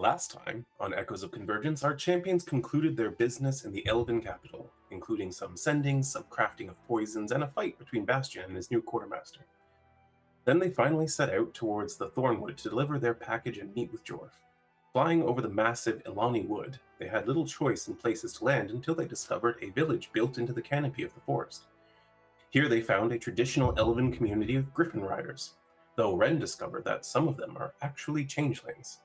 Last time, on Echoes of Convergence, our champions concluded their business in the Elven capital, including some sendings, some crafting of poisons, and a fight between Bastion and his new quartermaster. Then they finally set out towards the Thornwood to deliver their package and meet with Jorf. Flying over the massive Ilani wood, they had little choice in places to land until they discovered a village built into the canopy of the forest. Here they found a traditional elven community of griffin riders, though Wren discovered that some of them are actually changelings.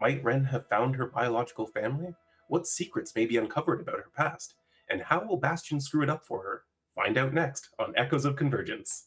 Might Wren have found her biological family? What secrets may be uncovered about her past? And how will Bastion screw it up for her? Find out next on Echoes of Convergence.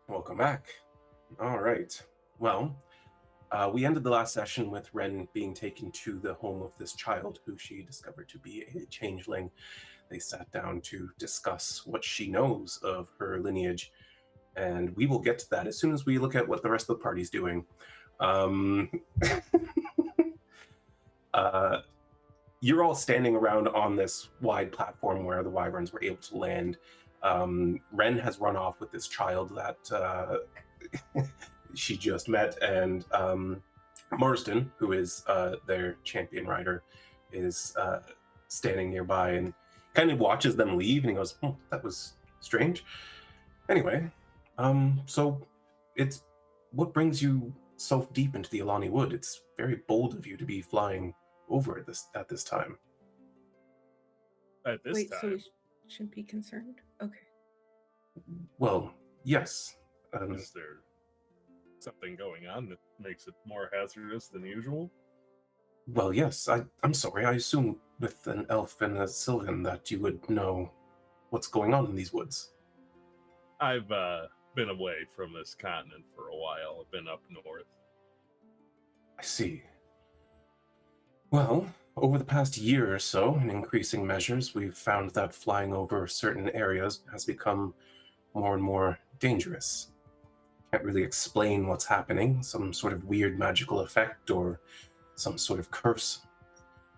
Welcome back. All right. Well, we ended the last session with Wren being taken to the home of this child who she discovered to be a changeling. They sat down to discuss what she knows of her lineage, and we will get to that as soon as we look at what the rest of the party's doing. You're all standing around on this wide platform where the wyverns were able to land. Wren has run off with this child that she just met, and Marsden, who is their champion rider, is standing nearby and kind of watches them leave, and he goes, that was strange. Anyway, so it's what brings you so deep into the Ilani Wood? It's very bold of you to be flying over at this time. At this Wait, time? so we shouldn't be concerned? Okay. Well, yes. Is there something going on that makes it more hazardous than usual? Well, yes. I'm sorry. I assume with an elf and a sylvan that you would know what's going on in these woods. I've been away from this continent for a while. I've been up north. I see. Well, over the past year or so, in increasing measures, we've found that flying over certain areas has become more and more dangerous. Can't really explain what's happening, some sort of weird magical effect or some sort of curse,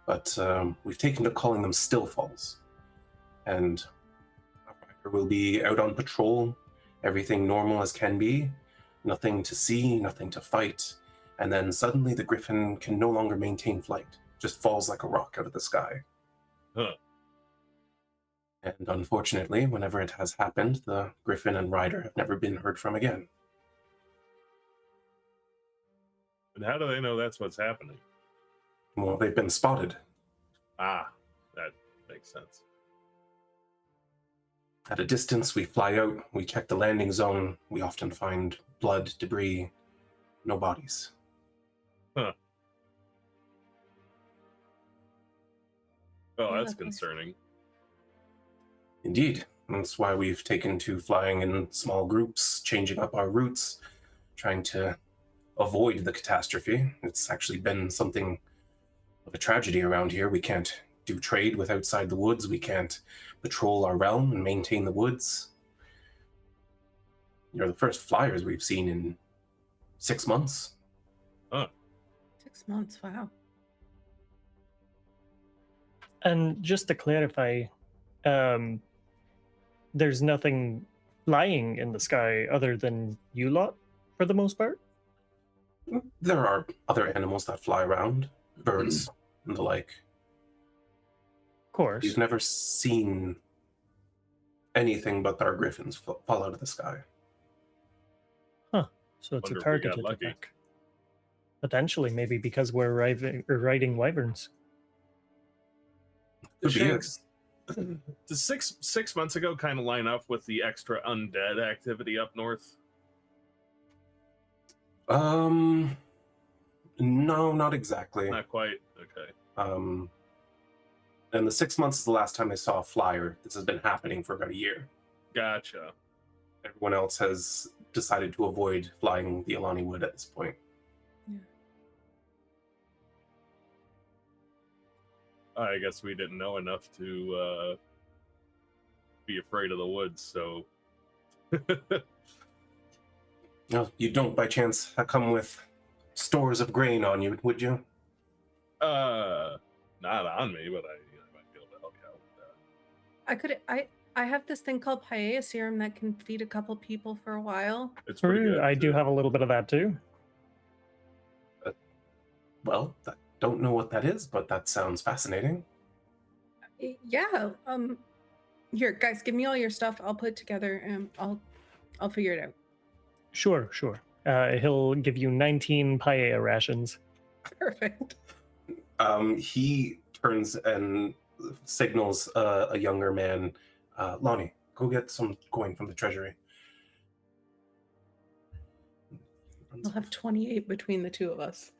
but we've taken to calling them stillfalls. And we'll be out on patrol, everything normal as can be, nothing to see, nothing to fight, and then suddenly the griffin can no longer maintain flight, just falls like a rock out of the sky. Huh. And unfortunately, whenever it has happened, the griffin and rider have never been heard from again. And how do they know that's what's happening? Well, they've been spotted. Ah, that makes sense. At a distance, we fly out, we check the landing zone, we often find blood, debris, no bodies. Huh. Well, Yeah, that's okay. concerning. Indeed. That's why we've taken to flying in small groups, changing up our routes, trying to avoid the catastrophe. It's actually been something of a tragedy around here. We can't do trade with outside the woods. We can't patrol our realm and maintain the woods. You're the first flyers we've seen in 6 months. 6 months, wow. And just to clarify, there's nothing flying in the sky other than you lot, for the most part? There are other animals that fly around, birds and the like. Of course. You've never seen anything but our griffins fall out of the sky. So it's Wonder a if we got targeted lucky. attack. Potentially, maybe because we're riding wyverns. Could be it. Shanks, does six months ago kind of line up with the extra undead activity up north? No, not exactly. Not quite. Okay. And the 6 months is the last time I saw a flyer. This has been happening for about a year. Gotcha. Everyone else has decided to avoid flying the Alani Wood at this point. I guess we didn't know enough to be afraid of the woods, so... No, you don't by chance come with stores of grain on you, would you? Not on me, but I might be able to help you out with that. I have this thing called paella serum that can feed a couple people for a while. It's pretty True, good. I do have a little bit of that too. Well, I don't know what that is, but that sounds fascinating. Yeah. Here, guys, give me all your stuff. I'll put it together and I'll figure it out. Sure. He'll give you 19 paella rations. Perfect. He turns and signals a younger man, Lonnie, go get some coin from the treasury. We'll have 28 between the two of us.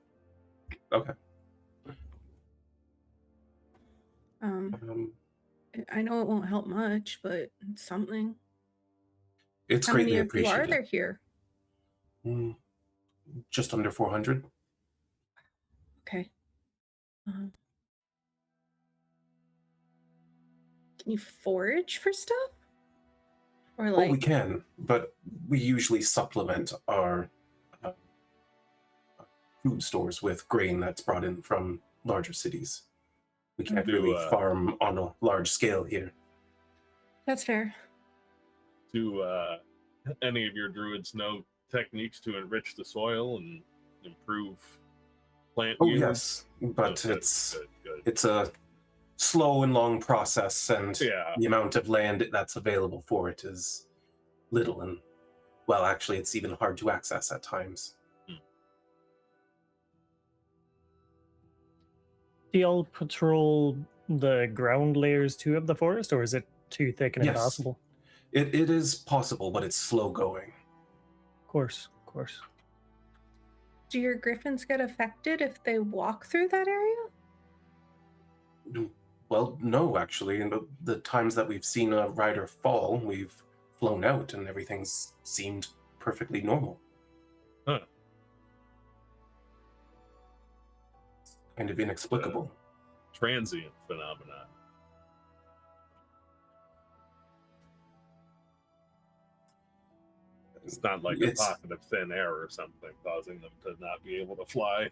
Okay. I know it won't help much, but it's something. It's How greatly many of you are appreciated. there here? Just under 400. Okay. Can you forage for stuff? Or like, Oh, we can, but we usually supplement our food stores with grain that's brought in from larger cities. We can't really farm on a large scale here. that's fair. Do any of your druids know techniques to enrich the soil and improve plant Oh yield? yes, but Good, it's good. it's a slow and long process, and Yeah. the amount of land that's available for it is little, and well, actually, it's even hard to access at times. Do y'all patrol the ground layers too of the forest, or is it too thick and Yes. impossible? It is possible, but it's slow going. Of course. Do your griffins get affected if they walk through that area? Well, no, actually. In the times that we've seen a rider fall, we've flown out and everything's seemed perfectly normal. Huh. Kind of inexplicable. Transient phenomenon. It's not like a pocket of thin air or something causing them to not be able to fly.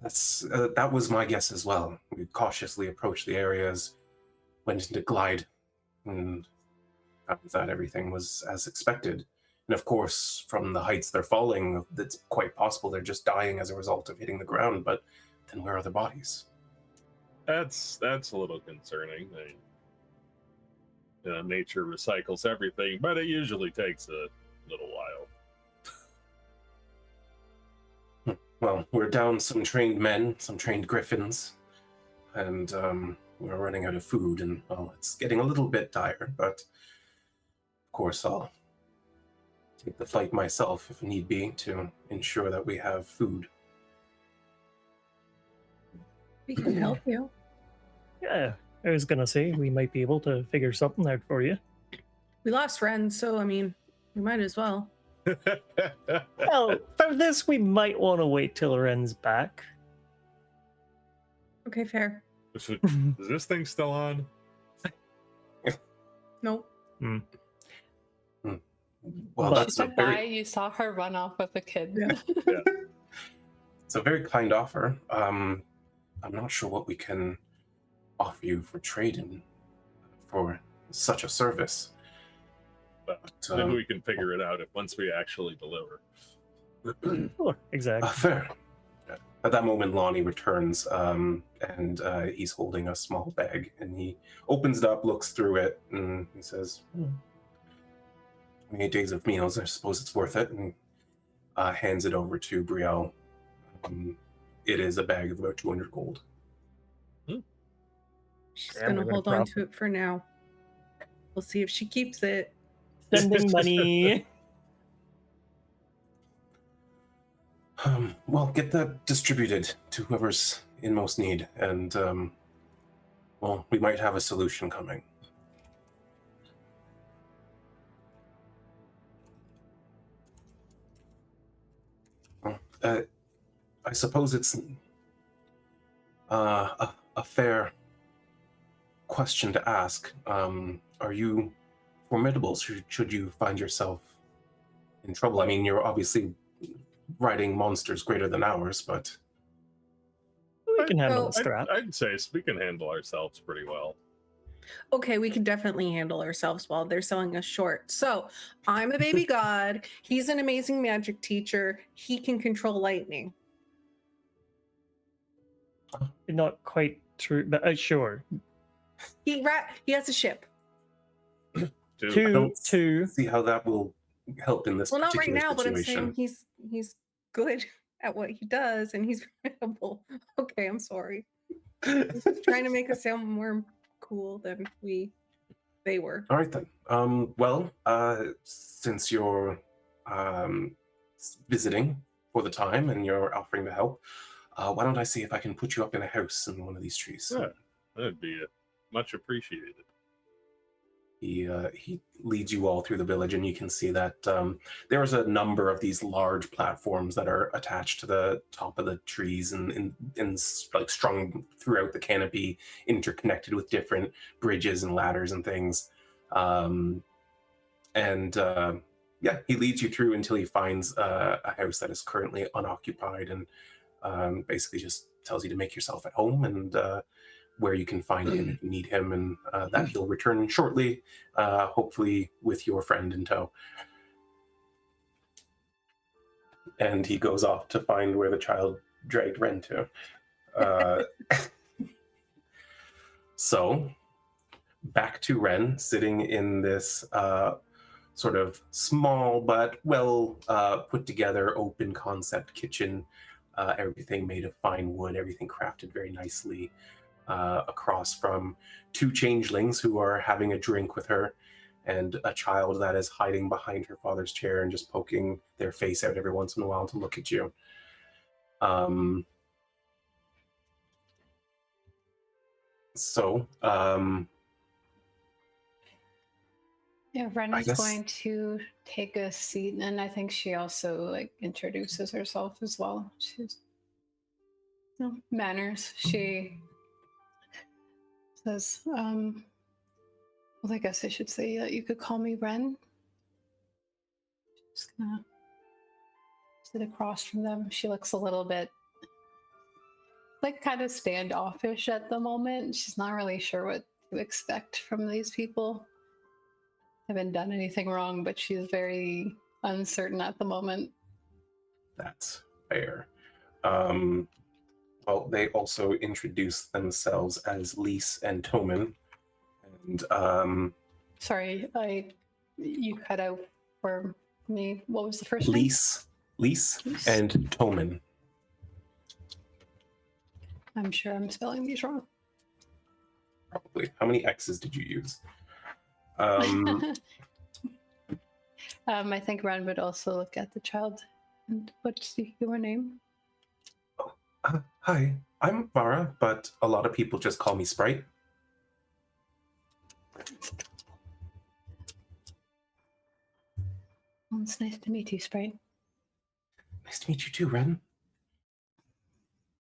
That was my guess as well. We cautiously approached the areas, went into glide, and found that everything was as expected. And of course, from the heights they're falling, it's quite possible they're just dying as a result of hitting the ground, but then where are their bodies? That's a little concerning. Nature recycles everything, but it usually takes a little while. Well, we're down some trained men, some trained griffins, and we're running out of food, and well, it's getting a little bit dire, but of course I'll take the flight myself if need be to ensure that we have food. We can help you. Yeah, I was gonna say we might be able to figure something out for you. We lost Wren, so I mean, we might as well. Well, for this we might want to wait till Wren's back. Okay, fair. Is this thing still on? Nope. Well, But- that's She a said bye. very, You saw her run off with a kid. Yeah. it's a very kind offer. I'm not sure what we can offer you for trading for such a service. But But, maybe we can figure it out once we actually deliver. Sure, exactly. Fair. At that moment, Lonnie returns, and he's holding a small bag, and he opens it up, looks through it, and he says, 28 days of meals, I suppose it's worth it, and hands it over to Brielle. It is a bag of about 200 gold. Damn, gonna we got a hold on problem. to it for now. We'll see if she keeps it. Sending money. Well, get that distributed to whoever's in most need, and well, we might have a solution coming. Well, I suppose it's a fair question to ask. Are you formidable? Should you find yourself in trouble? I mean, you're obviously riding monsters greater than ours, but We can handle Well, the scrap. I'd say we can handle ourselves pretty well. Okay, we can definitely handle ourselves while they're selling us short. So I'm a baby god. He's an amazing magic teacher. He can control lightning. Not quite true, but sure. He has a ship. Dude, Two. see how that will help in this Well, not right particular now, but I'm situation. saying he's good at what he does, and he's formidable. Okay, I'm sorry. Just trying to make us sound more cool than they were. All right then. Well, since you're visiting for the time and you're offering to help, why don't I see if I can put you up in a house in one of these trees? Yeah, that'd be much appreciated. He leads you all through the village, and you can see that there's a number of these large platforms that are attached to the top of the trees and like strung throughout the canopy, interconnected with different bridges and ladders and things. Yeah, he leads you through until he finds a house that is currently unoccupied, and basically just tells you to make yourself at home, and where you can find him if you need him, and that he'll return shortly, hopefully with your friend in tow. And he goes off to find where the child dragged Wren to. So, back to Wren, sitting in this sort of small but well put together open concept kitchen. Everything made of fine wood, everything crafted very nicely. Across from two changelings who are having a drink with her, and a child that is hiding behind her father's chair and just poking their face out every once in a while to look at you. Yeah, Wren I is guess- going to take a seat, and I think she also like introduces herself as well. She's manners. She says, well, I guess I should say that you could call me Wren. Just gonna sit across from them. She looks a little bit like kind of standoffish at the moment. She's not really sure what to expect from these people. Haven't done anything wrong, but she's very uncertain at the moment. That's fair. Well, they also introduce themselves as Lise and Toman. And Sorry, you cut out for me. What was the first name? Lise and Toman. I'm sure I'm spelling these wrong. Probably. How many X's did you use? I think Wren would also look at the child. And what's your name? Hi, I'm Mara, but a lot of people just call me Sprite. Well, it's nice to meet you, Sprite. Nice to meet you too, Wren.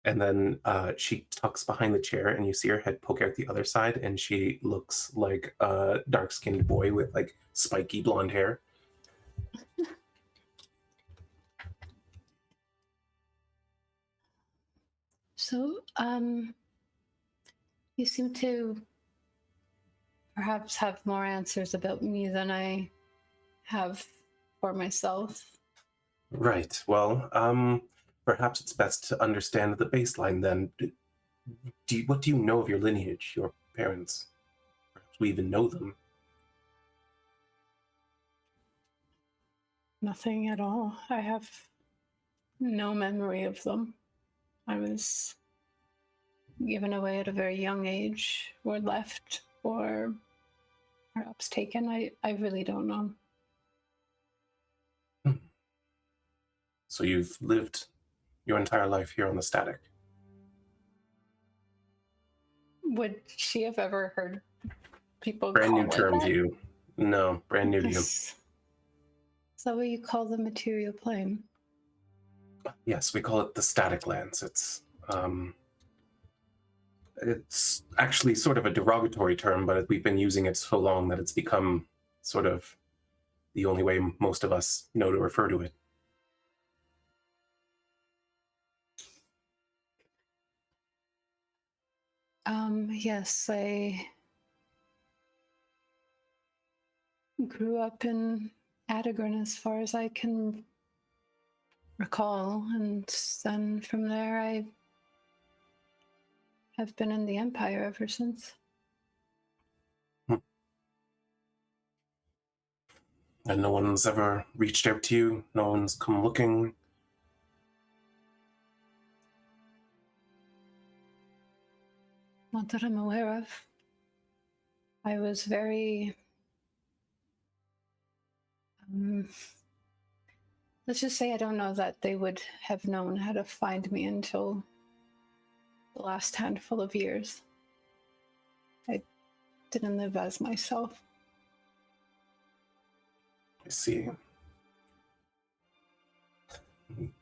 And then she tucks behind the chair, and you see her head poke out the other side, and she looks like a dark-skinned boy with like spiky blonde hair. So, you seem to perhaps have more answers about me than I have for myself. Right. Well, perhaps it's best to understand the baseline then. What do you know of your lineage, your parents? Perhaps we even know them. Nothing at all. I have no memory of them. I was given away at a very young age, or left, or perhaps taken. I really don't know. So you've lived your entire life here on the static. Would she have ever heard people Brand call new it term that? to you. No, brand new to you. Is that what you call the material plane? Yes, we call it the static lands. It's actually sort of a derogatory term, but we've been using it so long that it's become sort of the only way most of us know to refer to it. Yes, I grew up in Adigran as far as I can recall, and then from there I have been in the Empire ever since. And no one's ever reached out to you? No one's come looking? Not that I'm aware of. I was very... let's just say I don't know that they would have known how to find me until the last handful of years. I didn't live as myself. I see.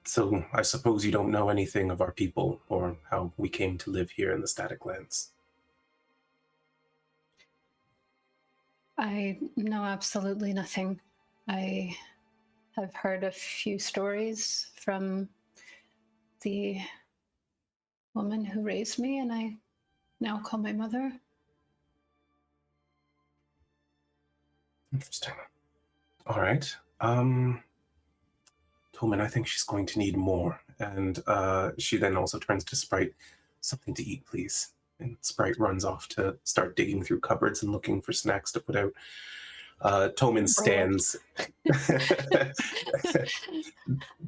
So I suppose you don't know anything of our people or how we came to live here in the static lands. I know absolutely nothing. I have heard a few stories from the woman who raised me, and I now call my mother. Interesting. All right. Tolman, I think she's going to need more. And she then also turns to Sprite. Something to eat, please. And Sprite runs off to start digging through cupboards and looking for snacks to put out. Tolman stands.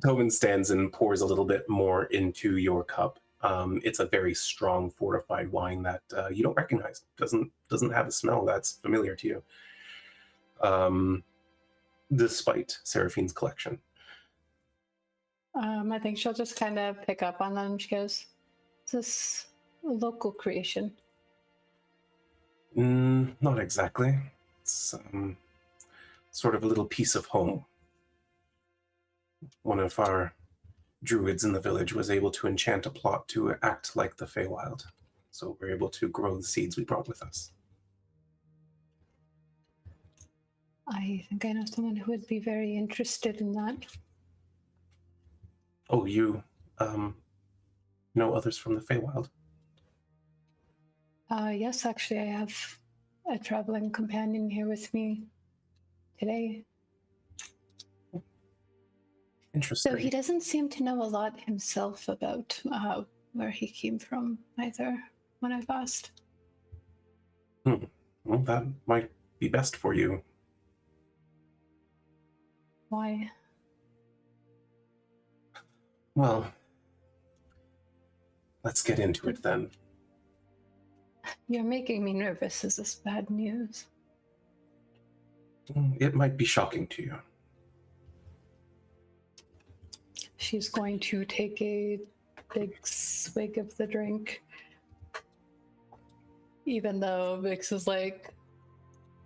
Tolman stands and pours a little bit more into your cup. It's a very strong, fortified wine that you don't recognize. Doesn't have a smell that's familiar to you. Despite Seraphine's collection. I think she'll just kind of pick up on them. She goes, "Is this a local creation?" Not exactly. It's sort of a little piece of home. One of our druids in the village was able to enchant a plot to act like the Feywild. So we're able to grow the seeds we brought with us. I think I know someone who would be very interested in that. Oh, you know others from the Feywild? Yes, actually, I have a traveling companion here with me today. Interesting. So he doesn't seem to know a lot himself about where he came from either, when I've asked. Well, that might be best for you. Why? Well, let's get into it then. You're making me nervous. Is this bad news? It might be shocking to you. She's going to take a big swig of the drink. Even though Vix is like,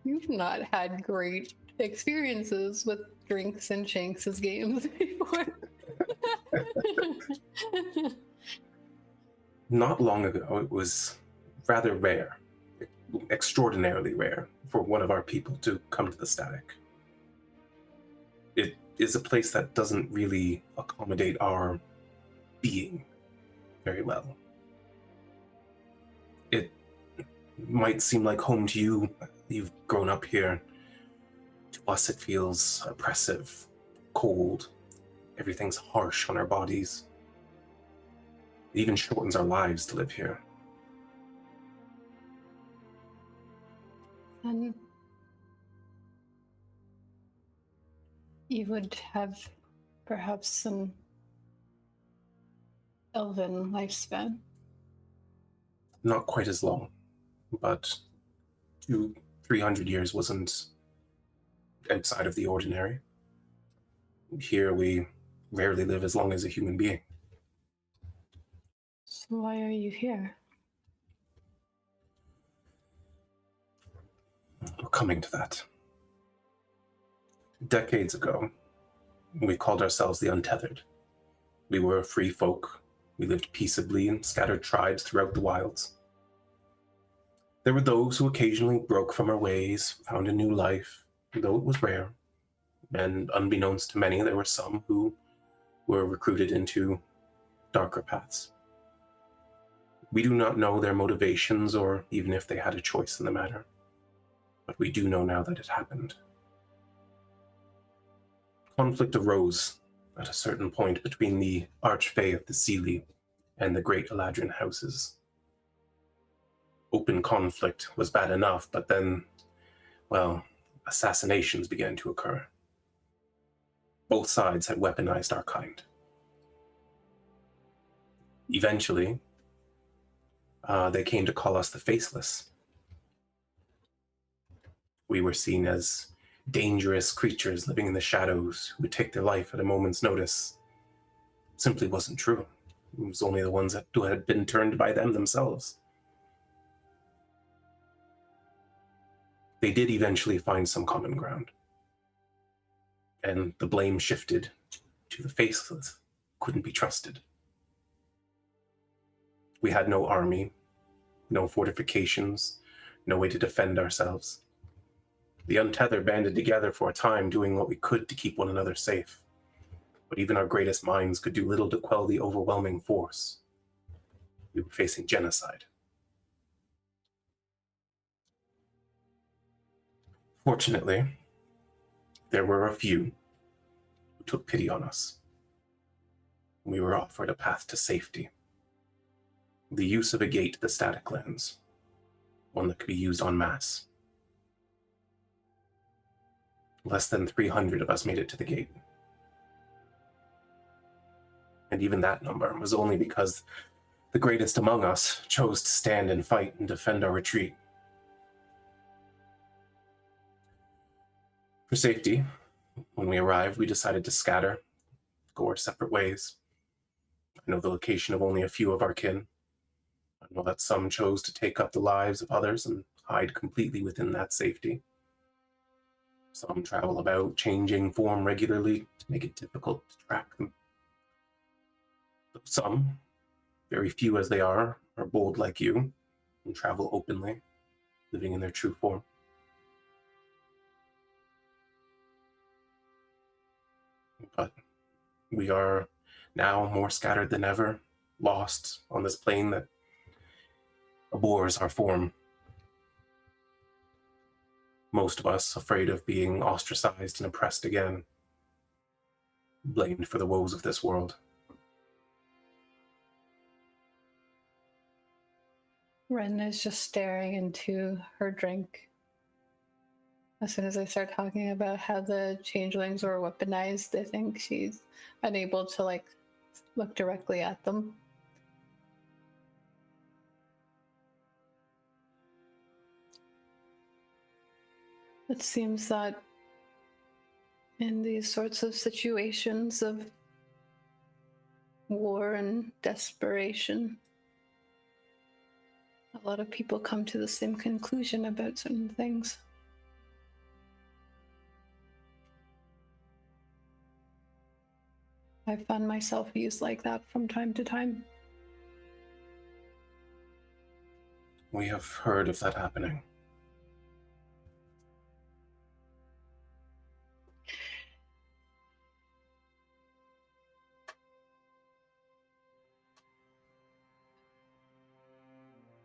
you've not had great experiences with drinks in Shanks' games before. Not long ago, it was rather rare, extraordinarily rare, for one of our people to come to the static. It is a place that doesn't really accommodate our being very well. It might seem like home to you. You've grown up here. To us, it feels oppressive, cold. Everything's harsh on our bodies. It even shortens our lives to live here. And you would have perhaps an elven lifespan. not quite as long, but 300 years wasn't outside of the ordinary. Here we rarely live as long as a human being. So why are you here? We're coming to that. Decades ago, we called ourselves the Untethered. We were free folk. We lived peaceably in scattered tribes throughout the wilds. There were those who occasionally broke from our ways, found a new life, though it was rare. And unbeknownst to many, there were some who were recruited into darker paths. We do not know their motivations or even if they had a choice in the matter. But we do know now that it happened. Conflict arose at a certain point between the Archfey of the Seelie and the great Eladrin houses. Open conflict was bad enough, but then, well, assassinations began to occur. Both sides had weaponized our kind. Eventually, they came to call us the Faceless. We were seen as dangerous creatures living in the shadows who would take their life at a moment's notice. Simply wasn't true. It was only the ones that had been turned by them themselves. They did eventually find some common ground. And the blame shifted to the Faceless. Couldn't be trusted. We had no army, no fortifications, no way to defend ourselves. The Untethered banded together for a time, doing what we could to keep one another safe. But even our greatest minds could do little to quell the overwhelming force. We were facing genocide. Fortunately, there were a few who took pity on us. We were offered a path to safety. The use of a gate to the static lands, one that could be used en masse. Less than 300 of us made it to the gate. And even that number was only because the greatest among us chose to stand and fight and defend our retreat. For safety, when we arrived, we decided to scatter, go our separate ways. I know the location of only a few of our kin. I know that some chose to take up the lives of others and hide completely within that safety. Some travel about, changing form regularly to make it difficult to track them. Some, very few as they are bold like you, and travel openly, living in their true form. But we are now more scattered than ever, lost on this plane that abhors our form. Most of us afraid of being ostracized and oppressed again, blamed for the woes of this world. Wren is just staring into her drink. As soon as I start talking about how the changelings were weaponized, I think she's unable to look directly at them. It seems that in these sorts of situations of war and desperation, a lot of people come to the same conclusion about certain things. I found myself used like that from time to time. We have heard of that happening.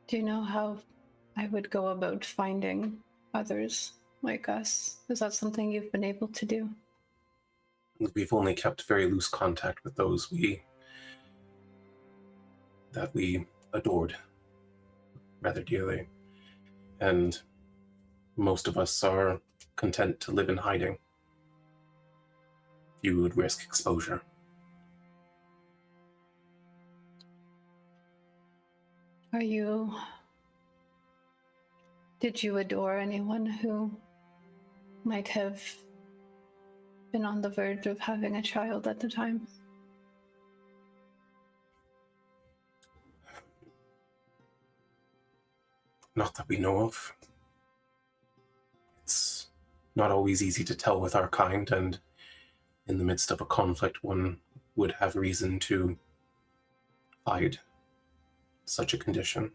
Do you know how I would go about finding others like us? Is that something you've been able to do? We've only kept very loose contact with those that we adored rather dearly. And most of us are content to live in hiding. You would risk exposure. Are you... Did you adore anyone who might have been on the verge of having a child at the time? Not that we know of. It's not always easy to tell with our kind, and in the midst of a conflict, one would have reason to hide such a condition.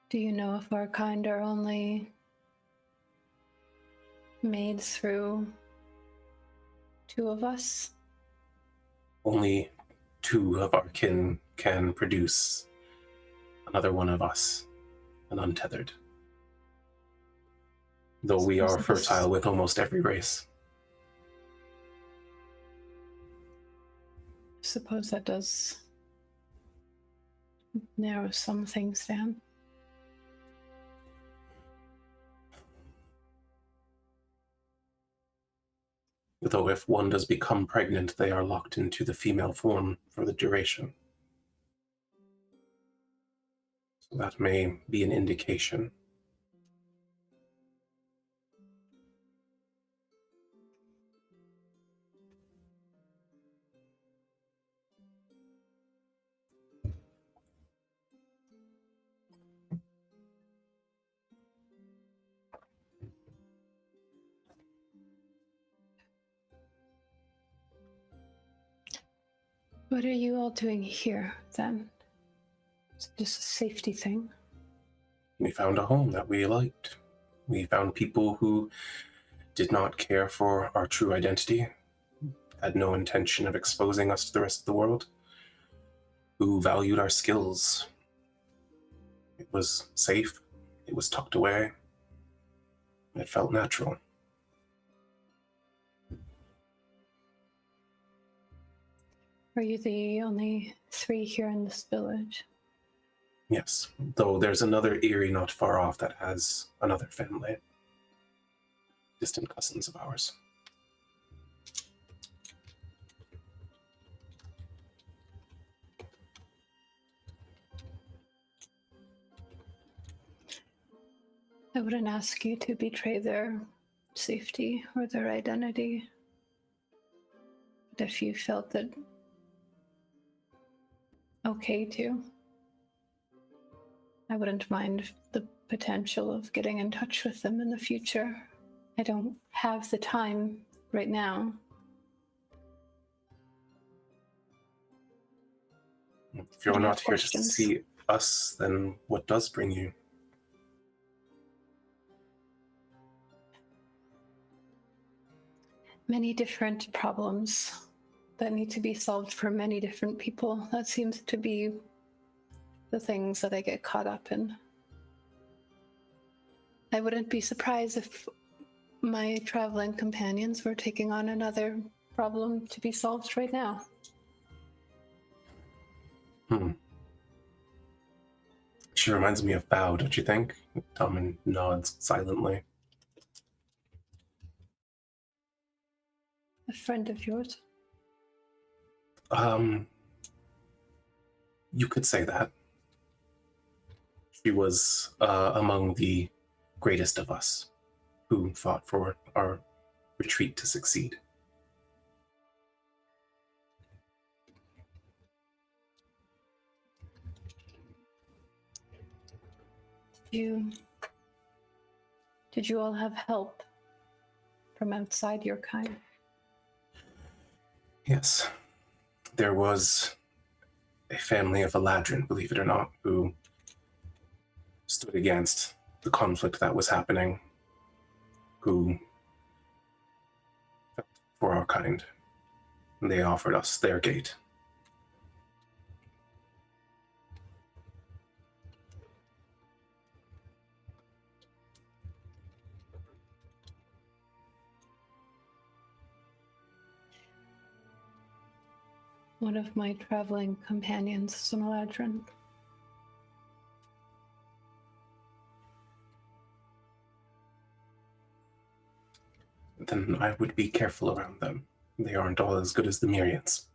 Do you know if our kind are only made through two of us? Only two of our kin can produce another one of us, an untethered. Though we are fertile with almost every race. I suppose that does narrow some things down. Though if one does become pregnant, they are locked into the female form for the duration. So that may be an indication. What are you all doing here, then? Is it just a safety thing? We found a home that we liked. We found people who did not care for our true identity, had no intention of exposing us to the rest of the world, who valued our skills. It was safe, it was tucked away, it felt natural. Are you the only three here in this village? Yes, though there's another Eyrie not far off that has another family. Distant cousins of ours. I wouldn't ask you to betray their safety or their identity. But if you felt it okay to, I wouldn't mind the potential of getting in touch with them in the future. I don't have the time right now. If you're I have not here to questions. see us, then what does bring you? Many different problems that need to be solved for many different people. That seems to be the things that I get caught up in. I wouldn't be surprised if my traveling companions were taking on another problem to be solved right now. She reminds me of Bao, don't you think? Tommen nods silently. A friend of yours? You could say that. She was among the greatest of us who fought for our retreat to succeed. Did you all have help from outside your kind? Yes. There was a family of Eladrin, believe it or not, who stood against the conflict that was happening, who fought for our kind. And they offered us their gate. One of my traveling companions is an Eladrin. Then I would be careful around them. They aren't all as good as the Myriads.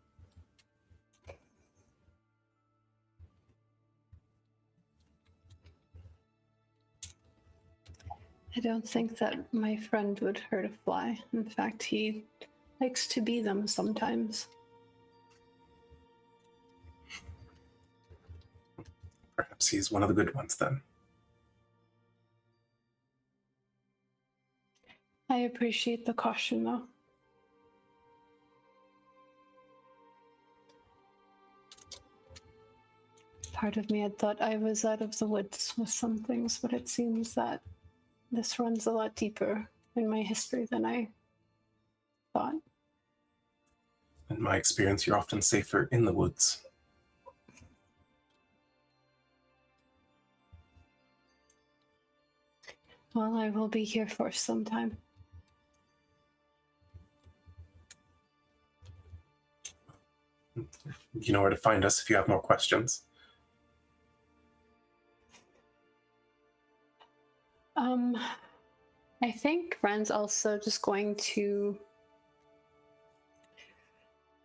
I don't think that my friend would hurt a fly. In fact, he likes to be them sometimes. Perhaps he's one of the good ones then. I appreciate the caution, though. Part of me had thought I was out of the woods with some things, but it seems that this runs a lot deeper in my history than I thought. In my experience, you're often safer in the woods. Well, I will be here for some time. You know where to find us if you have more questions. I think Wren's also just going to...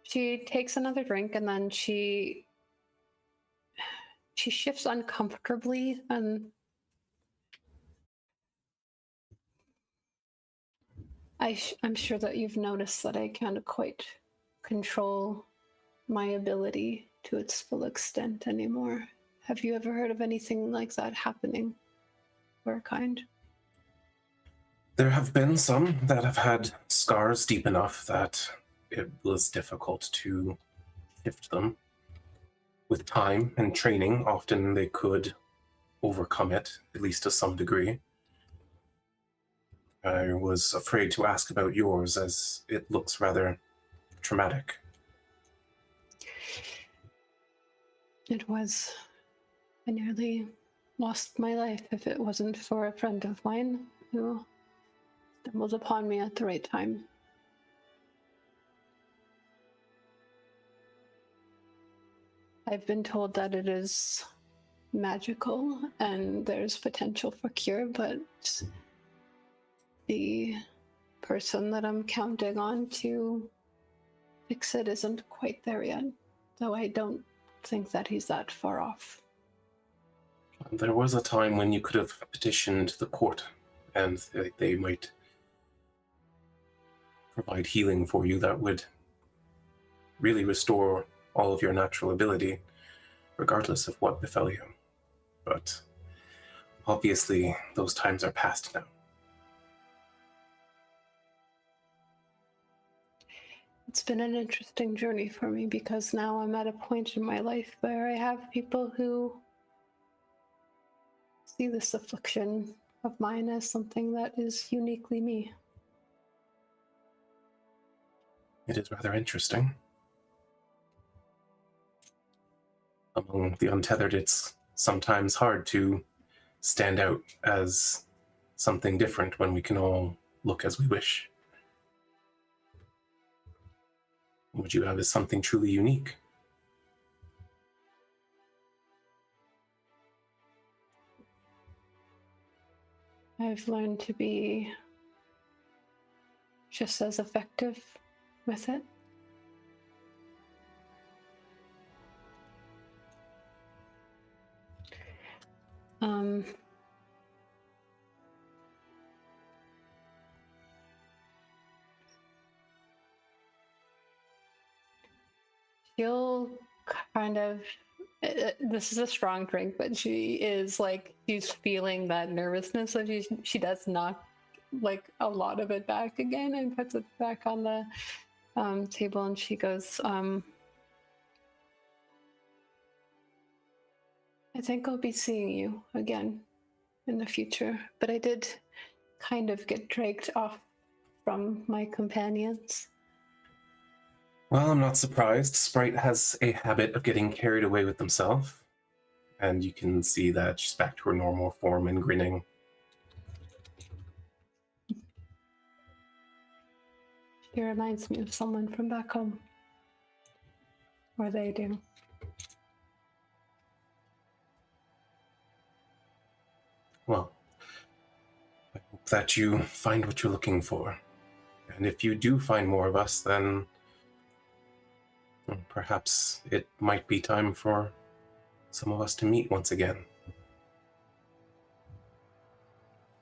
She takes another drink and then she shifts uncomfortably and I'm sure that you've noticed that I can't quite control my ability to its full extent anymore. Have you ever heard of anything like that happening for a kind? There have been some that have had scars deep enough that it was difficult to shift them. With time and training, often they could overcome it, at least to some degree. I was afraid to ask about yours, as it looks rather traumatic. It was. I nearly lost my life if it wasn't for a friend of mine who stumbled upon me at the right time. I've been told that it is magical and there's potential for cure, but the person that I'm counting on to fix it isn't quite there yet, though I don't think that he's that far off. There was a time when you could have petitioned the court, and they might provide healing for you that would really restore all of your natural ability, regardless of what befell you. But obviously, those times are past now. It's been an interesting journey for me because now I'm at a point in my life where I have people who see this affliction of mine as something that is uniquely me. It is rather interesting. Among the untethered, it's sometimes hard to stand out as something different when we can all look as we wish. What you have is something truly unique. I've learned to be just as effective with it. She'll kind of, this is a strong drink, but she is like, she's feeling that nervousness, so she does knock like a lot of it back again and puts it back on the table, and she goes, I think I'll be seeing you again in the future, but I did kind of get dragged off from my companions. Well, I'm not surprised. Sprite has a habit of getting carried away with himself. And you can see that she's back to her normal form and grinning. She reminds me of someone from back home. Or they do. Well, I hope that you find what you're looking for. And if you do find more of us, then perhaps it might be time for some of us to meet once again.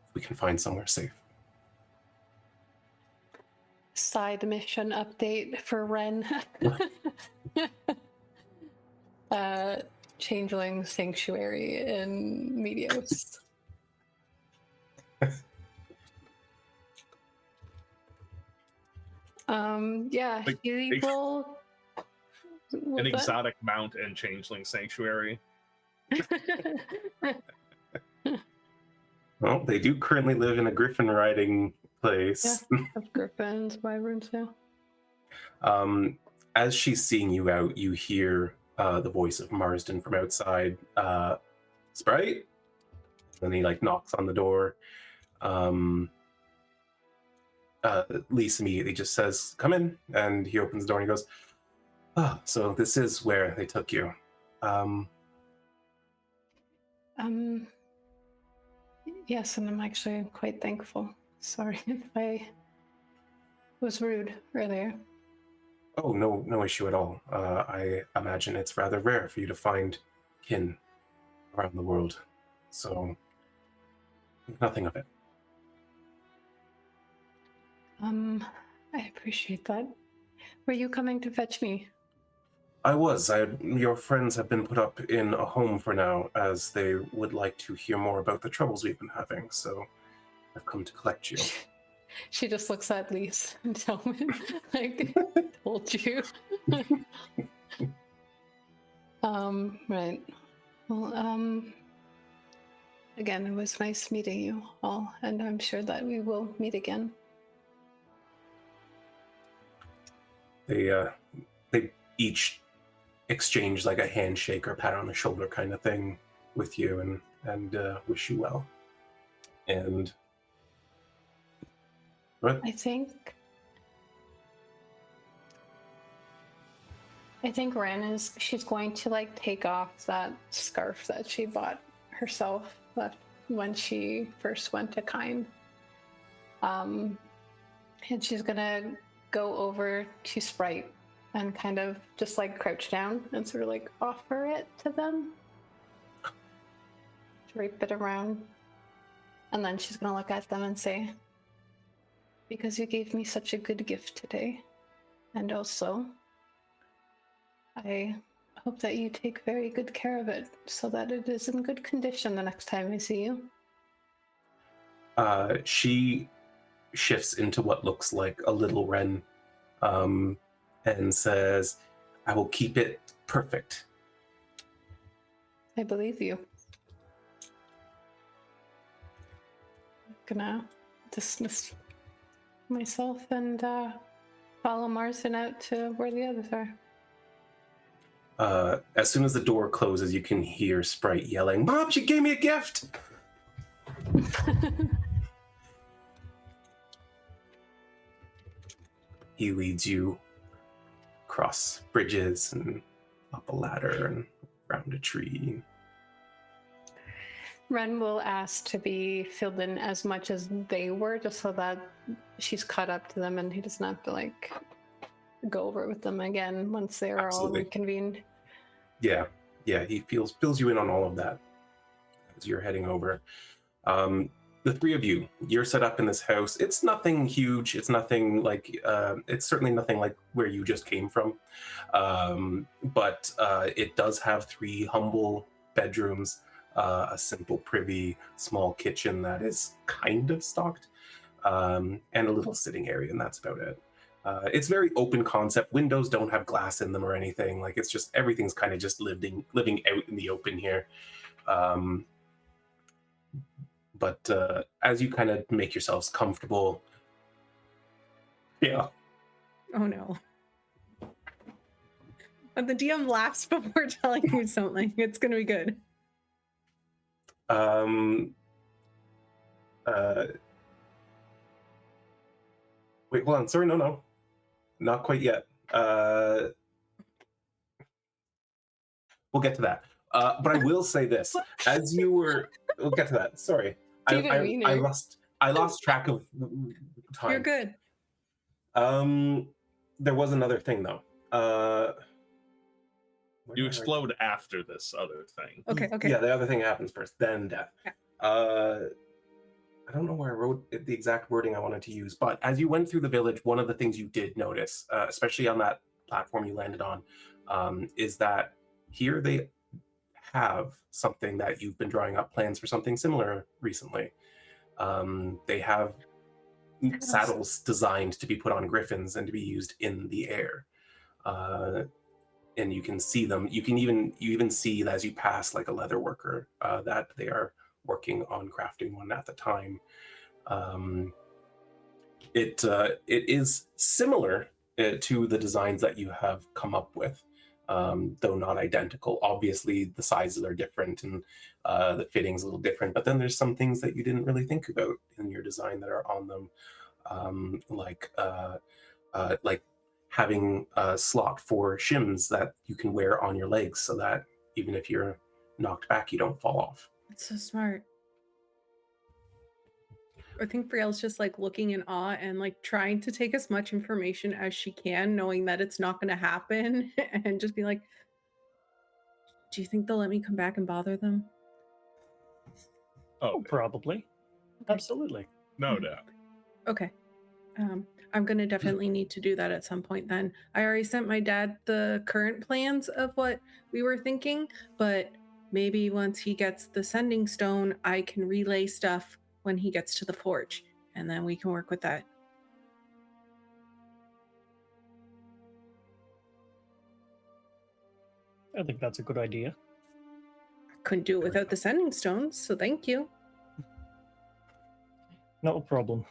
If we can find somewhere safe. Side mission update for Wren. Changeling sanctuary in Medios. Yeah, he will. An exotic mount and changeling sanctuary. Well, they do currently live in a griffin riding place. Yeah, of griffins, wyverns, yeah. As she's seeing you out, you hear the voice of Marsden from outside. Sprite? Then he like knocks on the door. Lise immediately just says, "Come in," and he opens the door and he goes, "Ah, so this is where they took you." Yes, and I'm actually quite thankful. Sorry if I was rude earlier. Oh, no issue at all. I imagine it's rather rare for you to find kin around the world, so nothing of it. I appreciate that. Were you coming to fetch me? I was. Your friends have been put up in a home for now, as they would like to hear more about the troubles we've been having, so I've come to collect you. She just looks at Lise and tells me, like, told you. Right. Well, again, it was nice meeting you all, and I'm sure that we will meet again. They each exchange like a handshake or pat on the shoulder kind of thing with you, and wish you well. And what? I think Wren she's going to like take off that scarf that she bought herself when she first went to Kind. And she's gonna go over to Sprite and kind of just like crouch down and sort of like offer it to them. Drape it around. And then she's gonna look at them and say, "Because you gave me such a good gift today. And also, I hope that you take very good care of it so that it is in good condition the next time I see you." She shifts into what looks like a little wren, and says, "I will keep it perfect." I believe you. I'm gonna dismiss myself and follow Marsden out to where the others are. As soon as the door closes, you can hear Sprite yelling, "Mom, she gave me a gift!" He leads you across bridges and up a ladder and around a tree. Wren will ask to be filled in as much as they were, just so that she's caught up to them and he doesn't have to like go over it with them again once they're all reconvened. Yeah, he fills you in on all of that as you're heading over. The three of you, you're set up in this house. It's nothing huge. It's nothing like, it's certainly nothing like where you just came from. But it does have 3 humble bedrooms, a simple privy, small kitchen that is kind of stocked, and a little sitting area, and that's about it. It's very open concept. Windows don't have glass in them or anything. Like, it's just, everything's kind of just living out in the open here. But as you kind of make yourselves comfortable, yeah. Oh no. But the DM laughs before telling you something. It's gonna be good. Wait, hold on. Sorry, no. Not quite yet. We'll get to that. But I will say this. As you were... We'll get to that. Sorry. I lost track of time. You're good. There was another thing, though. You explode after this other thing. Okay. Yeah, the other thing happens first, then death. Yeah. I don't know where I wrote the exact wording I wanted to use, but as you went through the village, one of the things you did notice, especially on that platform you landed on, is that here they have something that you've been drawing up plans for something similar recently. They have saddles designed to be put on griffins and to be used in the air. And you can see them. You even see as you pass like a leather worker that they are working on crafting one at the time. It is similar to the designs that you have come up with, though not identical. Obviously, the sizes are different and the fitting's a little different. But then there's some things that you didn't really think about in your design that are on them, like having a slot for shims that you can wear on your legs so that even if you're knocked back, you don't fall off. That's so smart. I think Brielle's just like looking in awe and like trying to take as much information as she can, knowing that it's not going to happen, and just be like, do you think they'll let me come back and bother them? Oh, Probably. Absolutely. no doubt. Okay. I'm going to definitely need to do that at some point then. I already sent my dad the current plans of what we were thinking, but maybe once he gets the sending stone, I can relay stuff when he gets to the forge, and then we can work with that. I think that's a good idea. I couldn't do it without the sending stones, so thank you. Not a problem.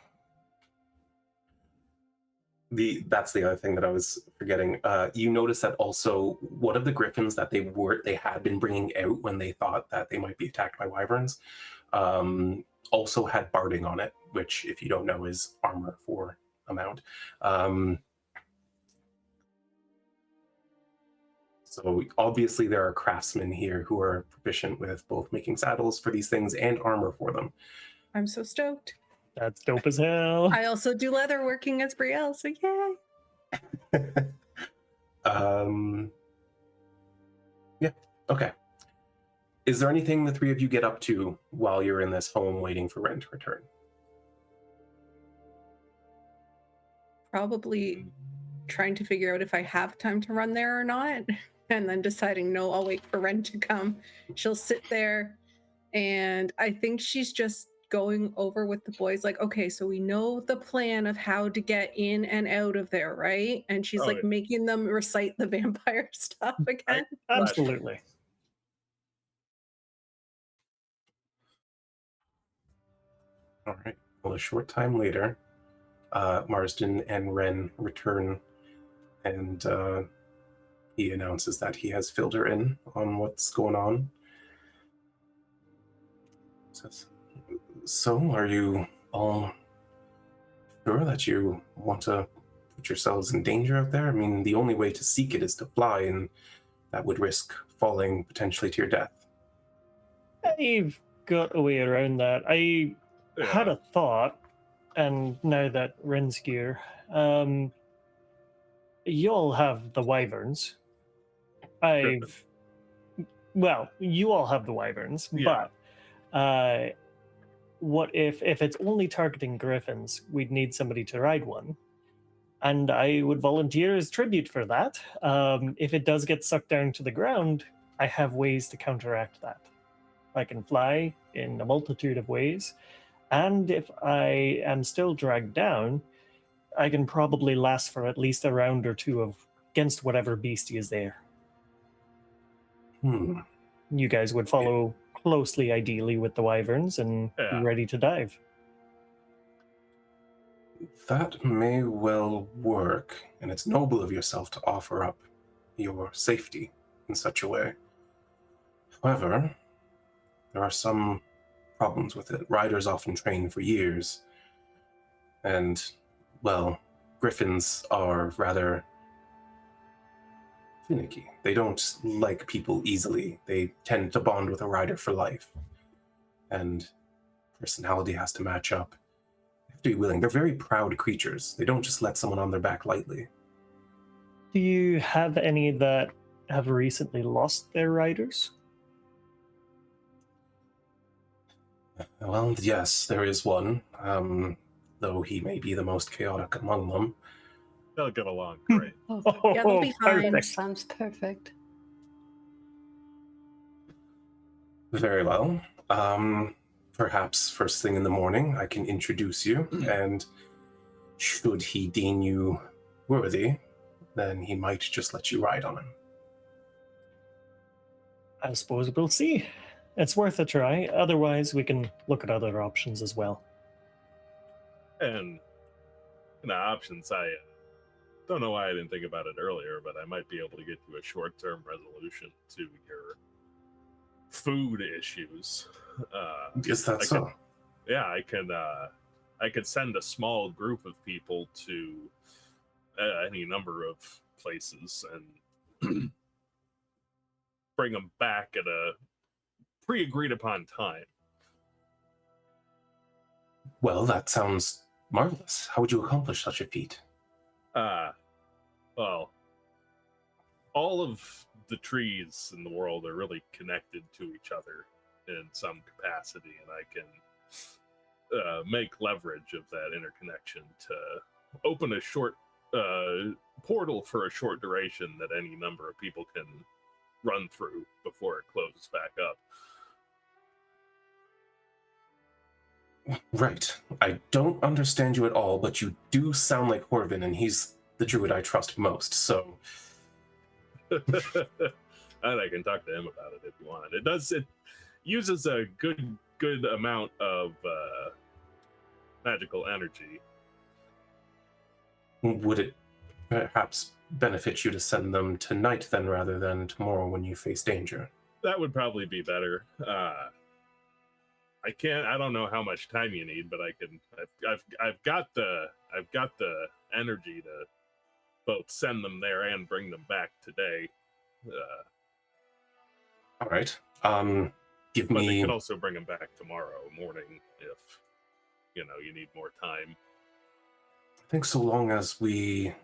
That's the other thing that I was forgetting. You notice that also one of the griffins that they had been bringing out when they thought that they might be attacked by wyverns, also had barding on it, which, if you don't know, is armor for a mount. So obviously there are craftsmen here who are proficient with both making saddles for these things and armor for them. I'm so stoked. That's dope as hell. I also do leather working as Brielle, so yay. Yeah, okay. Is there anything the three of you get up to while you're in this home waiting for Wren to return? Probably trying to figure out if I have time to run there or not, and then deciding, no, I'll wait for Wren to come. She'll sit there, and I think she's just going over with the boys, like, okay, so we know the plan of how to get in and out of there, right? And she's like making them recite the vampire stuff again. Absolutely. All right. Well, a short time later, Marsden and Wren return, and he announces that he has filled her in on what's going on. Says, so, are you all sure that you want to put yourselves in danger out there? I mean, the only way to seek it is to fly, and that would risk falling potentially to your death. I've got a way around that. I had a thought, and now that Wren's here, you all have the wyverns. Well, you all have the wyverns, but what if it's only targeting griffins, we'd need somebody to ride one. And I would volunteer as tribute for that. If it does get sucked down to the ground, I have ways to counteract that. I can fly in a multitude of ways. And if I am still dragged down, I can probably last for at least a round or two against whatever beastie is there. You guys would follow closely, ideally, with the wyverns and be ready to dive. That may well work, and it's noble of yourself to offer up your safety in such a way. However, there are some problems with it. Riders often train for years, and, well, griffins are rather finicky. They don't like people easily. They tend to bond with a rider for life, and personality has to match up. They have to be willing. They're very proud creatures. They don't just let someone on their back lightly. Do you have any that have recently lost their riders? Well, yes, there is one. Though he may be the most chaotic among them. They'll get along great. Oh, Yeah, they'll be fine. that perfect. sounds perfect. Very well. Perhaps first thing in the morning, I can introduce you, and should he deem you worthy, then he might just let you ride on him. I suppose we'll see. It's worth a try. Otherwise, we can look at other options as well. And options, I don't know why I didn't think about it earlier, but I might be able to get you a short-term resolution to your food issues. Is that so? I could send a small group of people to any number of places and bring them back at a pre-agreed upon time. Well, that sounds marvelous. How would you accomplish such a feat? Well, all of the trees in the world are really connected to each other in some capacity, and I can make leverage of that interconnection to open a short portal for a short duration that any number of people can run through before it closes back up. Right. I don't understand you at all, but you do sound like Horvin, and he's the druid I trust most, so... And I can talk to him about it if you want. It uses a good amount of magical energy. Would it perhaps benefit you to send them tonight then, rather than tomorrow when you face danger? That would probably be better. I don't know how much time you need, but I've got the energy to both send them there and bring them back today. All right. Give But me... they could also bring them back tomorrow morning if you need more time. I think so long as we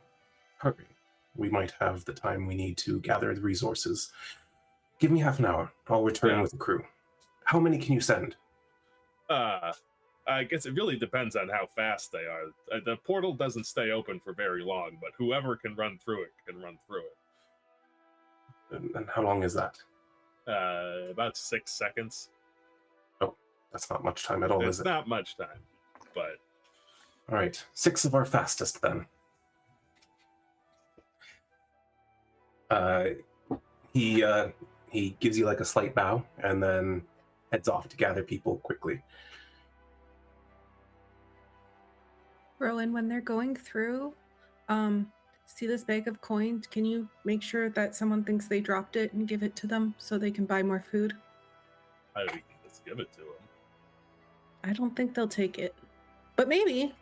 hurry, we might have the time we need to gather the resources. Give me half an hour. I'll return with the crew. How many can you send? I guess it really depends on how fast they are. The portal doesn't stay open for very long, but whoever can run through it can run through it. And how long is that? About 6 seconds. Oh, that's not much time at all, is It's it? not much time, but... All right, 6 of our fastest then. He gives you like a slight bow and then heads off to gather people quickly. Rowan, when they're going through, see this bag of coins? Can you make sure that someone thinks they dropped it and give it to them so they can buy more food? I can just give it to them. I don't think they'll take it, but maybe.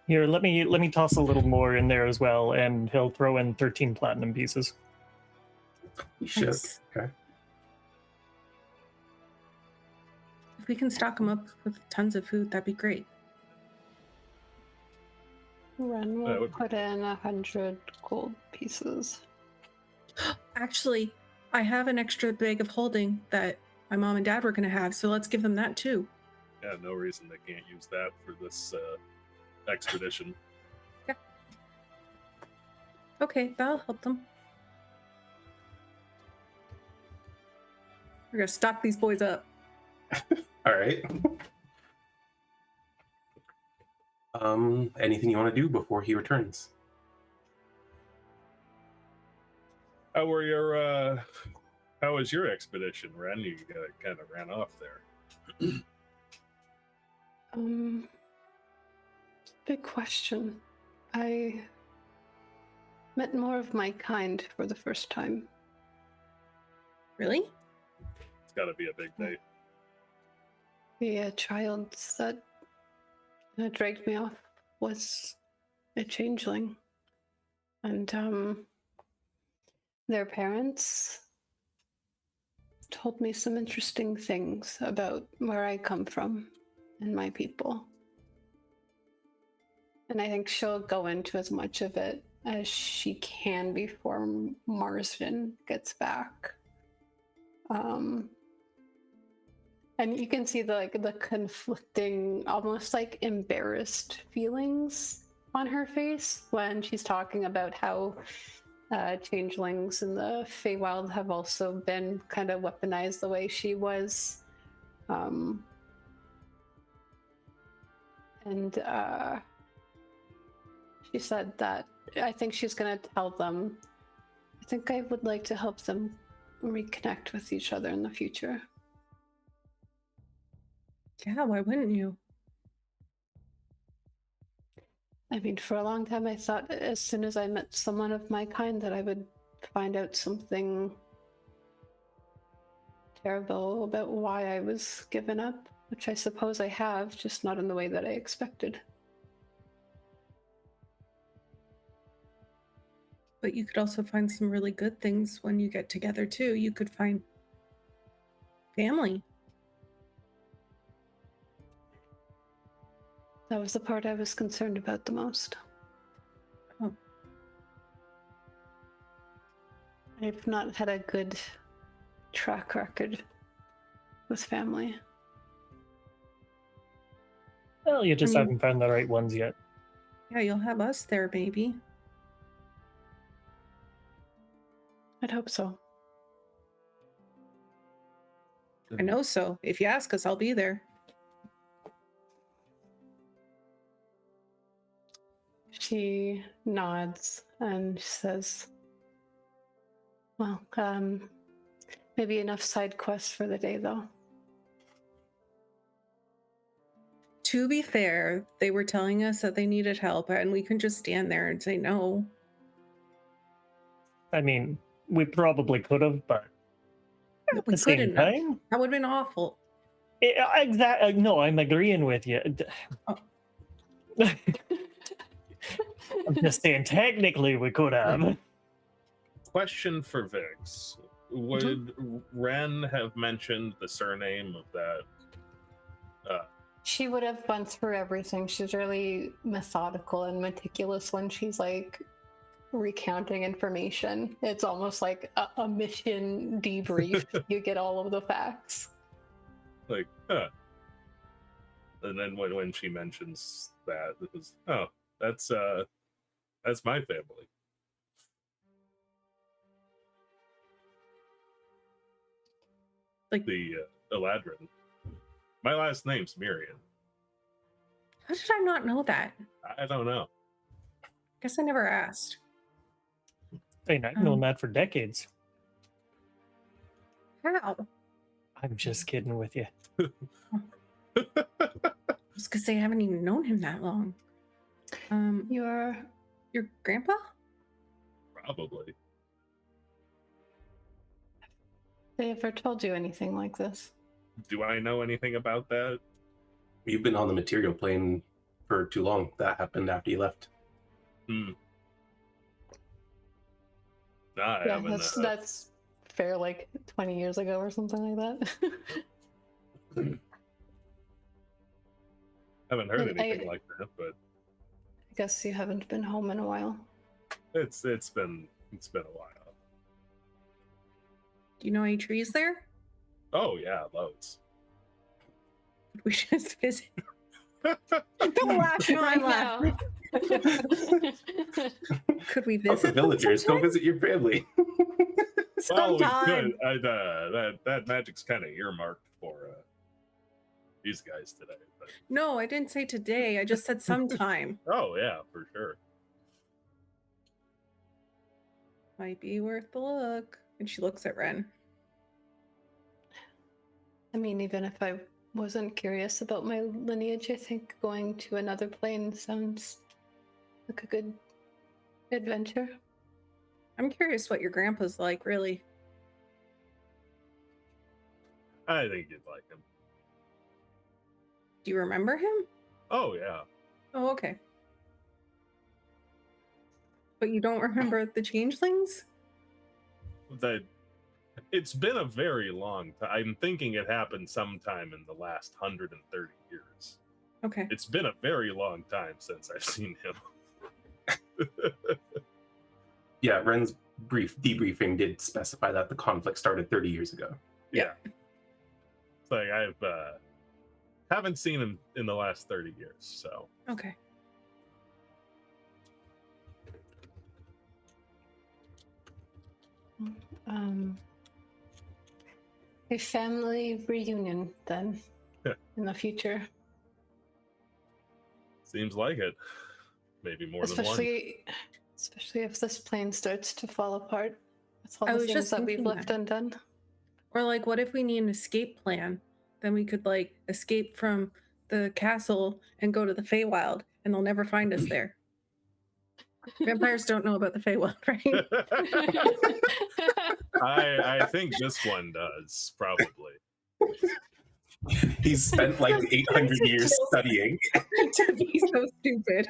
Here, let me toss a little more in there as well, and he'll throw in 13 platinum pieces. You should. Nice. Okay. If we can stock them up with tons of food, that'd be great. Wren will put in 100 gold pieces. Actually, I have an extra bag of holding that my mom and dad were going to have, so let's give them that too. Yeah, no reason they can't use that for this expedition. Yeah. Okay, that'll help them. We're going to stock these boys up. All right. Anything you want to do before he returns? How was your expedition, Wren? You kind of ran off there. Big question. I met more of my kind for the first time. Really? It's got to be a big day. The child that dragged me off was a changeling. And their parents told me some interesting things about where I come from and my people. And I think she'll go into as much of it as she can before Marsden gets back. And you can see the conflicting, almost like embarrassed feelings on her face when she's talking about how changelings in the Feywild have also been kind of weaponized the way she was. And she said that I think she's going to tell them, I think I would like to help them reconnect with each other in the future. Yeah, why wouldn't you? I mean, for a long time, I thought as soon as I met someone of my kind that I would find out something terrible about why I was given up, which I suppose I have, just not in the way that I expected. But you could also find some really good things when you get together too. You could find family. That was the part I was concerned about the most. Oh. I've not had a good track record with family. Well, you just I mean- haven't found the right ones yet. Yeah, you'll have us there, maybe. I'd hope so. I know so. If you ask us, I'll be there. She nods and says, well, maybe enough side quests for the day, though. To be fair, they were telling us that they needed help, and we can just stand there and say no. I mean, we probably could have, but We at the same couldn't have. time, That would have been awful. exactly. No, I'm agreeing with you. Oh. I'm just saying, technically, we could have. Question for Vix. Would Wren have mentioned the surname of that? She would have gone through everything. She's really methodical and meticulous when she's like recounting information. It's almost like a mission debrief. You get all of the facts. Like, huh. And then when she mentions that, it was, oh, that's my family. Like, The Eladrin. My last name's Miriam. how did I not know that? I don't know. Guess I never asked. Hey, I've known that for decades. How? I'm just kidding with you. Just because I haven't even known him that long. Your Grandpa? Probably. they ever told you anything like this? Do I know anything about that? You've been on the material plane for too long. That happened after you left. Nah, I Yeah, haven't. that's fair, like 20 years ago or something like that. Haven't heard I- anything like that, but I guess you haven't been home in a while. it's been a while. Do you know any trees there? Oh yeah, loads. Could we just visit? Don't laugh, no, I'm laughing. Could we Fuck visit the villagers. Go sometime? visit your family. Well, we Sometime. could. That magic's kind of earmarked for these guys today. But No, I didn't say today. I just said sometime. oh yeah, for sure. Might be worth the look. And she looks at Wren. I mean, even if I wasn't curious about my lineage, I think going to another plane sounds like a good adventure. I'm curious what your grandpa's like, really. I think you'd like him. Do you remember him? Oh yeah. Oh, okay. But you don't remember the changelings? It's been a very long time. I'm thinking it happened sometime in the last 130 years. Okay. It's been a very long time since I've seen him. Yeah, Wren's brief debriefing did specify that the conflict started 30 years ago. Yeah. It's like I've haven't seen him in the last 30 years, so Okay. A family reunion then in the future. seems like it. Maybe more than one. Especially if this plane starts to fall apart. That's all I the was things just that we've thinking left that. undone. Or like, what if we need an escape plan? Then we could like escape from the castle and go to the Feywild, and they'll never find us there. Vampires don't know about the Feywild, right? I think this one does, probably. He's spent like 800 years studying. To be so stupid.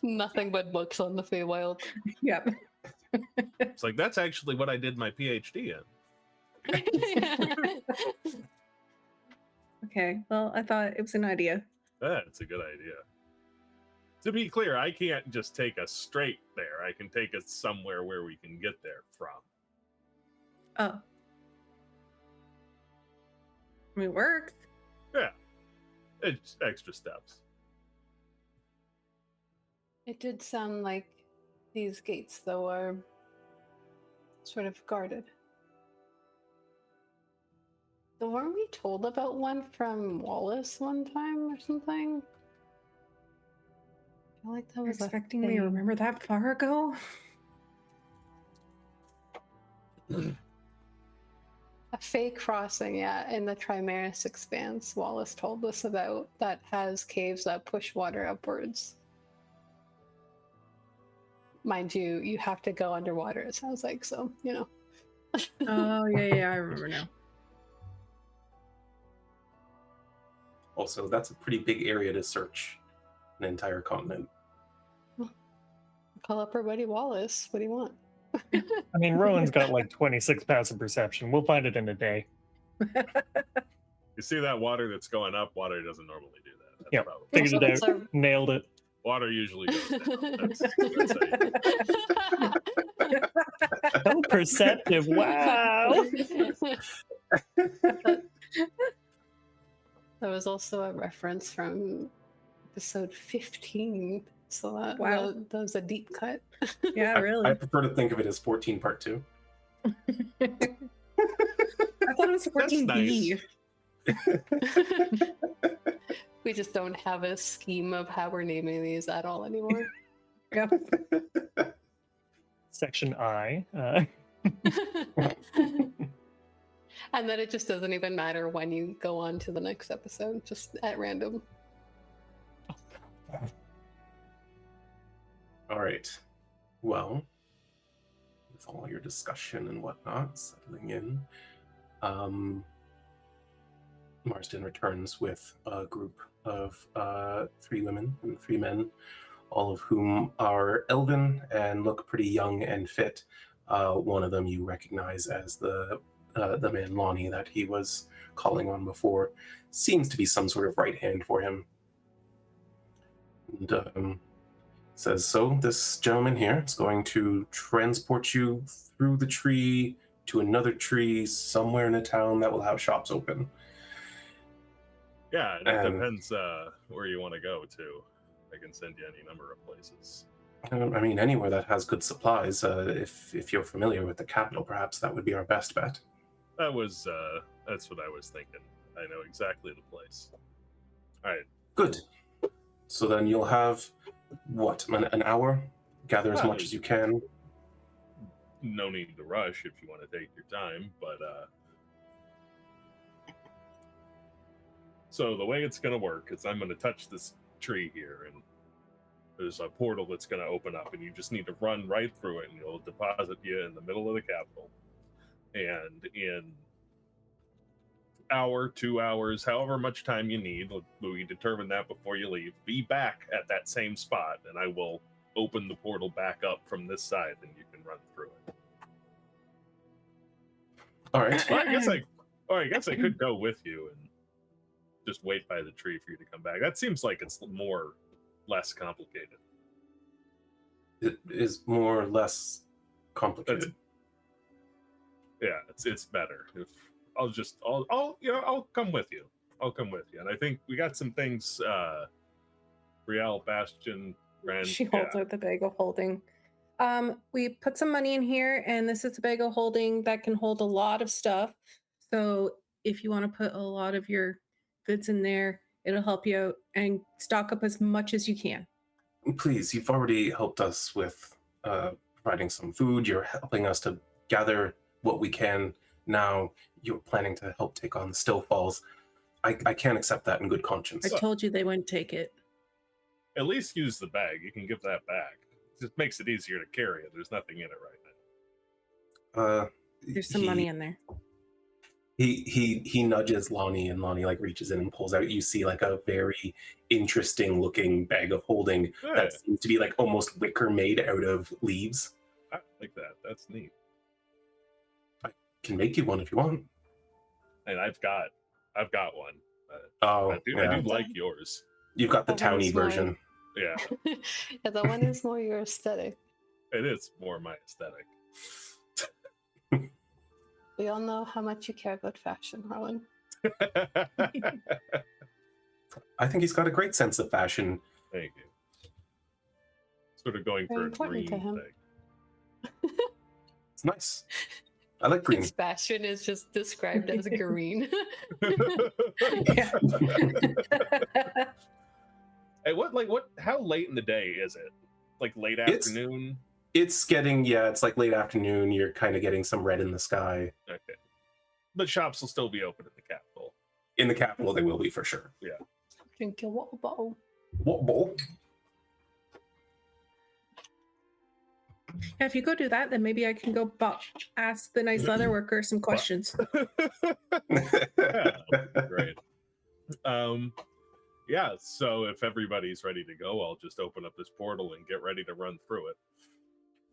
Nothing but books on the Feywild. Yep. It's like, that's actually what I did my PhD in. Okay, well, I thought it was an idea. That's a good idea. To be clear, I can't just take us straight there. I can take us somewhere where we can get there from. Oh. I mean, it works. Yeah. It's extra steps. It did sound like these gates, though, are sort of guarded. So weren't we told about one from Wallace one time or something? I feel like that You're was expecting me to remember that far ago? A Fey crossing, yeah, in the Trimaris Expanse Wallace told us about, that has caves that push water upwards. Mind you, you have to go underwater, it sounds like, so, you know. Oh, yeah, I remember now. Also, that's a pretty big area to search an entire continent. Call up our buddy Wallace. What do you want? I mean, Rowan's got like 26 passive perception. We'll find it in a day. You see that water that's going up? Water doesn't normally do that. That's Yep. probably- Figured it Also, out. Nailed it. Water usually goes down. That's how you- So perceptive. Wow. There was also a reference from episode 15. So that, Wow. that was a deep cut. Yeah, I really. prefer to think of it as 14 part 2. I thought it was 14B. We just don't have a scheme of how we're naming these at all anymore. Yep. Section I. And then it just doesn't even matter when you go on to the next episode, just at random. All right. Well, with all your discussion and whatnot settling in, Marsden returns with a group of 3 women and 3 men, all of whom are elven and look pretty young and fit. One of them you recognize as the man Lonnie that he was calling on before. Seems to be some sort of right hand for him. And says, so this gentleman here is going to transport you through the tree to another tree somewhere in a town that will have shops open. Yeah, it depends where you want to go to. I can send you any number of places. I mean, anywhere that has good supplies. If you're familiar with the capital, perhaps that would be our best bet. That's what I was thinking. I know exactly the place. All right. Good. So then you'll have, what, an hour? Gather as much as you can. No need to rush if you want to take your time, but so the way it's going to work is I'm going to touch this tree here, and there's a portal that's going to open up, and you just need to run right through it, and it'll deposit you in the middle of the capital. And in hour, 2 hours, however much time you need, we determine that before you leave, be back at that same spot, and I will open the portal back up from this side, and you can run through it. All right. Well, I guess I could go with you and just wait by the tree for you to come back. That seems like it's less complicated. It is more or less complicated. Yeah, it's better. I'll come with you. I'll come with you. And I think we got some things. Brielle, Bastion, Wren. She holds out the bag of holding. We put some money in here, and this is a bag of holding that can hold a lot of stuff. So if you want to put a lot of your goods in there, it'll help you out and stock up as much as you can. Please, you've already helped us with providing some food. You're helping us to gather what we can. Now you're planning to help take on the Still Falls. I can't accept that in good conscience. I told you they wouldn't take it. At least use the bag. You can give that back. It just makes it easier to carry it. There's nothing in it right now. There's some money in there. He nudges Lonnie, and Lonnie like reaches in and pulls out. You see like a very interesting looking bag of holding that seems to be like almost wicker made out of leaves. I like that. That's neat. I can make you one if you want. And I've got one. I do like yours. You've got the That towny one's mine. version. Yeah, Yeah, that one is more your aesthetic. it is more my aesthetic. We all know how much you care about fashion, Rhowan. I think he's got a great sense of fashion. Thank you. Sort of going Very for a important green to him. thing. It's nice. I like green. Bastion is just described as green. Yeah. Hey, how late in the day is it? Like late afternoon? It's getting, it's like late afternoon. You're kind of getting some red in the sky. Okay. But shops will still be open in the capital. In the capital, they will be for sure. Drink your water bottle. What bowl? Yeah, if you go do that, then maybe I can go ask the nice leather worker some questions. Yeah, great. Yeah, so if everybody's ready to go, I'll just open up this portal and get ready to run through it.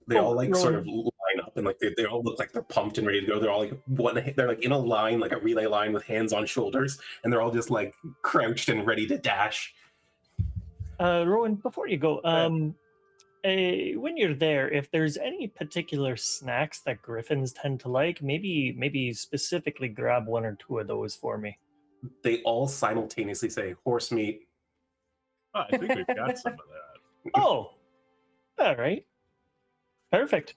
They all like sort of line up and like they all look like they're pumped and ready to go. They're all like they're like in a line, like a relay line with hands on shoulders, and they're all just like crouched and ready to dash. Rhowan, before you go, when you're there, if there's any particular snacks that griffins tend to like, maybe specifically grab one or two of those for me. They all simultaneously say horse meat. Oh, I think we've got some of that. Oh, all right. Perfect.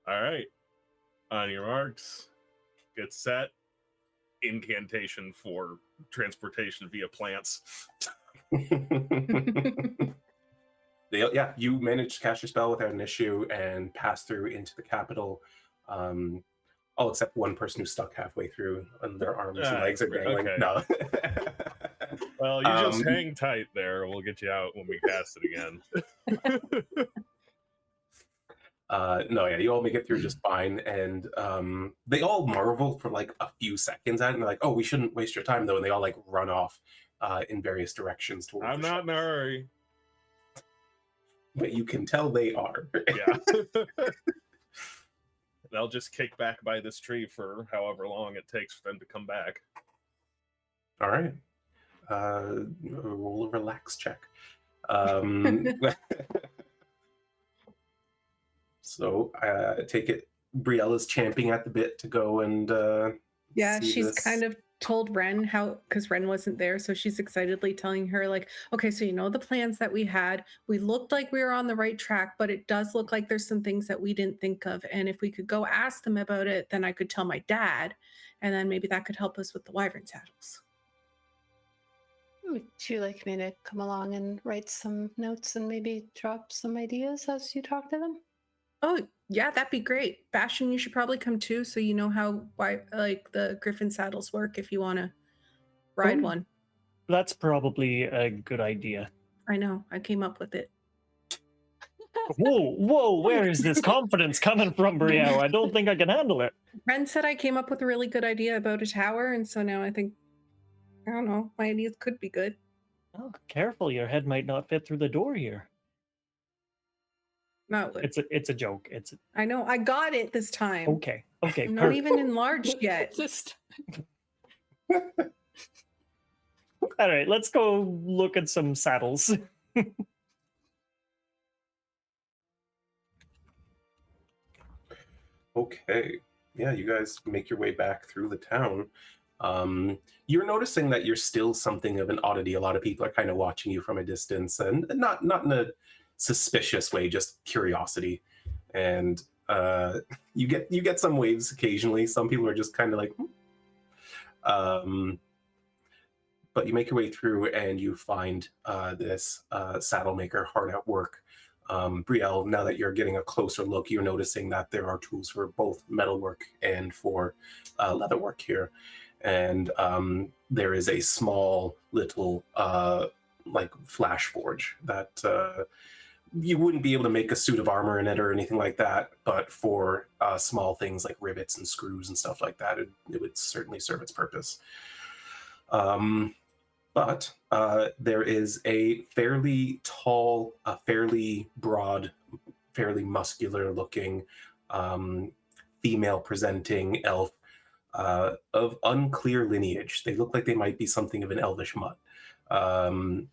All right. On your marks, get set. Incantation for transportation via plants. You managed to cast your spell without an issue and pass through into the capital. All except one person who's stuck halfway through and their arms and legs are dangling. Okay. No. Well, you just hang tight there. We'll get you out when we cast it again. You all make it through just fine, and they all marvel for like a few seconds at it, and they're like, "Oh, we shouldn't waste your time, though," and they all like run off in various directions towards. I'm not in a hurry. But you can tell they are. Yeah. They'll just kick back by this tree for however long it takes for them to come back. All right. Roll a relax check. So take it Brielle is champing at the bit to go and Yeah, see she's this. kind of told Wren how, because Wren wasn't there, so she's excitedly telling her like, okay, so you know the plans that we had, we looked like we were on the right track, but it does look like there's some things that we didn't think of, and if we could go ask them about it, then I could tell my dad, and then maybe that could help us with the wyvern saddles. Would you like me to come along and write some notes and maybe drop some ideas as you talk to them? Oh yeah, that'd be great. Bastion, you should probably come too, so you know how like the griffin saddles work if you want to ride one. That's probably a good idea. I know, I came up with it. Whoa, where is this confidence coming from, Brielle? I don't think I can handle it. Wren said I came up with a really good idea about a tower, and so now I think, I don't know, my ideas could be good. Oh, careful, your head might not fit through the door here. No, It's a joke. I know, I got it this time. Okay. I'm not even enlarged yet. Just All right, let's go look at some saddles. Okay. Yeah, you guys make your way back through the town. You're noticing that you're still something of an oddity. A lot of people are kind of watching you from a distance, and not in a suspicious way, just curiosity. And you get some waves occasionally. Some people are just kind of like, but you make your way through and you find this saddle maker hard at work. Brielle, now that you're getting a closer look, you're noticing that there are tools for both metalwork and for leatherwork here. And there is a small little like flash forge that you wouldn't be able to make a suit of armor in it or anything like that, but for small things like rivets and screws and stuff like that, it would certainly serve its purpose. But there is a fairly tall, fairly broad, fairly muscular-looking, female-presenting elf of unclear lineage. They look like they might be something of an elvish mutt. And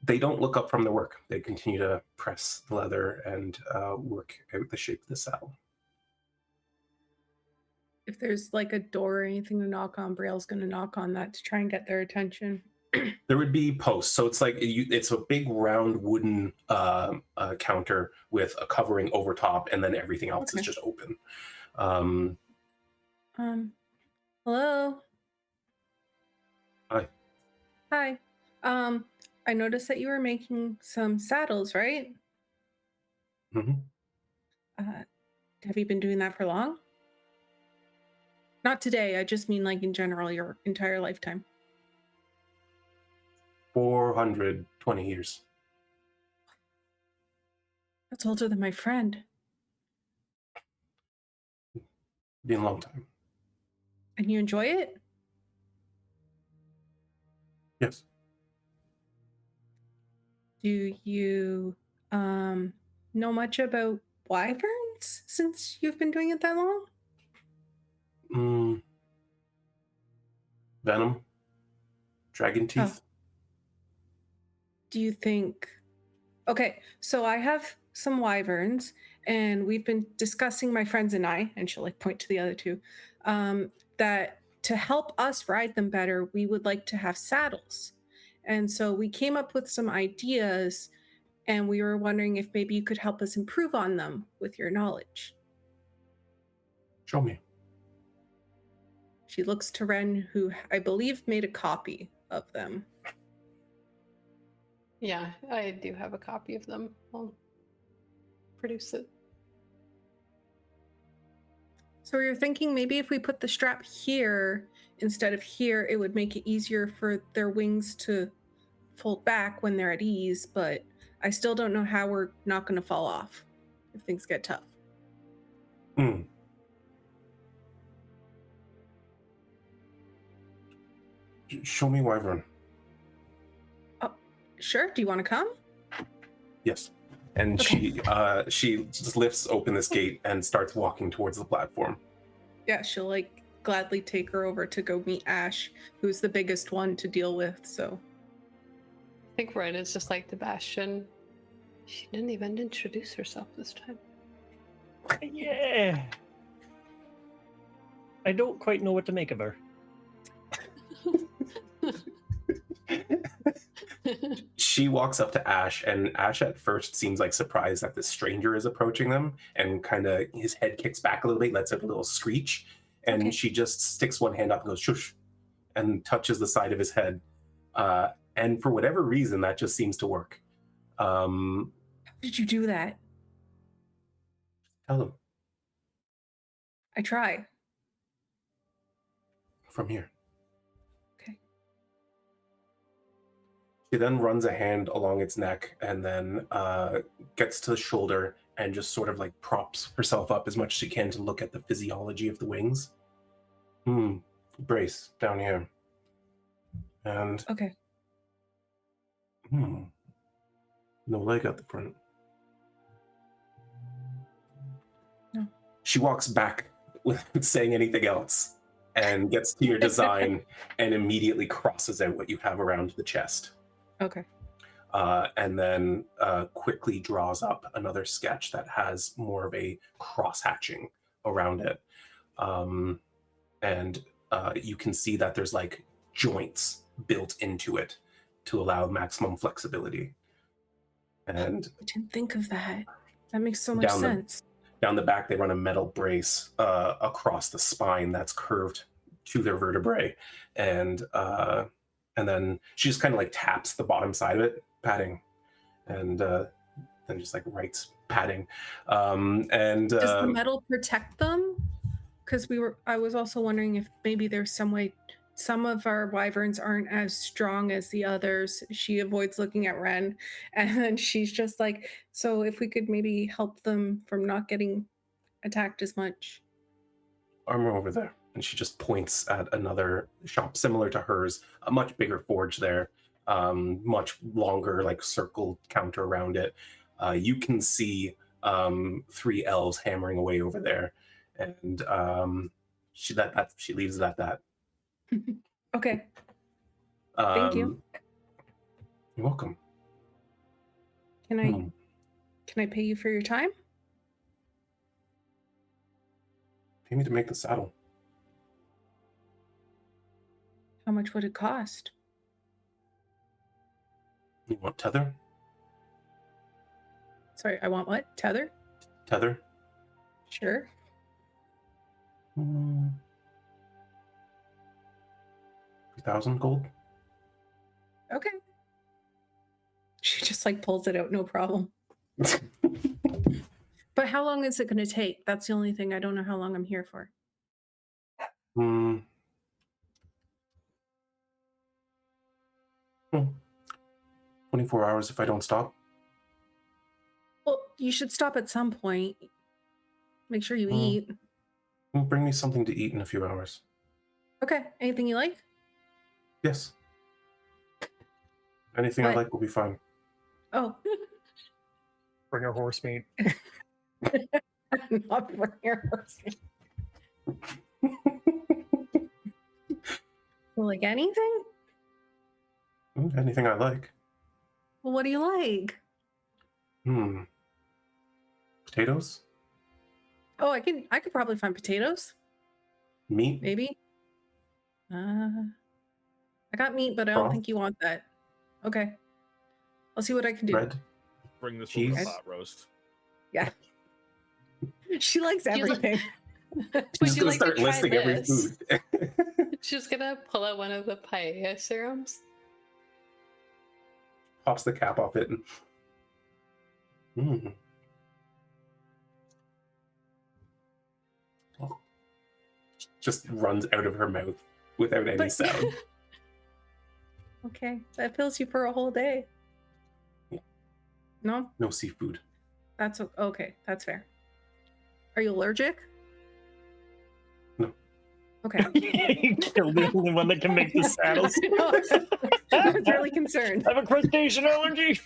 they don't look up from their work. They continue to press the leather and work out the shape of the saddle. If there's like a door or anything to knock on, Brielle's going to knock on that to try and get their attention. There would be posts, so it's like it's a big round wooden counter with a covering over top, and then everything else is just open. Hello. Hi. Hi. I noticed that you were making some saddles, right? Mm-hmm. Have you been doing that for long? Not today. I just mean like in general, your entire lifetime. 420 years. That's older than my friend. Been a long time. And you enjoy it? Yes. Do you know much about wyverns since you've been doing it that long? Venom. Dragon teeth. Oh. Do you think... Okay, so I have some wyverns, and we've been discussing, my friends and I, and she'll like point to the other two, that to help us ride them better, we would like to have saddles. And so we came up with some ideas, and we were wondering if maybe you could help us improve on them with your knowledge. Show me. She looks to Wren, who I believe made a copy of them. Yeah, I do have a copy of them. I'll produce it. So we were thinking maybe if we put the strap here instead of here, it would make it easier for their wings to fold back when they're at ease, but I still don't know how we're not going to fall off if things get tough. Show me wyvern. Sure. Do you want to come? Yes. And Okay. she just lifts open this gate and starts walking towards the platform. Yeah, she'll like gladly take her over to go meet Ash, who's the biggest one to deal with. So I think Wren is just like the Bastion. She didn't even introduce herself this time. Yeah. I don't quite know what to make of her. She walks up to Ash, and Ash at first seems like surprised that this stranger is approaching them, and kind of his head kicks back a little bit, lets out a little screech, and Okay. she just sticks one hand up and goes shush, and touches the side of his head. And for whatever reason, that just seems to work. How did you do that? Tell him I try. from here. Okay. She then runs a hand along its neck and then gets to the shoulder and just sort of like props herself up as much as she can to look at the physiology of the wings. Brace down here. And Okay. no leg at the front. No. She walks back without saying anything else and gets to your design and immediately crosses out what you have around the chest. Okay. and then quickly draws up another sketch that has more of a cross-hatching around it. And you can see that there's like joints built into it to allow maximum flexibility. And I didn't think of that. That makes so much sense. Down the back, they run a metal brace across the spine that's curved to their vertebrae. And then she just kind of like taps the bottom side of it, patting. And then just like writes padding. Does the metal protect them? Because I was also wondering if maybe there's some way some of our wyverns aren't as strong as the others. She avoids looking at Wren, and then she's just like, so if we could maybe help them from not getting attacked as much. Armor over there. And she just points at another shop similar to hers, a much bigger forge there, much longer like circle counter around it. You can see 3 elves hammering away over there, and she leaves it at that. Okay. Thank you. You're welcome. Can I pay you for your time? Pay me to make the saddle. How much would it cost? You want tether? Sorry, I want what? Tether? Tether? Sure. 3,000 gold? Okay. She just like pulls it out, no problem. But how long is it going to take? That's the only thing. I don't know how long I'm here for. 24 hours if I don't stop. Well, you should stop at some point. Make sure you eat. Bring me something to eat in a few hours. Okay. Anything you like? Yes. Anything I like will be fine. Oh. Bring a horse meat. Not bring your horse meat. Like anything? Anything I like. Well, what do you like? Potatoes? Oh, I could probably find potatoes. Meat? Maybe. I got meat, but I don't think you want that. Okay. I'll see what I can do. Bread? Bring this Cheese? one pot roast. Yeah. She likes everything. She's gonna start listing every food. She's gonna pull out one of the paella serums. Pops the cap off it and just runs out of her mouth without any sound. Okay, that fills you for a whole day. Yeah. No? No seafood. That's okay. That's fair. Are you allergic? No. Okay. You killed the only one that can make the saddles. I was really concerned. I have a crustacean allergy.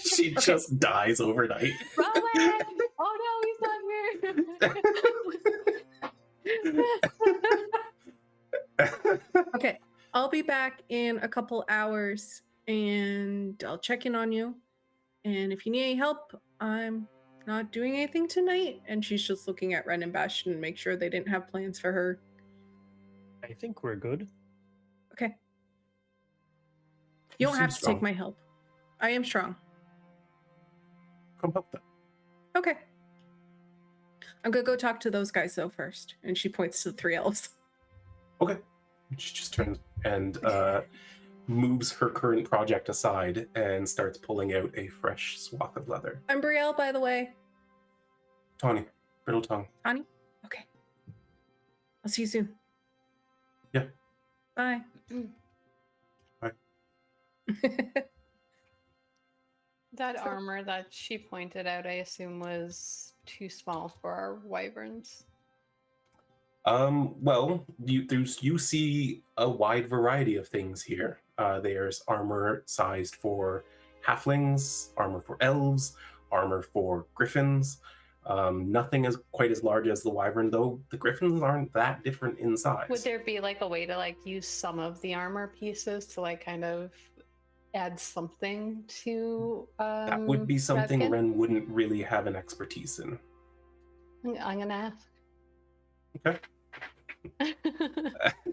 She just dies overnight. Rhowan! Oh no, he's not here. Okay, I'll be back in a couple hours and I'll check in on you. And if you need any help, I'm not doing anything tonight. And she's just looking at Wren and Bastion to make sure they didn't have plans for her. I think we're good. Okay. You don't have to take my help. I am strong. Come help them. Okay. I'm gonna go talk to those guys though first. And she points to the 3 elves. Okay. She just turns and moves her current project aside and starts pulling out a fresh swath of leather. I'm Brielle, by the way. Tawny, brittle tongue. Tawny? Okay. I'll see you soon. Yeah. Bye. Bye. That armor that she pointed out, I assume, was too small for our wyverns. Well, you see a wide variety of things here. There's armor sized for halflings, armor for elves, armor for griffins. Nothing is quite as large as the wyvern, though the griffins aren't that different in size. Would there be like a way to like use some of the armor pieces to like kind of add something to That would be something Ravkin? Wren wouldn't really have an expertise in. I'm gonna ask. Okay.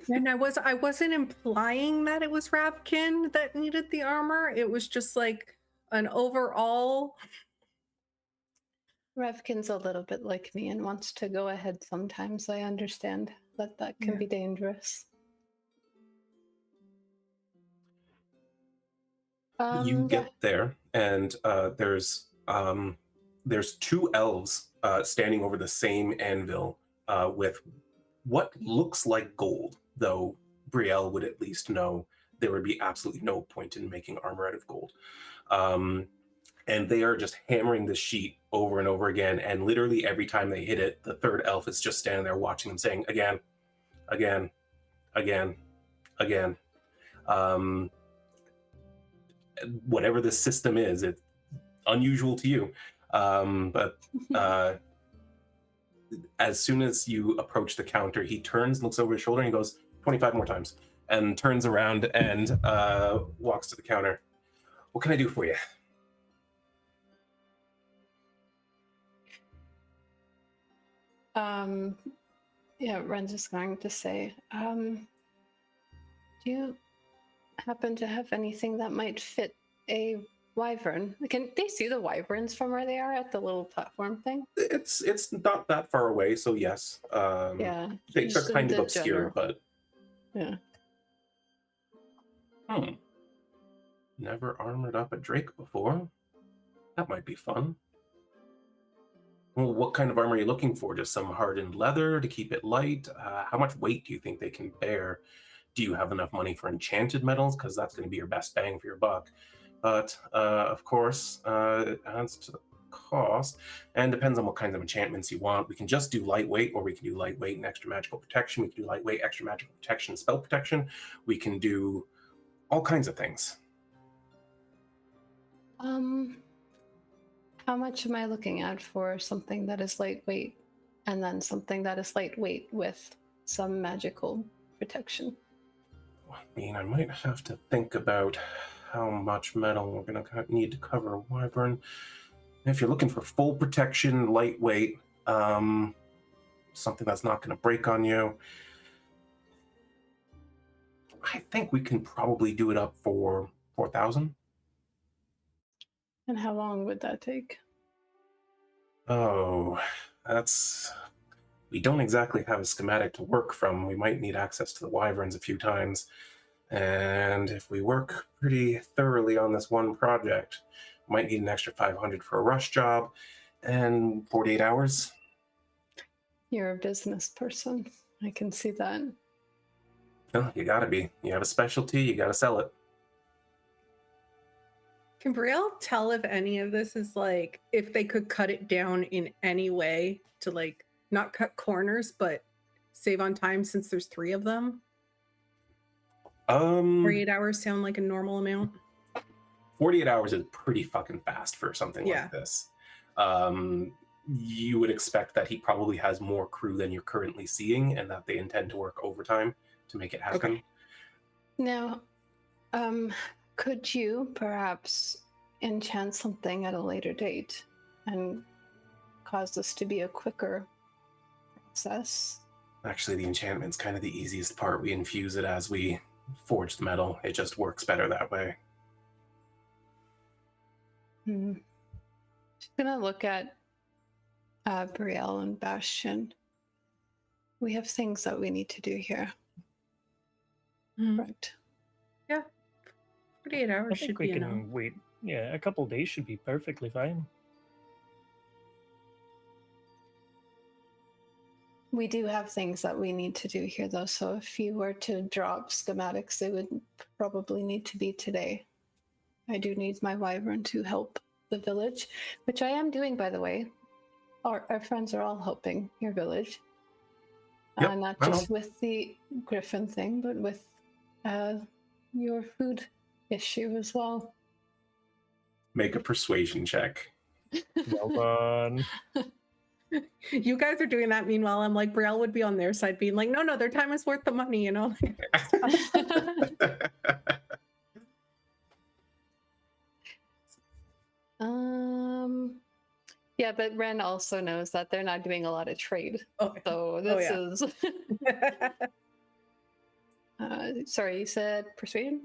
And I wasn't implying that it was Ravkin that needed the armor. It was just like an overall. Ravkin's a little bit like me and wants to go ahead sometimes. I understand that can Yeah. be dangerous. You get there, and there's 2 elves standing over the same anvil with what looks like gold, though Brielle would at least know there would be absolutely no point in making armor out of gold. And they are just hammering the sheet over and over again, and literally every time they hit it, the third elf is just standing there watching them, saying, again, again, again, again. Whatever this system is, it's unusual to you. But as soon as you approach the counter, he turns, looks over his shoulder, and he goes, 25 more times, and turns around and walks to the counter. What can I do for you? Yeah, Wren's just going to say, do you happen to have anything that might fit a wyvern? Can they see the wyverns from where they are at the little platform thing? It's not that far away, so yes. Yeah. They're just kind of the obscure, general- but Yeah. Never armored up a drake before. That might be fun. Well, what kind of armor are you looking for? Just some hardened leather to keep it light? How much weight do you think they can bear? Do you have enough money for enchanted metals? Because that's going to be your best bang for your buck. But, of course, it adds to the cost and depends on what kinds of enchantments you want. We can just do lightweight, or we can do lightweight and extra magical protection. We can do lightweight, extra magical protection, and spell protection. We can do all kinds of things. How much am I looking at for something that is lightweight and then something that is lightweight with some magical protection? I mean, I might have to think about how much metal we're going to need to cover a wyvern. If you're looking for full protection, lightweight, something that's not going to break on you, I think we can probably do it up for 4,000. And how long would that take? Oh, we don't exactly have a schematic to work from. We might need access to the wyverns a few times. And if we work pretty thoroughly on this one project, we might need an extra 500 for a rush job and 48 hours. You're a business person. I can see that. Oh, you gotta be. You have a specialty, you gotta sell it. Can Brielle tell if any of this is like, if they could cut it down in any way to like not cut corners, but save on time since there's 3 of them? 48 hours sound like a normal amount. 48 hours is pretty fucking fast for something Yeah. like this. You would expect that he probably has more crew than you're currently seeing, and that they intend to work overtime to make it happen. Okay. Now, could you perhaps enchant something at a later date and cause this to be a quicker process? Actually, the enchantment's kind of the easiest part. We infuse it as we forge the metal. It just works better that way. Just gonna look at Brielle and Bastion. We have things that we need to do here. Right. 48 I hours think should we be can enough. wait. Yeah, a couple days should be perfectly fine. We do have things that we need to do here, though. So if you were to drop schematics, they would probably need to be today. I do need my wyvern to help the village, which I am doing, by the way. Our friends are all helping your village. Yep, Not I just know. with the griffin thing, but with your food issue as well. Make a persuasion check. Well done. You guys are doing that. Meanwhile, I'm like, Brielle would be on their side being like, no, their time is worth the money, you know? Yeah, but Wren also knows that they're not doing a lot of trade. Oh, So this is. Sorry, you said persuasion?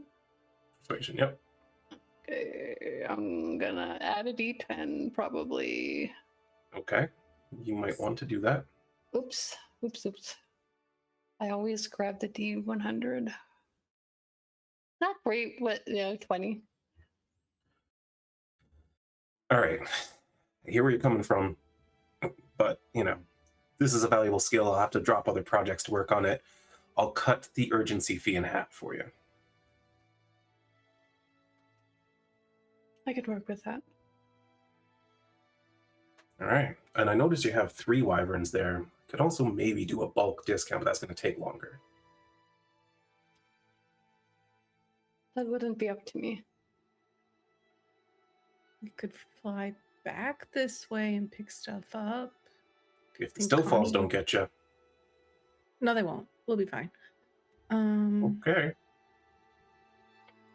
Persuasion, yep. Okay, I'm gonna add a d10 probably. Okay. You might want to do that. Oops. I always grab the d100. Not great, but 20. All right. I hear where you're coming from, but, this is a valuable skill. I'll have to drop other projects to work on it. I'll cut the urgency fee in half for you. I could work with that. All right. And I noticed you have 3 wyverns there. Could also maybe do a bulk discount, but that's going to take longer. That wouldn't be up to me. We could fly back this way and pick stuff up. If the still falls don't get you. No, they won't. We'll be fine. Okay.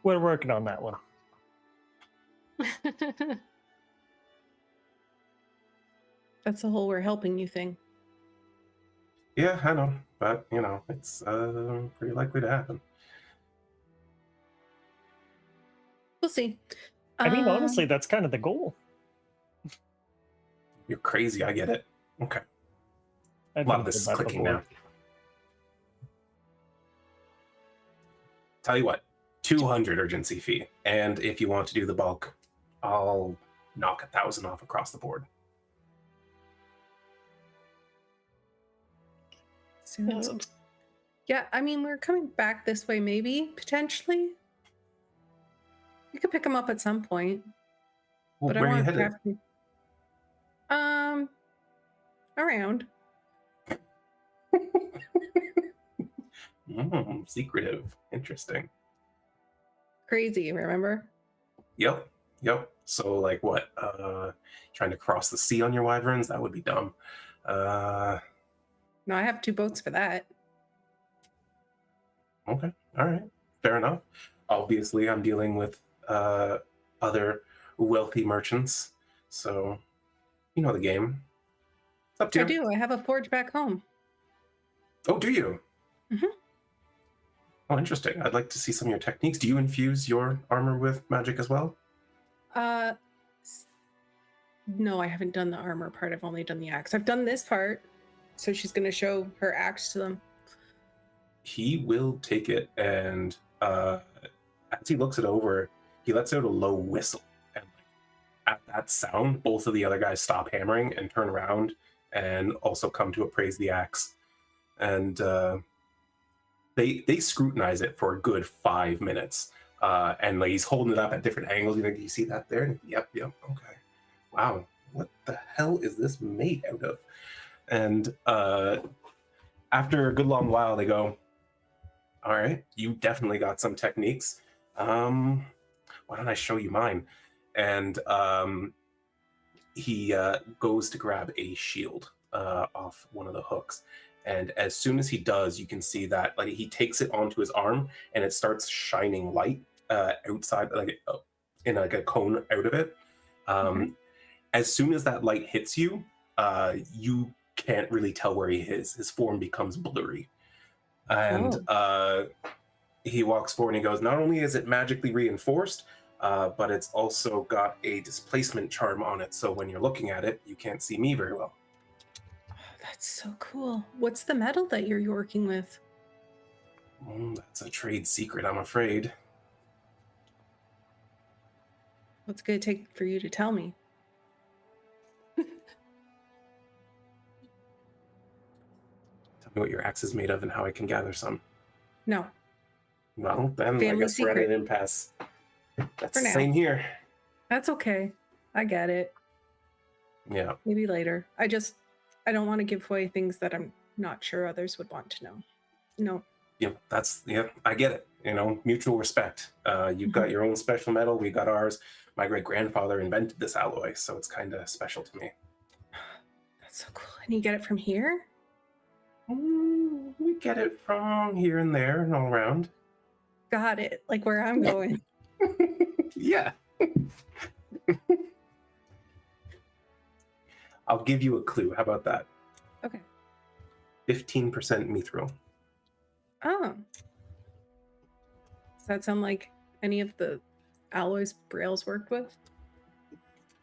We're working on that one. That's the whole we're helping you thing. Yeah, I know. But, it's pretty likely to happen. We'll see. I mean, honestly, that's kind of the goal. You're crazy. I get it. Okay. A lot of this is clicking now. Tell you what, 200 urgency fee. And if you want to do the bulk, I'll knock 1,000 off across the board. Yeah, I mean, we're coming back this way, maybe, potentially. We could pick them up at some point. Well, but where I are you want headed? Around. Secretive. Interesting. Crazy, remember? Yep. So, like, what? Trying to cross the sea on your wyverns? That would be dumb. No, I have 2 boats for that. Okay. All right. Fair enough. Obviously, I'm dealing with other wealthy merchants, so you know the game. It's up to you. I do. I have a forge back home. Oh, do you? Mm-hmm. Oh, interesting. I'd like to see some of your techniques. Do you infuse your armor with magic as well? No, I haven't done the armor part. I've only done the axe. I've done this part, so she's going to show her axe to them. He will take it, and as he looks it over, he lets out a low whistle. And at that sound, both of the other guys stop hammering and turn around and also come to appraise the axe. And they scrutinize it for a good 5 minutes. And like, he's holding it up at different angles. You think, do you see that there? Yep, okay. Wow, what the hell is this made out of? And after a good long while, they go, all right, you definitely got some techniques. Why don't I show you mine? And he goes to grab a shield off one of the hooks. And as soon as he does, you can see that like he takes it onto his arm and it starts shining light outside, like in like a cone out of it. As soon as that light hits you, you can't really tell where he is. His form becomes blurry. And he walks forward and he goes, not only is it magically reinforced, but it's also got a displacement charm on it. So when you're looking at it, you can't see me very well. Oh, that's so cool. What's the metal that you're working with? That's a trade secret, I'm afraid. What's it going to take for you to tell me? Tell me what your axe is made of and how I can gather some. No. Well, then Family I guess secret. we're at an impasse. That's For the now. same here. That's okay. I get it. Yeah. Maybe later. I don't want to give away things that I'm not sure others would want to know. No. Yeah, I get it. Mutual respect. You've got your own special metal. We got ours. My great-grandfather invented this alloy, so it's kind of special to me. That's so cool. And you get it from here? We get it from here and there and all around. Got it. Like where I'm going. Yeah. I'll give you a clue. How about that? Okay. 15% mithril. Oh. Does that sound like any of the alloys Brielle's worked with?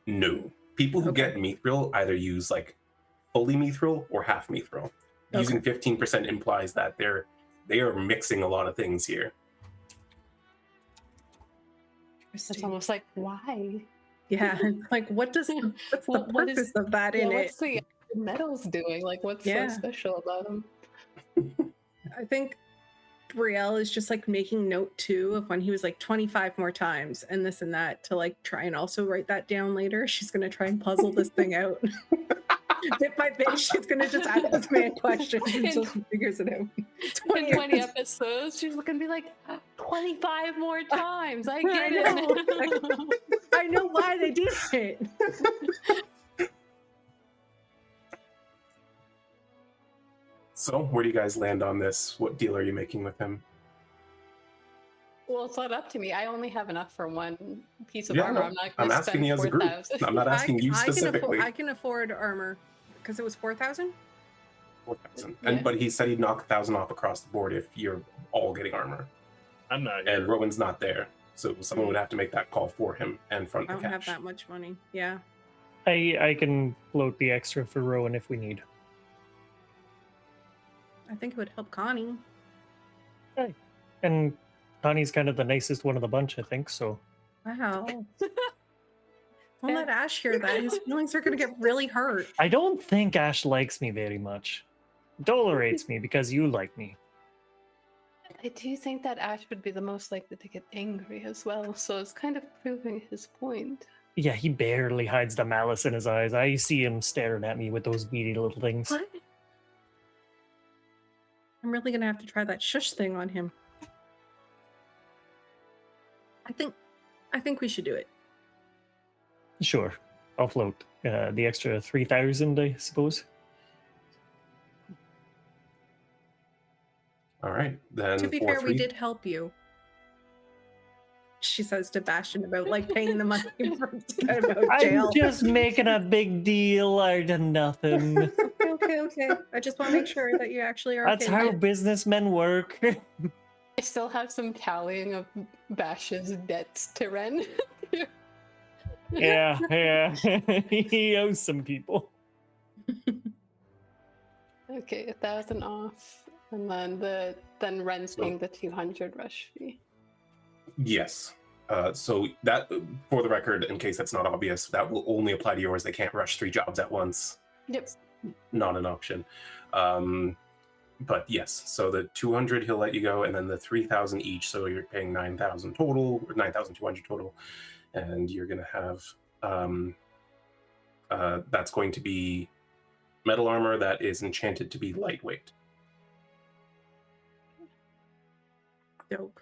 No. People who Okay. get mithril either use like fully mithril or half mithril. Using 15% implies that they are mixing a lot of things here. It's almost like, why? Yeah, it's like what's the What is- purpose of that in What's it? the metals doing? Like, what's so Yeah. special about them? I think Brielle is just like making note too of when he was like 25 more times and this and that to like try and also write that down later. She's gonna try and puzzle this thing out. Bit by bit, she's gonna just ask this man questions until she figures it out. In 20 episodes, she's gonna be like, 25 more times. I get know. it. I know why they did it. So, where do you guys land on this? What deal are you making with him? Well, it's not up to me. I only have enough for one piece of Yeah, armor. no, I'm not I'm gonna asking spend you as a group. 4,000. I'm not asking you specifically. I can afford armor because it was 4,000. 4,000. Yeah. But he said he'd knock 1,000 off across the board if you're all getting armor. I'm not And here. Rowan's not there. So someone would have to make that call for him and front I the don't have cash. that much money. Yeah. I can float the extra for Rowan if we need. I think it would help Connie. And Connie's kind of the nicest one of the bunch, I think, so. Wow. Don't let Ash hear that. His feelings are going to get really hurt. I don't think Ash likes me very much. Tolerates me because you like me. I do think that Ash would be the most likely to get angry as well, so it's kind of proving his point. Yeah, he barely hides the malice in his eyes. I see him staring at me with those beady little things. What? I'm really going to have to try that shush thing on him. I think we should do it. Sure, I'll float. The extra 3,000, I suppose. All right. Then To be for fair, we 3 did help you. She says to Bastion about like paying the money for to get him out of jail. I'm just making a big deal out of nothing. Okay. I just want to make sure that you actually are. That's okay how with it. businessmen work. I still have some tallying of Bash's debts to Wren. yeah. He owes some people. Okay, 1,000 off, and then Wren's paying the 200 rush fee. Yes. So that, for the record, in case that's not obvious, that will only apply to yours. They can't rush 3 jobs at once. Yep. Not an option. But yes, so the 200 he'll let you go, and then the 3,000 each. So you're paying 9,000 total, or 9,200 total, and you're gonna have that's going to be metal armor that is enchanted to be lightweight. Dope.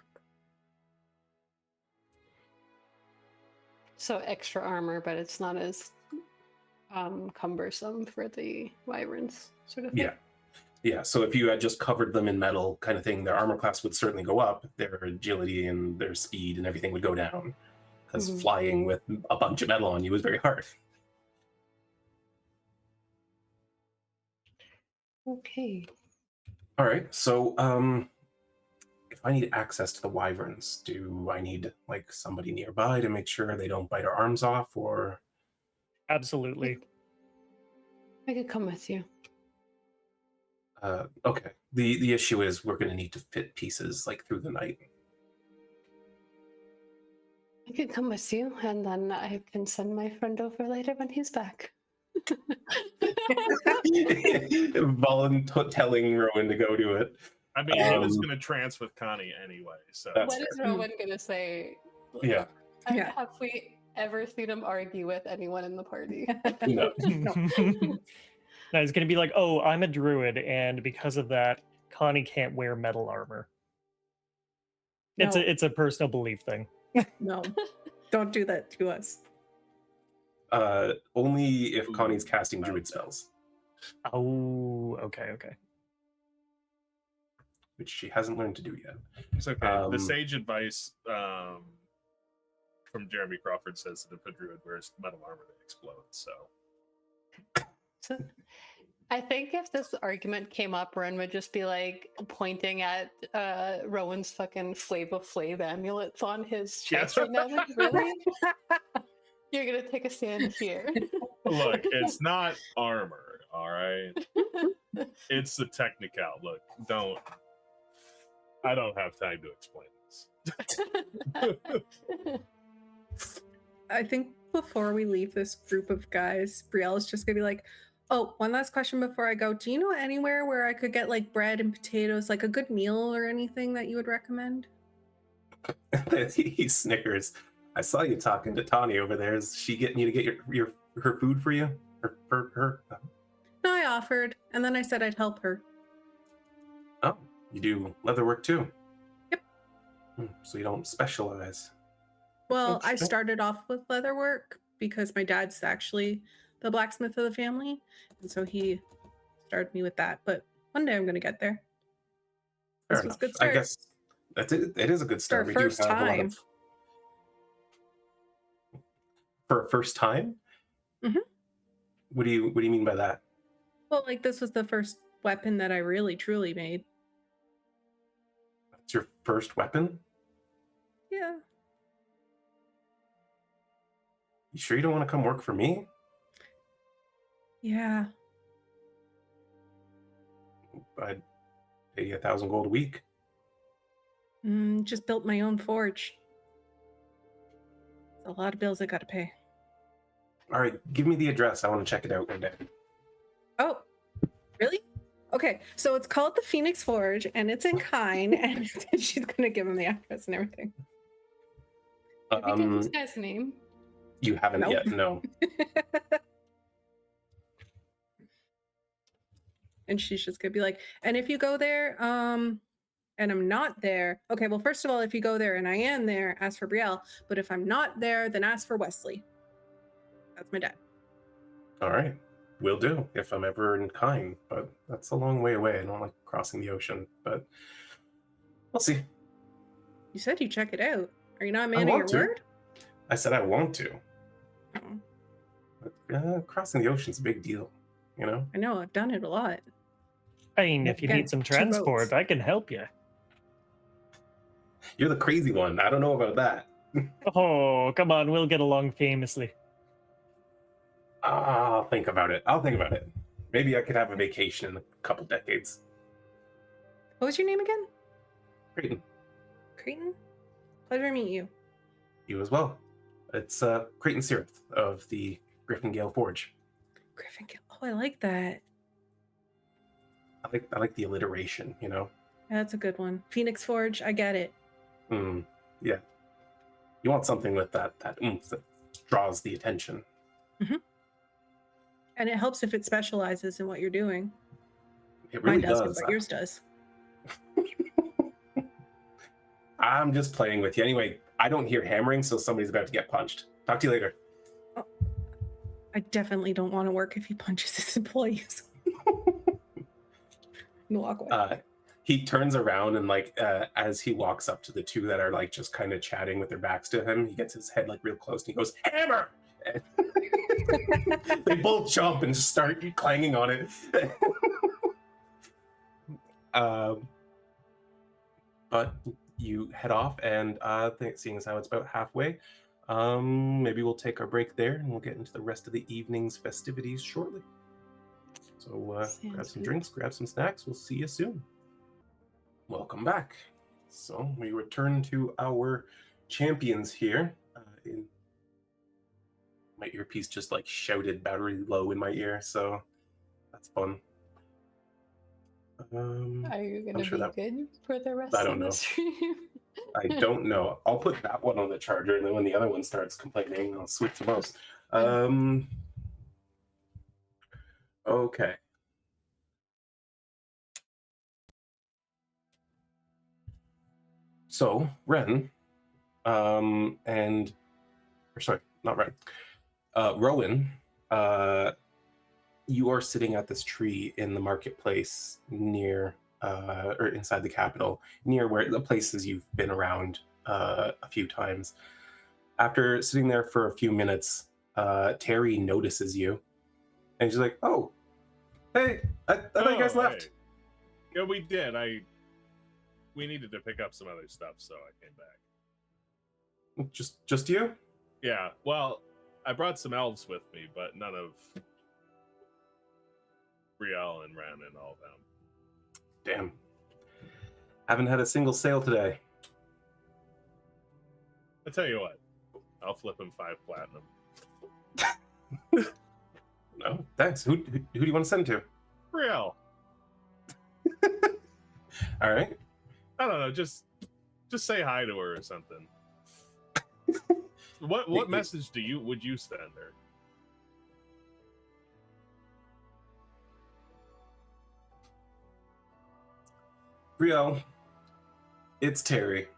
So extra armor, but it's not as cumbersome for the wyverns, sort of thing. Yeah, so if you had just covered them in metal kind of thing, their armor class would certainly go up, their agility and their speed and everything would go down, because Mhm. flying with a bunch of metal on you is very hard. Okay. All right, so if I need access to the wyverns, do I need like somebody nearby to make sure they don't bite our arms off, or? Absolutely. I could come with you. Okay. The issue is we're going to need to fit pieces like through the night. I could come with you, and then I can send my friend over later when he's back. Telling Rowan to go do it. I mean, he was going to trance with Connie anyway, so That's What is fair. Rhowan gonna say? Yeah. Yeah. Have we ever seen him argue with anyone in the party? No. No, it's going to be like, oh, I'm a druid, and because of that, Connie can't wear metal armor. It's No. a personal belief thing. No, don't do that to us. Only if Ooh, Connie's casting okay. druid spells, Oh, okay. which she hasn't learned to do yet. it's okay. The Um, sage advice from Jeremy Crawford says that if a druid wears metal armor, they explode. So I think if this argument came up, Wren would just be like pointing at Rowan's fucking Flava Flav amulets on his chest right now. Like, really? You're gonna take a stand here? Look, it's not armor, all right? It's the technical. Look, I don't have time to explain this. I think before we leave this group of guys, Brielle is just gonna be like, oh, one last question before I go. Do you know anywhere where I could get like bread and potatoes, like a good meal or anything that you would recommend? He snickers. I saw you talking to Tawny over there. Is she getting you to get her food for you? Her? No, I offered, and then I said I'd help her. Oh, you do leather work too? Yep. So you don't specialize. Well, I started off with leather work because my dad's actually the blacksmith of the family, and so he started me with that. But one day I'm going to get there. Fair This was a enough. good start. I guess that's it. It is a good start. For a first time. For a first time? Mhm. What do you mean by that? Well, like this was the first weapon that I really truly made. That's your first weapon? Yeah. You sure you don't want to come work for me? Yeah. I'd pay you 1,000 gold a week. Just built my own forge. It's a lot of bills I got to pay. All right, give me the address. I want to check it out one day. Oh, really? Okay, so it's called the Phoenix Forge, and it's in Kine, and she's gonna give him the address and everything. Have you given this guy's name? You haven't Nope. yet, no. And she's just gonna be like, and if you go there, and I'm not there, okay, well, first of all, if you go there and I am there, ask for Brielle. But if I'm not there, then ask for Wesley. That's my dad. All right, will do if I'm ever in Kine, but that's a long way away. I don't like crossing the ocean, but we'll see. You said you check it out. Are you not a I man of your want to. word? I said I want to. Oh, But, crossing the ocean's a big deal, you know? I know, I've done it a lot. I mean, if you Again, need some 2 boats. transport, I can help you. You're the crazy one. I don't know about that. Oh, come on, we'll get along famously. I'll think about it. Maybe I could have a vacation in a couple decades. What was your name again? Creighton, Creighton? Pleasure to meet you. you as well. It's Creighton Sirith of the Griffin Gale Forge. Griffin. Oh, I like that. I like the alliteration, you know? Yeah, that's a good one. Phoenix Forge, I get it. Yeah. You want something with that oomph that draws the attention. And it helps if it specializes in what you're doing. It really Mine doesn't, does. but yours does. I'm just playing with you. Anyway, I don't hear hammering, so somebody's about to get punched. Talk to you later. Oh, I definitely don't want to work if he punches his employees. No, walk away. He turns around and as he walks up to the two that are just kind of chatting with their backs to him, he gets his head real close and he goes, "Hammer!" They both jump and just start clanging on it. But you head off, and seeing as how it's about halfway, maybe we'll take our break there and we'll get into the rest of the evening's festivities shortly. So grab some drinks, grab some snacks. We'll see you soon. Welcome back. So we return to our champions here. My earpiece just shouted battery low in my ear, so that's fun. Are you going to sure be good for the rest I of don't the know. stream? I don't know. I'll put that one on the charger, and then when the other one starts complaining, I'll switch to most. Okay. So, Wren, Rhowan, you are sitting at this tree in the marketplace near, or inside the capital, near where the places you've been around a few times. After sitting there for a few minutes, Terry notices you, and she's like, "Oh, Hey, I thought you guys left. Hey. Yeah, we did. We needed to pick up some other stuff, so I came back. Just you? Yeah, well, I brought some elves with me, but none of Brielle and Wren and all them. Damn. Haven't had a single sale today. I tell you what, I'll flip him 5 platinum. No, thanks. Who do you want to send to? Brielle. All right. I don't know, just say hi to her or something. What message would you send her? Brielle, it's Terry.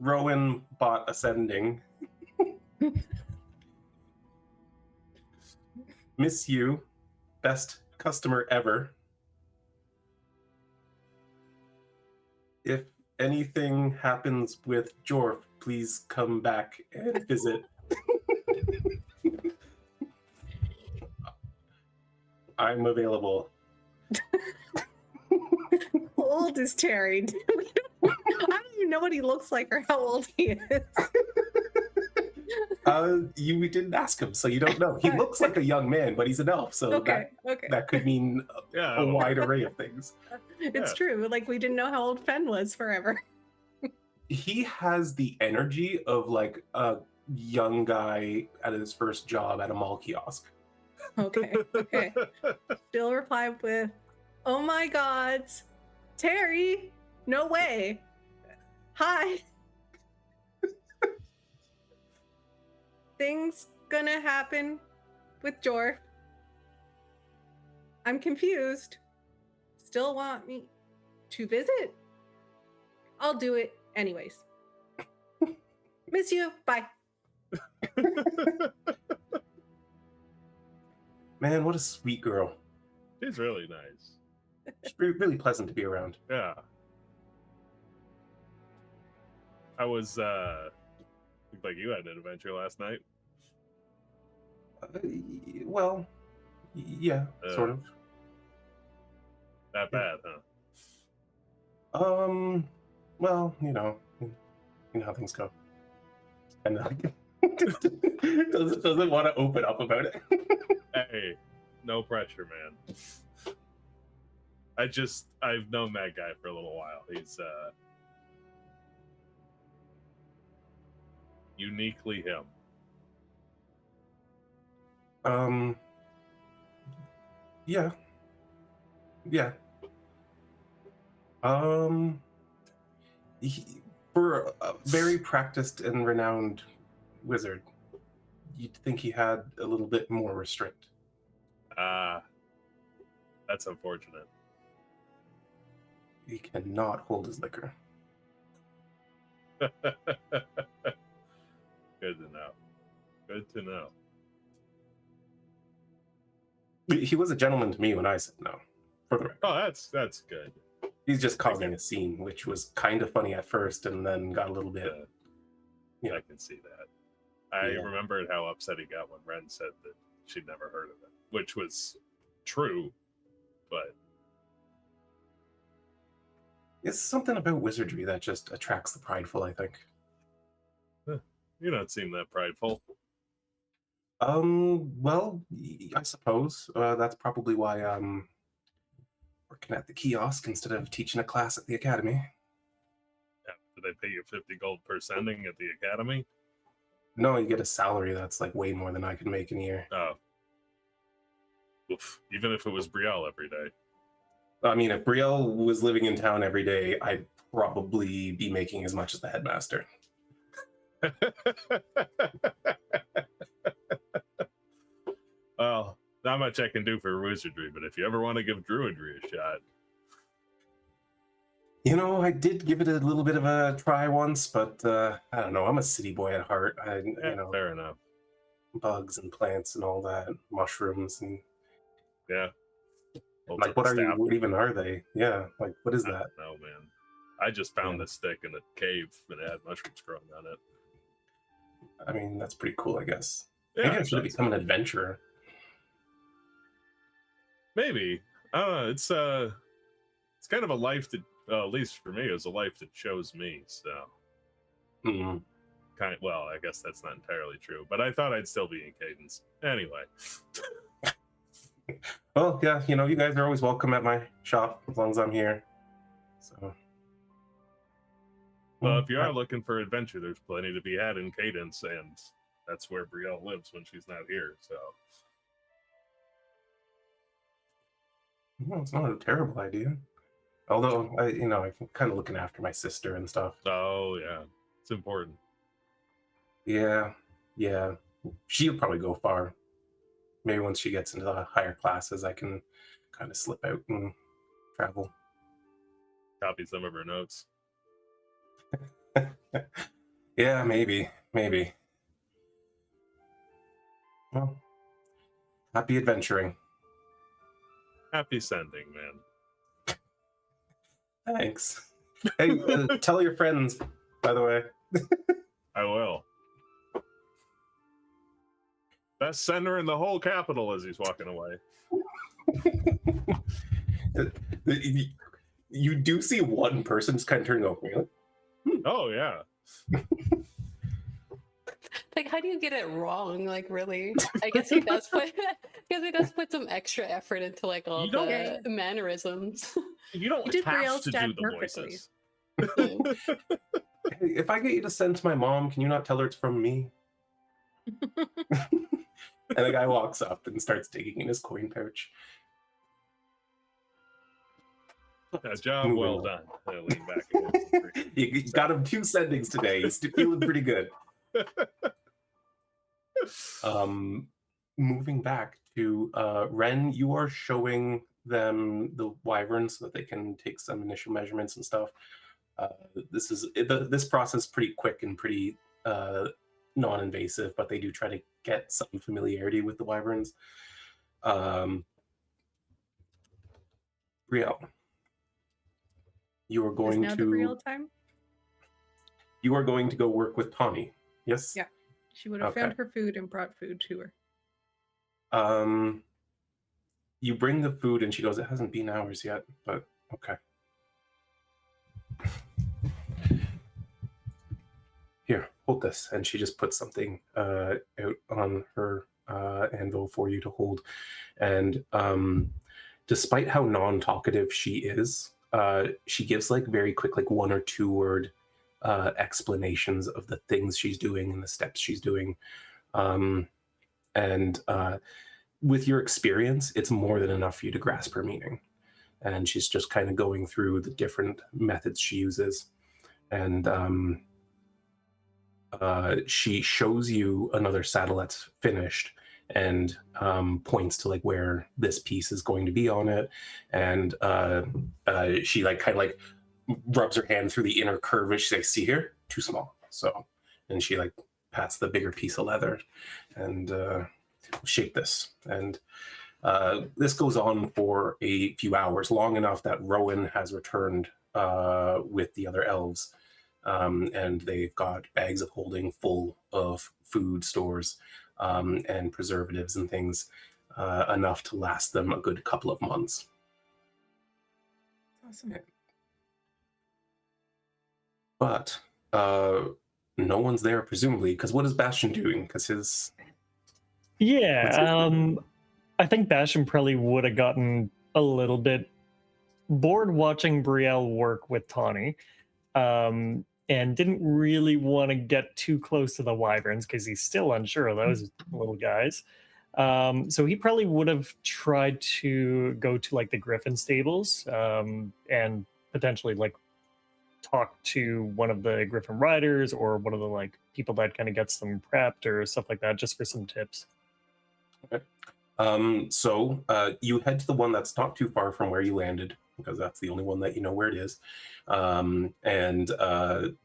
Rhowan bought Ascending. Miss you. Best customer ever. If anything happens with Jorf, please come back and visit. I'm available. How old is Terry? I don't even know what he looks like or how old he is. You didn't ask him, so you don't know. He looks like a young man, but he's an elf, so Okay. that could mean a wide array of things. It's true. Like, we didn't know how old Fen was forever. He has the energy of like a young guy at his first job at a mall kiosk. Okay. Still reply with, "Oh my God, Terry, no way. Hi. Things gonna happen with Jorf. I'm confused. Still want me to visit? I'll do it anyways. Miss you. Bye." Man, what a sweet girl. She's really nice. She's really pleasant to be around. Yeah. I was like you had an adventure last night. Well, yeah, sort of. Not bad, huh? Well, you know how things go. And doesn't want to open up about it. Hey, no pressure, man. I've known that guy for a little while. He's uniquely him. Yeah. For a very practiced and renowned wizard, you'd think he had a little bit more restraint. That's unfortunate. He cannot hold his liquor. Good to know. Good to know. He was a gentleman to me when I said no. For the record. Oh, that's good. He's just causing a scene, which was kind of funny at first, and then got a little bit. I can see that. I remembered how upset he got when Wren said that she'd never heard of it, which was true, but it's something about wizardry that just attracts the prideful, I think. You don't seem that prideful. Well, I suppose that's probably why I'm working at the kiosk instead of teaching a class at the academy. Yeah, do they pay you 50 gold per sending at the academy? No, you get a salary that's like way more than I can make in a year. Oh. Oof. Even if it was Brielle every day. I mean, if Brielle was living in town every day, I'd probably be making as much as the headmaster. Well, not much I can do for wizardry, but if you ever want to give druidry a shot. You know, I did give it a little bit of a try once, but I don't know. I'm a city boy at heart. Fair enough. Bugs and plants and all that, mushrooms and yeah. Like, what even are they? Yeah, like, what is that? No, man. I just found this stick in a cave and it had mushrooms growing on it. I mean, that's pretty cool, I guess. Yeah, Maybe I should have become an adventurer. Maybe. I don't know. It's kind of a life that, at least for me, it was a life that chose me. So, Hmm. well, I guess that's not entirely true, but I thought I'd still be in Cadence anyway. Well, yeah, you guys are always welcome at my shop as long as I'm here. So. Well, if you are looking for adventure, there's plenty to be had in Cadence, and that's where Brielle lives when she's not here. So. Well, it's not a terrible idea. Although I'm kind of looking after my sister and stuff. Oh yeah, it's important. Yeah. She'll probably go far. Maybe once she gets into the higher classes, I can kind of slip out and travel. Copy some of her notes. Yeah, maybe. Well, happy adventuring. Happy sending, man. Thanks. Hey, tell your friends, by the way. I will. Best sender in the whole capital as he's walking away. You do see one person just kind of turning over. Really? Oh yeah. Like, how do you get it wrong? Like, really? I guess he does put some extra effort into like all the mannerisms. You don't did have Brielle's to dad do the perfectly. voices. Hey, if I get you to send to my mom, can you not tell her it's from me? And the guy walks up and starts digging in his coin pouch. A job well done. I lean back against the tree. You got him 2 sendings today. He's feeling pretty good. Moving back to Wren, you are showing them the wyverns so that they can take some initial measurements and stuff. This process is pretty quick and pretty non-invasive, but they do try to get some familiarity with the wyverns. Brielle, you are going Is now the real time? You are going to go work with Tawny. Yes. Yeah. She would have found her food and brought food to her. You bring the food and she goes, "It hasn't been hours yet, but okay." Here, hold this. And she just puts something out on her anvil for you to hold. And despite how non-talkative she is, she gives like very quick, like 1 or 2 word explanations of the things she's doing and the steps she's doing. And with your experience, it's more than enough for you to grasp her meaning. And she's just kind of going through the different methods she uses. And she shows you another saddle that's finished and points to like where this piece is going to be on it. And she like kind of like rubs her hand through the inner curve. She says, "See here? Too small." So, and she like pats the bigger piece of leather and shape this. And this goes on for a few hours, long enough that Rhowan has returned with the other elves. And they've got bags of holding full of food stores and preservatives and things, enough to last them a good couple of months. Awesome. But no one's there, presumably, because what is Bastion doing? Because his... Yeah, I think Bastion probably would have gotten a little bit bored watching Brielle work with Tawny. And didn't really want to get too close to the wyverns because he's still unsure of those little guys. So he probably would have tried to go to like the Griffin stables and potentially like talk to one of the Griffin riders or one of the like people that kind of gets them prepped or stuff like that, just for some tips. Okay. So you head to the one that's not too far from where you landed, because that's the only one that you know where it is. And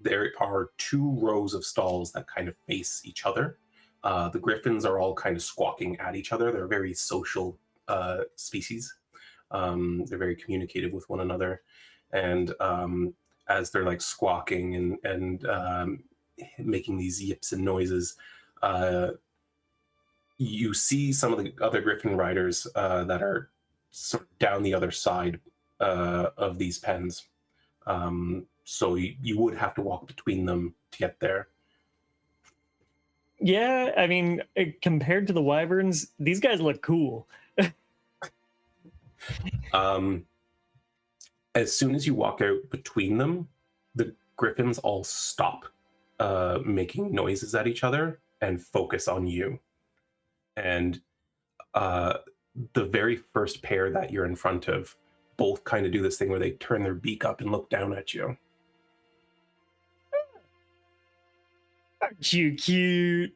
there are 2 rows of stalls that kind of face each other. The Griffins are all kind of squawking at each other. They're a very social species. They're very communicative with one another. And as they're like squawking and making these yips and noises, you see some of the other Griffin riders that are sort of down the other side of these pens. So you would have to walk between them to get there. Yeah, I mean, compared to the wyverns, these guys look cool. As soon as you walk out between them, the griffins all stop making noises at each other and focus on you. And the very first pair that you're in front of both kind of do this thing where they turn their beak up and look down at you. Aren't you cute?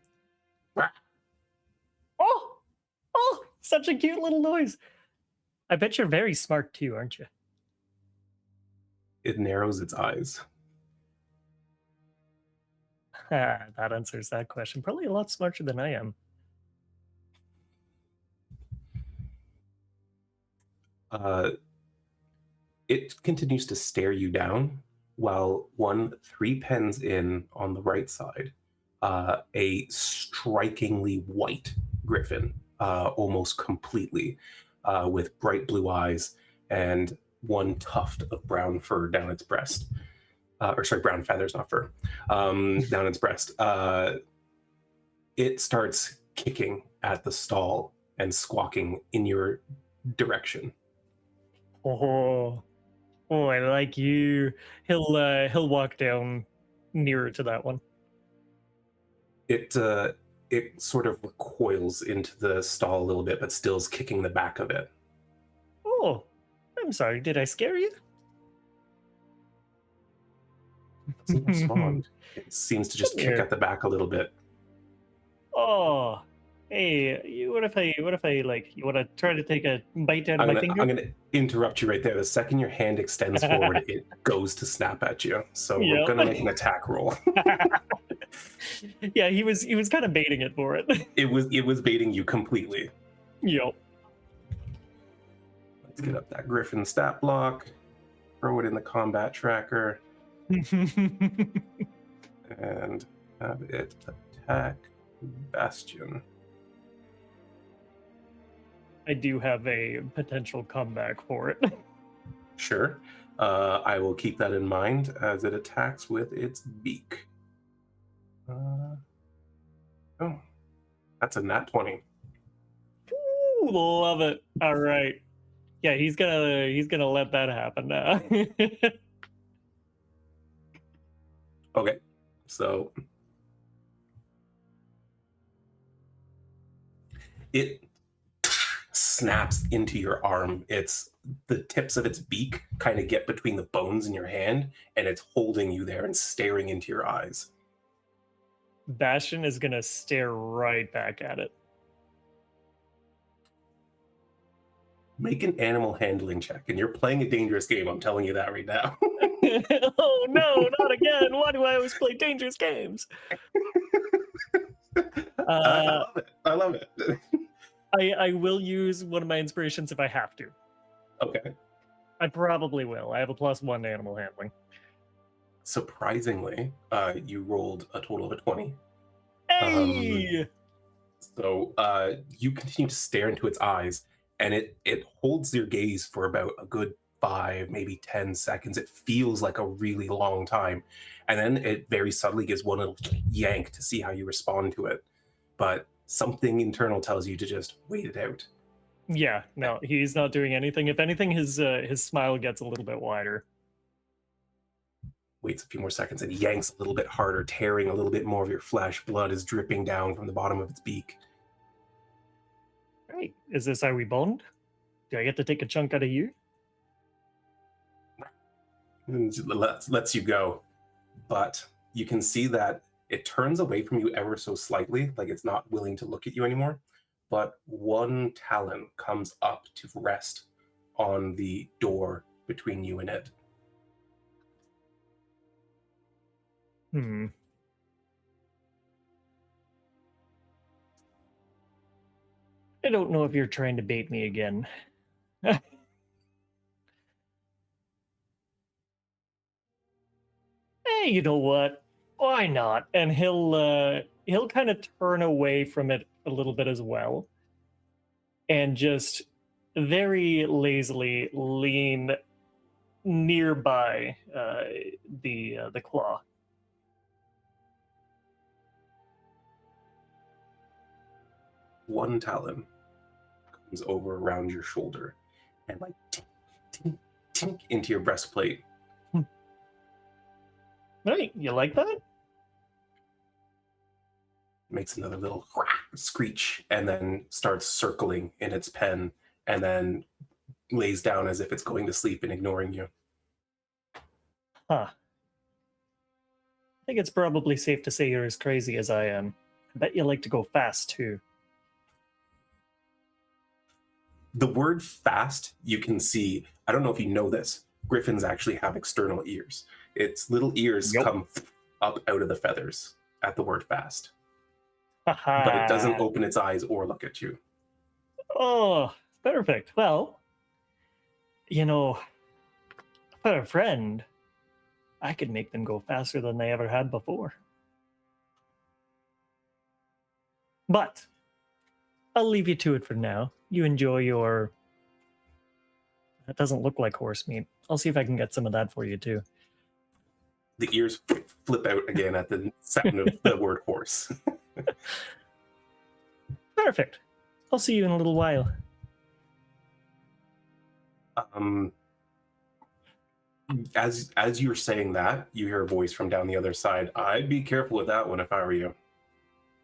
Oh, such a cute little noise. I bet you're very smart too, aren't you? It narrows its eyes. That answers that question. Probably a lot smarter than I am. It continues to stare you down while 3 pens in on the right side, a strikingly white griffin, almost completely, with bright blue eyes and one tuft of brown fur down its breast. Brown feathers, not fur, down its breast. It starts kicking at the stall and squawking in your direction. Oh, I like you. He'll walk down nearer to that one. It sort of recoils into the stall a little bit, but still is kicking the back of it. Oh, I'm sorry. Did I scare you? It doesn't respond. It seems to just kick at the back a little bit. Oh, hey, what if I like, you want to try to take a bite out of my finger? I'm going to interrupt you right there. The second your hand extends forward, it goes to snap at you. So we're going to make an attack roll. Yeah, he was kind of baiting it for it. It was baiting you completely. Yep. Let's get up that griffin stat block. Throw it in the combat tracker. And have it attack Bastion. I do have a potential comeback for it. Sure. I will keep that in mind as it attacks with its beak. Oh, that's a nat 20. Ooh, love it. All right. Yeah, he's gonna let that happen now. Okay, so it snaps into your arm. It's the tips of its beak kind of get between the bones in your hand, and it's holding you there and staring into your eyes. Bastion is gonna stare right back at it. Make an animal handling check, and you're playing a dangerous game. I'm telling you that right now. Oh no, not again! Why do I always play dangerous games? I love it. I will use one of my inspirations if I have to. Okay. I probably will. I have a +1 to animal handling. Surprisingly, you rolled a total of a 20. Hey! So you continue to stare into its eyes, and it holds your gaze for about a good 5, maybe 10 seconds. It feels like a really long time. And then it very subtly gives one little yank to see how you respond to it. But something internal tells you to just wait it out. Yeah, no, he's not doing anything. If anything, his smile gets a little bit wider. Waits a few more seconds and yanks a little bit harder, tearing a little bit more of your flesh. Blood is dripping down from the bottom of its beak. Right. Is this how we bond? Do I get to take a chunk out of you? And lets you go. But you can see that it turns away from you ever so slightly, like it's not willing to look at you anymore. But one talon comes up to rest on the door between you and it. I don't know if you're trying to bait me again. Hey, you know what? Why not? And he'll kind of turn away from it a little bit as well, and just very lazily lean nearby the claw. One talon comes over around your shoulder and like tink, tink, tink into your breastplate. Right, you like that? Makes another little screech and then starts circling in its pen and then lays down as if it's going to sleep and ignoring you. Huh. I think it's probably safe to say you're as crazy as I am. I bet you like to go fast too. The word fast, you can see, I don't know if you know this, griffins actually have external ears. Its little ears Yep. come up out of the feathers at the word fast. Haha. But it doesn't open its eyes or look at you. Oh, perfect. Well, you know, for a friend, I could make them go faster than they ever had before. But I'll leave you to it for now. You enjoy your... That doesn't look like horse meat. I'll see if I can get some of that for you too. The ears flip out again at the sound of the word horse. Perfect. I'll see you in a little while. As you're saying that, you hear a voice from down the other side. I'd be careful with that one if I were you.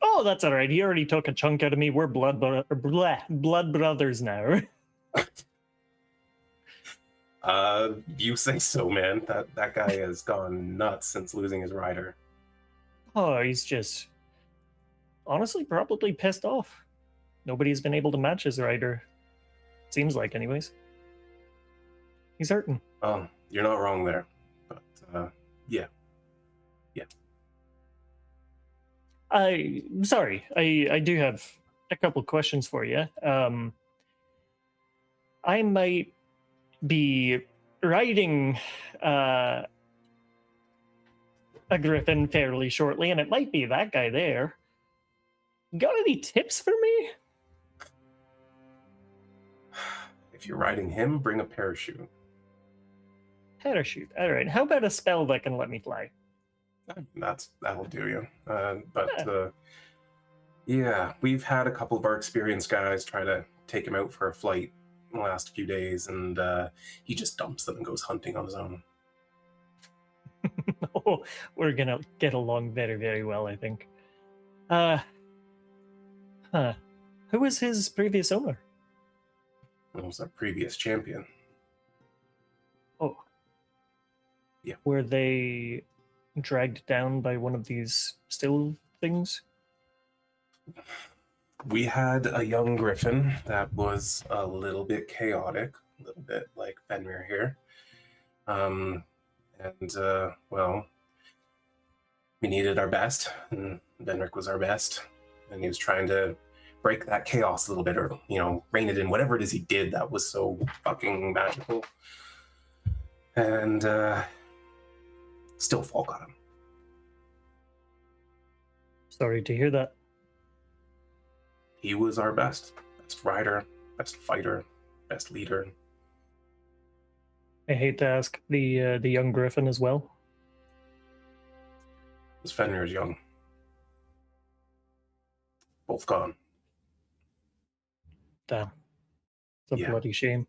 Oh, that's all right. He already took a chunk out of me. We're blood brothers now. You say so, man. That guy has gone nuts since losing his rider. Oh, he's just honestly probably pissed off. Nobody's been able to match his rider. Seems like, anyways. He's hurting. Oh, you're not wrong there. But yeah. I'm sorry. I do have a couple questions for you. I might be riding a griffin fairly shortly, and it might be that guy there. Got any tips for me? If you're riding him, bring a parachute. Parachute. All right. How about a spell that can let me fly? That'll do you. Yeah, we've had a couple of our experienced guys try to take him out for a flight in the last few days, and he just dumps them and goes hunting on his own. Oh, we're gonna get along very, very well, I think. Who was his previous owner? It was our previous champion. Oh. Yeah. Were they dragged down by one of these still things? We had a young griffin that was a little bit chaotic, a little bit like Fenrir here. Well, we needed our best, and Benrick was our best, and he was trying to break that chaos a little bit, or, rein it in, whatever it is he did that was so fucking magical. And still fall got him. Sorry to hear that. He was our best rider, best fighter, best leader. I hate to ask, the young griffin as well? Was Fenrir's young. Both gone. Damn. It's a Yeah. bloody shame.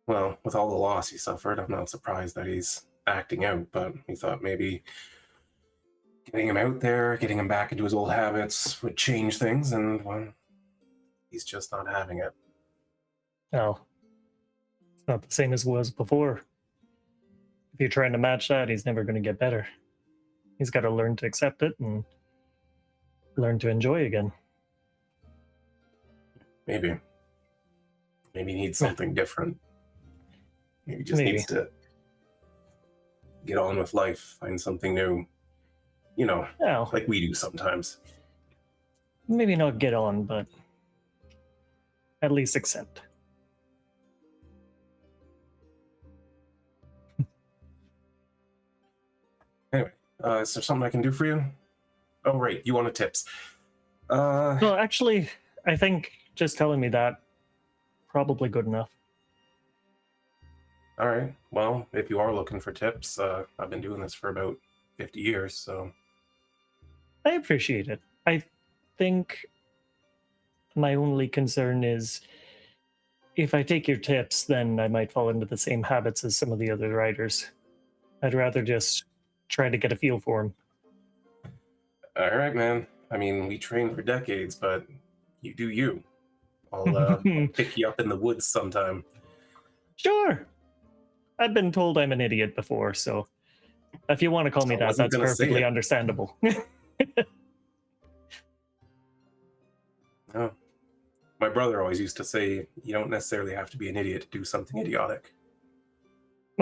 Well, with all the loss he suffered, I'm not surprised that he's acting out, but we thought maybe getting him out there, getting him back into his old habits would change things, and, well, he's just not having it. Oh. It's not the same as it was before. If you're trying to match that, he's never going to get better. He's got to learn to accept it and learn to enjoy again. Maybe he needs something different. Maybe he just needs to get on with life, find something new. Well, Like we do sometimes. maybe not get on, but at least accept. Anyway, is there something I can do for you? Oh, right, you wanted tips. No, actually, I think just telling me that probably good enough. All right. Well, if you are looking for tips, I've been doing this for about 50 years, so I appreciate it. I think my only concern is if I take your tips, then I might fall into the same habits as some of the other riders. I'd rather just try to get a feel for them. all right, man. I mean, we trained for decades, but you do you. I'll pick you up in the woods sometime. Sure. I've been told I'm an idiot before, so if you want to call me I that, wasn't that's gonna say perfectly it. understandable. No. My brother always used to say, you don't necessarily have to be an idiot to do something idiotic.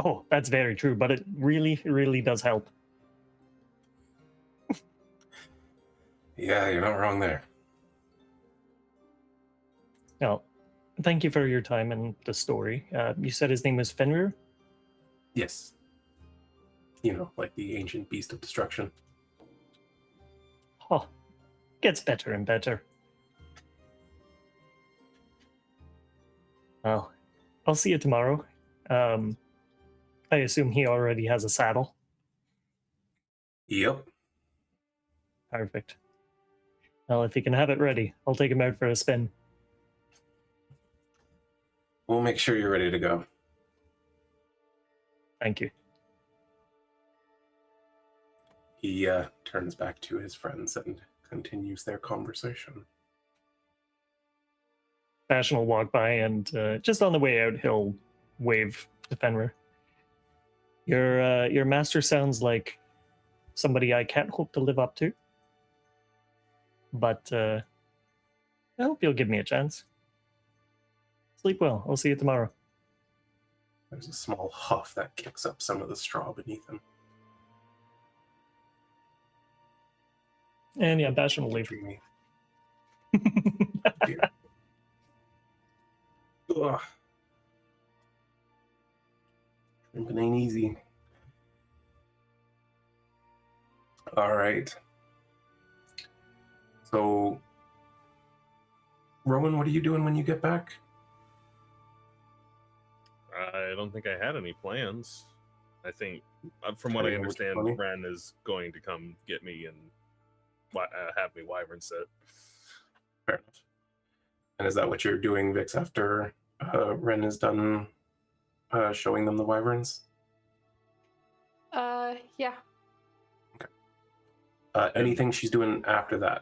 Oh, that's very true, but it really, really does help. Yeah, you're not wrong there. Now, thank you for your time and the story. You said his name was Fenrir? Yes. You know, like the ancient beast of destruction. Oh, gets better and better. Well, I'll see you tomorrow. I assume he already has a saddle. Yep. Perfect. Well, if he can have it ready, I'll take him out for a spin. We'll make sure you're ready to go. Thank you. He turns back to his friends and continues their conversation. Bastion will walk by and just on the way out, he'll wave to Fenrir. Your master sounds like somebody I can't hope to live up to. But I hope you'll give me a chance. Sleep well. I'll see you tomorrow. There's a small huff that kicks up some of the straw beneath him. And yeah, Bastion will leave. Dreamy. Dear. Ugh. Drinking ain't easy. All right. So, Rhowan, what are you doing when you get back? I don't think I had any plans. I think, from what I Heading over to understand, Funny? Wren is going to come get me and have me wyvern sit. Fair enough. And is that what you're doing, Vix, after Wren is done showing them the wyverns? Yeah. Anything she's doing after that?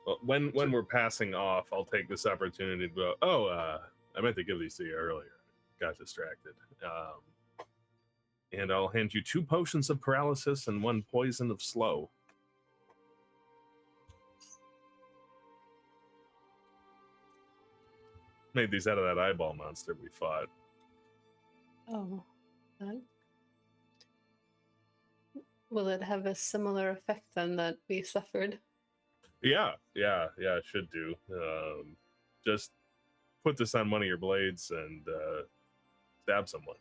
Well, when we're passing off, I'll take this opportunity to go, I meant to give these to you earlier. Got distracted. And I'll hand you 2 potions of paralysis and 1 poison of slow. Made these out of that eyeball monster we fought. Oh. That. Will it have a similar effect then that we suffered? Yeah, it should do. Just put this on one of your blades and stab someone.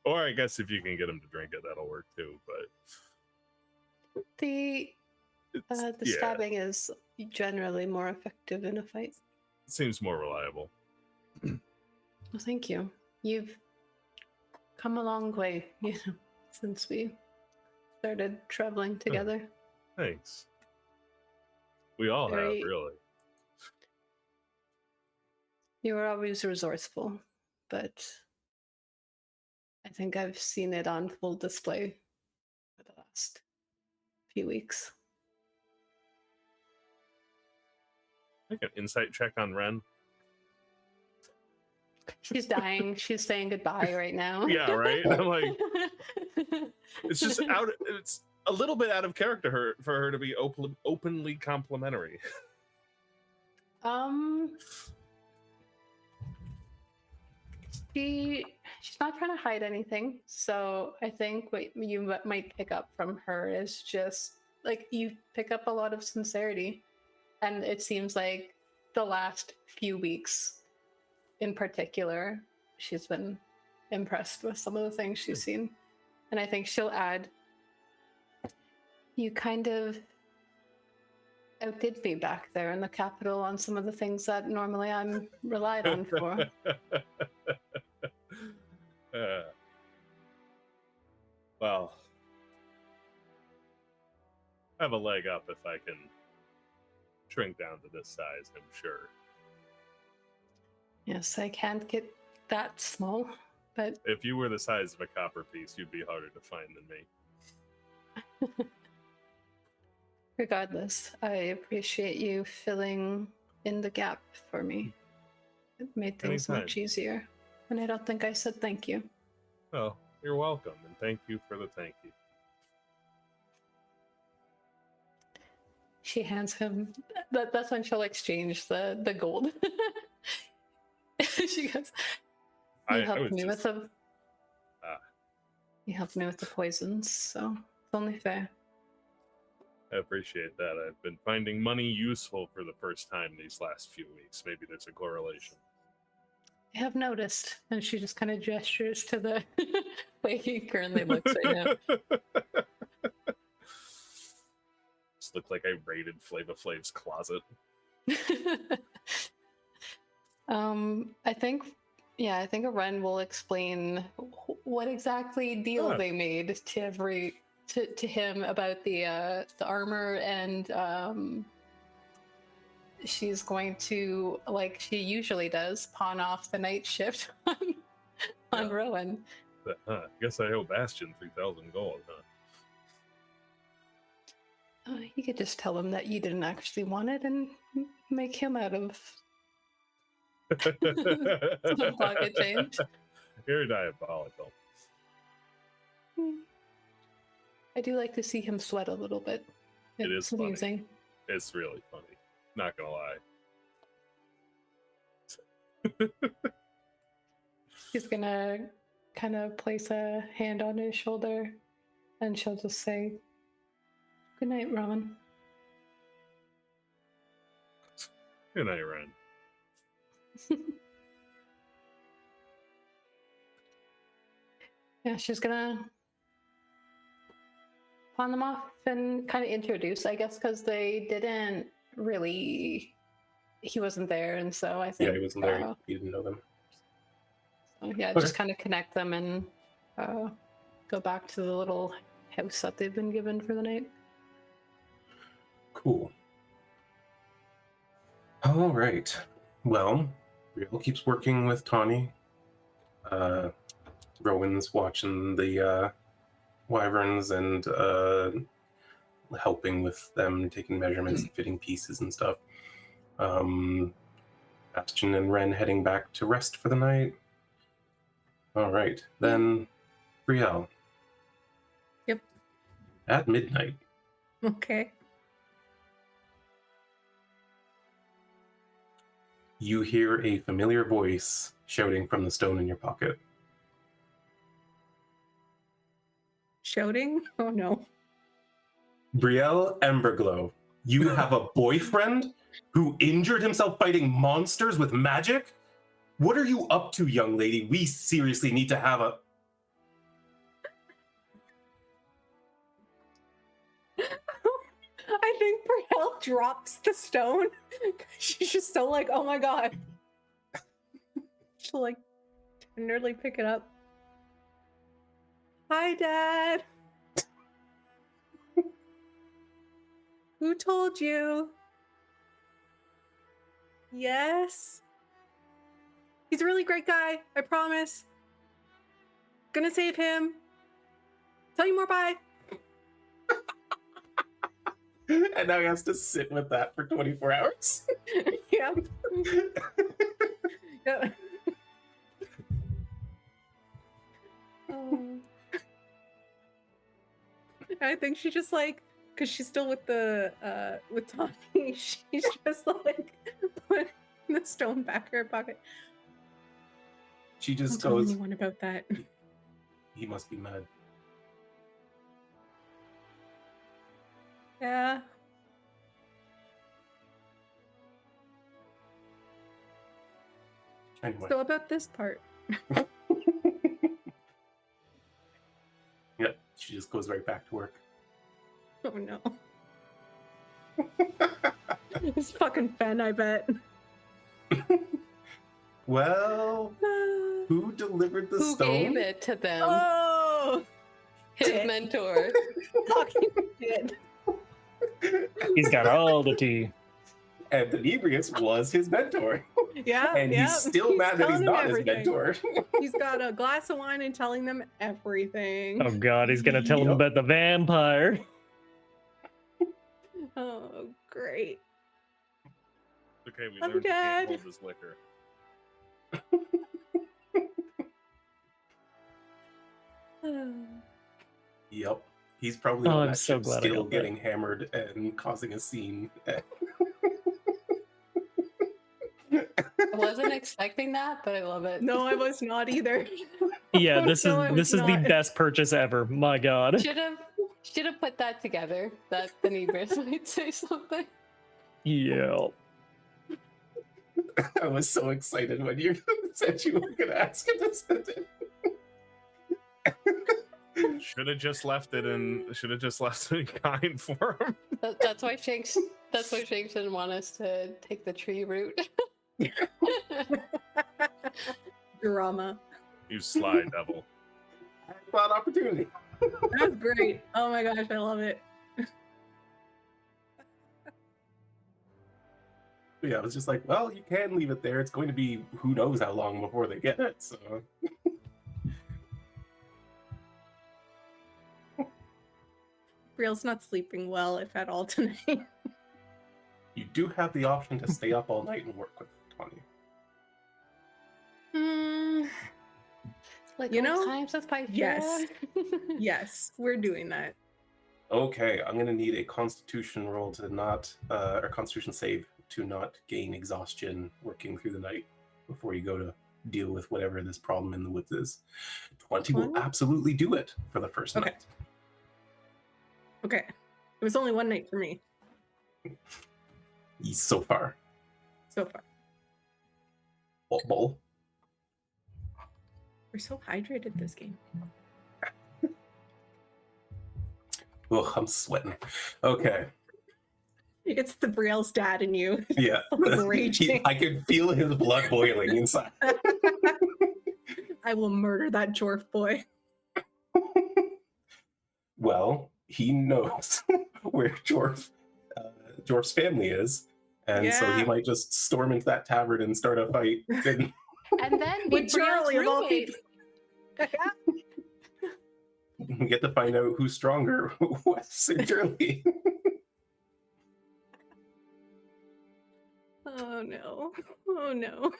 Or I guess if you can get him to drink it, that'll work too. But the stabbing is generally more effective in a fight. It seems more reliable. Well, thank you. You've come a long way, since we started traveling together. Thanks. We all have, really. You were always resourceful, but I think I've seen it on full display for the last few weeks. Make an insight check on Wren. She's dying. She's saying goodbye right now. Yeah, right? I'm like, it's just it's a little bit out of character for her to be openly complimentary. She's not trying to hide anything. So I think what you might pick up from her is just like you pick up a lot of sincerity. And it seems like the last few weeks in particular, she's been impressed with some of the things she's seen. And I think she'll add, you kind of outdid me back there in the capital on some of the things that normally I'm relied on for. Well, I have a leg up if I can shrink down to this size, I'm sure. Yes, I can't get that small, but If you were the size of a copper piece, you'd be harder to find than me. regardless, I appreciate you filling in the gap for me. It made things Anytime. much easier. And I don't think I said thank you. Oh, you're welcome, and thank you for the thank you. She hands him. That's when she'll exchange the gold. She goes, "You helped me with the. You helped me with the poisons, so it's only fair." I appreciate that. I've been finding money useful for the first time these last few weeks. Maybe there's a correlation. I have noticed, and she just kind of gestures to the way he currently looks right now. Just looked like I raided Flava Flav's closet. I think a Wren will explain what exactly deal they made to him about the armor, and she's going to, like she usually does, pawn off the night shift on Rhowan. I guess I owe Bastion 3,000 gold, huh? You could just tell him that you didn't actually want it and make him out of some pocket change. You're diabolical. I do like to see him sweat a little bit. It is funny. amusing. It's really funny. Not gonna lie. He's gonna kind of place a hand on his shoulder, and she'll just say, "Good night, Rhowan." Good night, Wren. Yeah, she's gonna pawn them off and kind of introduce, I guess, because they didn't really. He wasn't there, and so I think Yeah, he wasn't there. He didn't know them. So yeah, Okay. just kind of connect them and go back to the little house that they've been given for the night. Cool. All right. Well, Brielle keeps working with Tawny. Rowan's watching the wyverns and helping with them, taking measurements and fitting pieces and stuff. Bastion and Wren heading back to rest for the night. All right. Then, Brielle. Yep. At midnight, Okay. you hear a familiar voice shouting from the stone in your pocket. Shouting? Oh no. Brielle Emberglow, you have a boyfriend who injured himself fighting monsters with magic? What are you up to, young lady? We seriously need to have a... I think Brielle drops the stone. She's just so like, oh my god. She'll like tenderly pick it up. Hi, Dad. Who told you? Yes. He's a really great guy, I promise. Gonna save him. Tell you more, bye. And now he has to sit with that for 24 hours. Yeah. Yeah. I think she just like, because she's still with the with Tommy, she's just like put the stone back in her pocket. She just Don't tell goes, anyone about that. he must be mad. Yeah. Anyway. So about this part. Yep, she just goes right back to work. Oh no. It's fucking Fen, I bet. Well, who delivered the Who stone? gave it to them? Oh, His shit. mentor. Fucking shit. He's got all the tea. And Denebrius was his mentor. Yeah, And yeah. he's still mad that he's telling them not his everything. mentor. He's got a glass of wine and telling them everything. Oh god, he's gonna tell him Yep. about the vampire. Oh, great. Okay, we I'm learned he can't dead. hold his liquor. Yep. He's probably Oh, on I'm that so ship glad I still got that. getting hammered and causing a scene. I wasn't expecting that, but I love it. No, I was not either. Yeah, this No, I is was the not. best purchase ever. My god. Should have put that together. That the Nebris might say something. Yeah. I was so excited when you said you were going to ask him to send it. Should have just left it in. Should have just left it in kind for him. That's why Shanks. That's why Shanks didn't want us to take the tree route. Drama. You sly devil. I thought opportunity. That's great. Oh my gosh, I love it. But yeah, I was just like, well, you can leave it there. It's going to be who knows how long before they get it. So Brielle's not sleeping well, if at all, tonight. you do have the option to stay up all night and work with Tawny. Hmm. Like You old know, times with Pythia. yes. Yes, we're doing that. Okay, I'm gonna need a Constitution roll to not, or Constitution save to not gain exhaustion working through the night before you go to deal with whatever this problem in the woods is. 20 will 20? absolutely do it for the first Okay. night. Okay. It was only one night for me So far. so far. Bowl. We're so hydrated this game. Oh, I'm sweating. Okay. It's the Brielle's dad in you. Yeah. Raging. I can feel his blood boiling inside. I will murder that dwarf boy. Well, he knows where Dwarf's family is, and so he Yeah. might just storm into that tavern and start a fight. And And then be With Charlie of all roommate. people. we get to find out who's stronger, Wes or Charlie. Oh no. Oh no.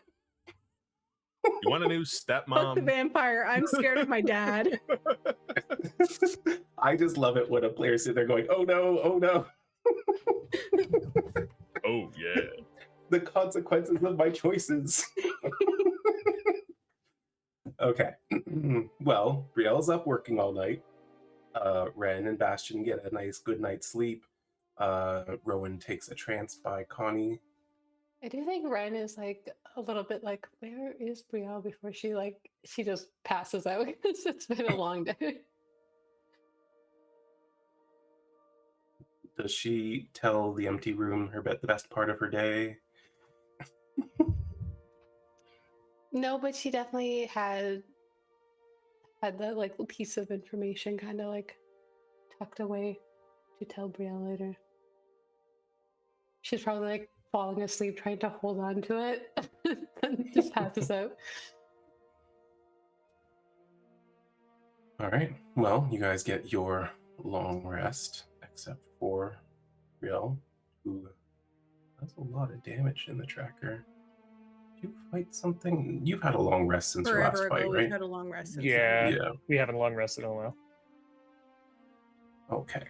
You want a new Fuck the stepmom? vampire. I'm scared of my dad. I just love it when a player's sitting there going, "Oh no, oh no, Oh yeah. the consequences of my choices." Okay. Well, Brielle's up working all night. Wren and Bastion get a nice good night's sleep. Rhowan takes a trance by Connie. I do think Wren is like a little bit like, where is Brielle before she just passes out because it's been a long day. Does she tell the empty room the best part of her day? No, but she definitely had that like piece of information kind of like tucked away to tell Brielle later. She's probably like falling asleep trying to hold on to it and just passes out. All right. Well, you guys get your long rest, except for Brielle, who has a lot of damage in the tracker. Did you fight something? You've had a long rest since your last Forever ago, fight, we've right? had a long rest. Since Yeah. Yeah. We haven't long rested in a while. Okay.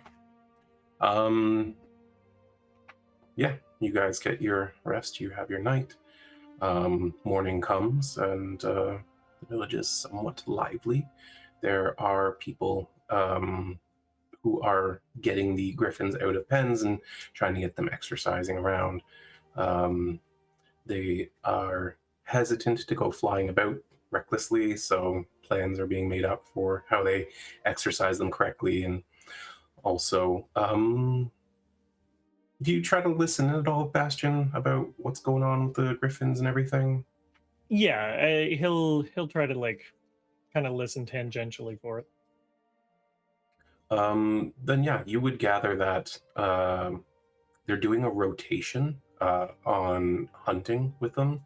Yeah, you guys get your rest. You have your night. Morning comes, and the village is somewhat lively. There are people who are getting the griffins out of pens and trying to get them exercising around. They are hesitant to go flying about recklessly, so plans are being made up for how they exercise them correctly. And also, Do you try to listen at all, Bastion, about what's going on with the Griffins and everything? Yeah, he'll try to like kind of listen tangentially for it. Then yeah, you would gather that they're doing a rotation on hunting with them,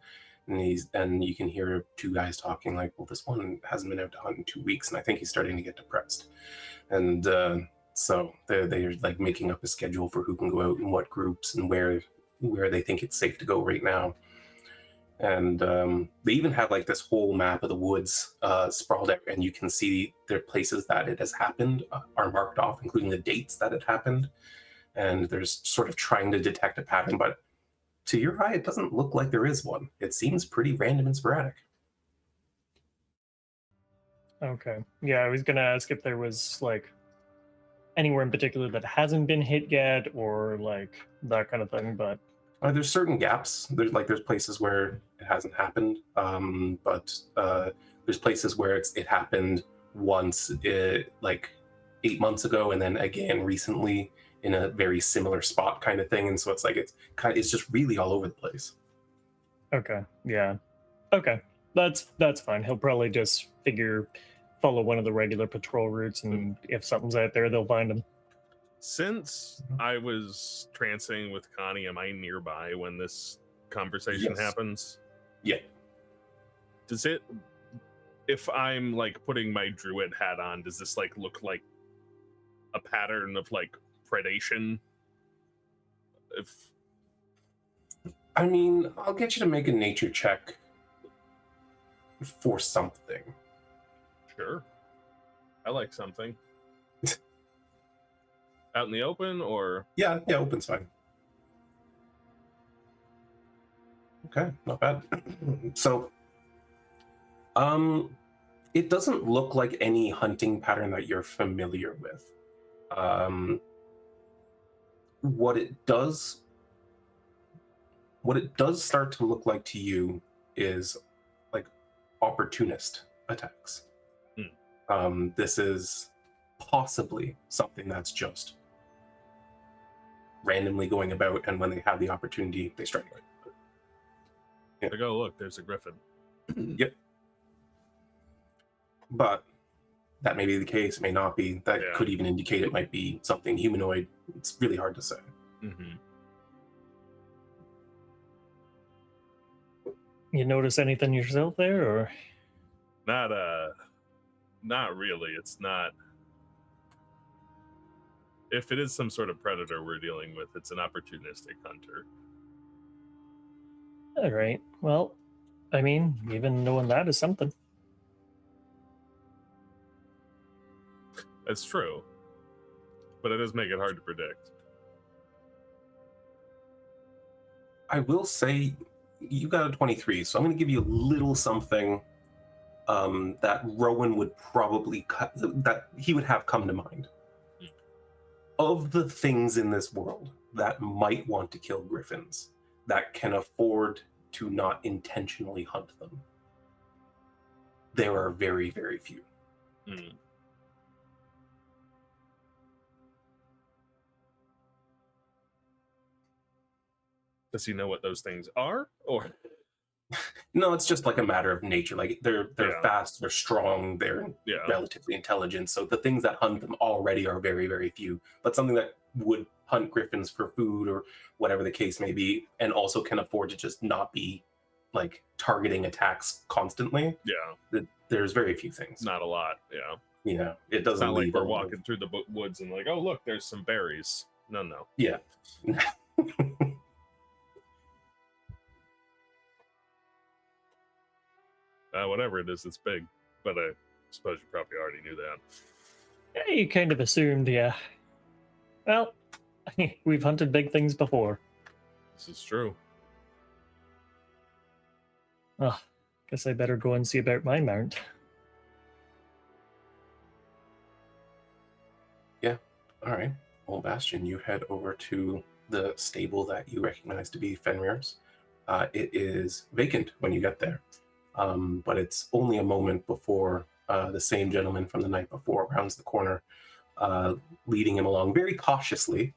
and you can hear two guys talking like, well, this one hasn't been out to hunt in 2 weeks, and I think he's starting to get depressed. And so they're like making up a schedule for who can go out in what groups and where they think it's safe to go right now. And they even have like this whole map of the woods sprawled out, and you can see there places that it has happened are marked off, including the dates that it happened. And there's sort of trying to detect a pattern, but to your eye, it doesn't look like there is one. It seems pretty random and sporadic. Okay. Yeah, I was gonna ask if there was like anywhere in particular that hasn't been hit yet, or like that kind of thing. But There's certain gaps. There's places where it hasn't happened, but there's places where it happened once, like 8 months ago, and then again recently in a very similar spot, kind of thing. And so it's just really all over the place. okay, yeah, okay, that's fine. He'll probably just follow one of the regular patrol routes, and if something's out there, they'll find him. Since I was trancing with Connie, am I nearby when this conversation Yes. happens? Yeah. Does it, if I'm like putting my druid hat on, does this like look like a pattern of like predation? If I mean, I'll get you to make a nature check for something. Sure, I like something. Out in the open, or Yeah, open's fine. Okay, not bad. So, it doesn't look like any hunting pattern that you're familiar with. What it does start to look like to you is like opportunist attacks. This is possibly something that's just randomly going about, and when they have the opportunity, they strike. like, oh look, there's a griffin. Yep. But that may be the case, it may not be. That Yeah. could even indicate it might be something humanoid. It's really hard to say. Mm-hmm. You notice anything yourself there, or Not really. It's not. If it is some sort of predator we're dealing with, it's an opportunistic hunter. all right? Well, I mean, even knowing that is something. That's true, but it does make it hard to predict. I will say you got a 23, so I'm going to give you a little something that Rhowan would probably that he would have come to mind. Of the things in this world that might want to kill griffins, that can afford to not intentionally hunt them, there are very, very few. Hmm. Does he know what those things are, or No, it's just like a matter of nature. Like they're Yeah. fast, they're strong, they're yeah? relatively intelligent. So the things that hunt them already are very, very few. But something that would hunt griffins for food or whatever the case may be, and also can afford to just not be like targeting attacks constantly, Yeah, there's very few things. not a lot. Yeah, Yeah, it it's doesn't not like leave we're a lot of- walking through the woods and like, oh look, there's some berries. No. Yeah. Whatever it is, it's big. But I suppose you probably already knew that. Yeah, you kind of assumed, yeah. Well, we've hunted big things before. This is true. Oh, guess I better go and see about my mount. All right. Well, Bastion, you head over to the stable that you recognize to be Fenrir's. It is vacant when you get there, but it's only a moment before the same gentleman from the night before rounds the corner, leading him along very cautiously.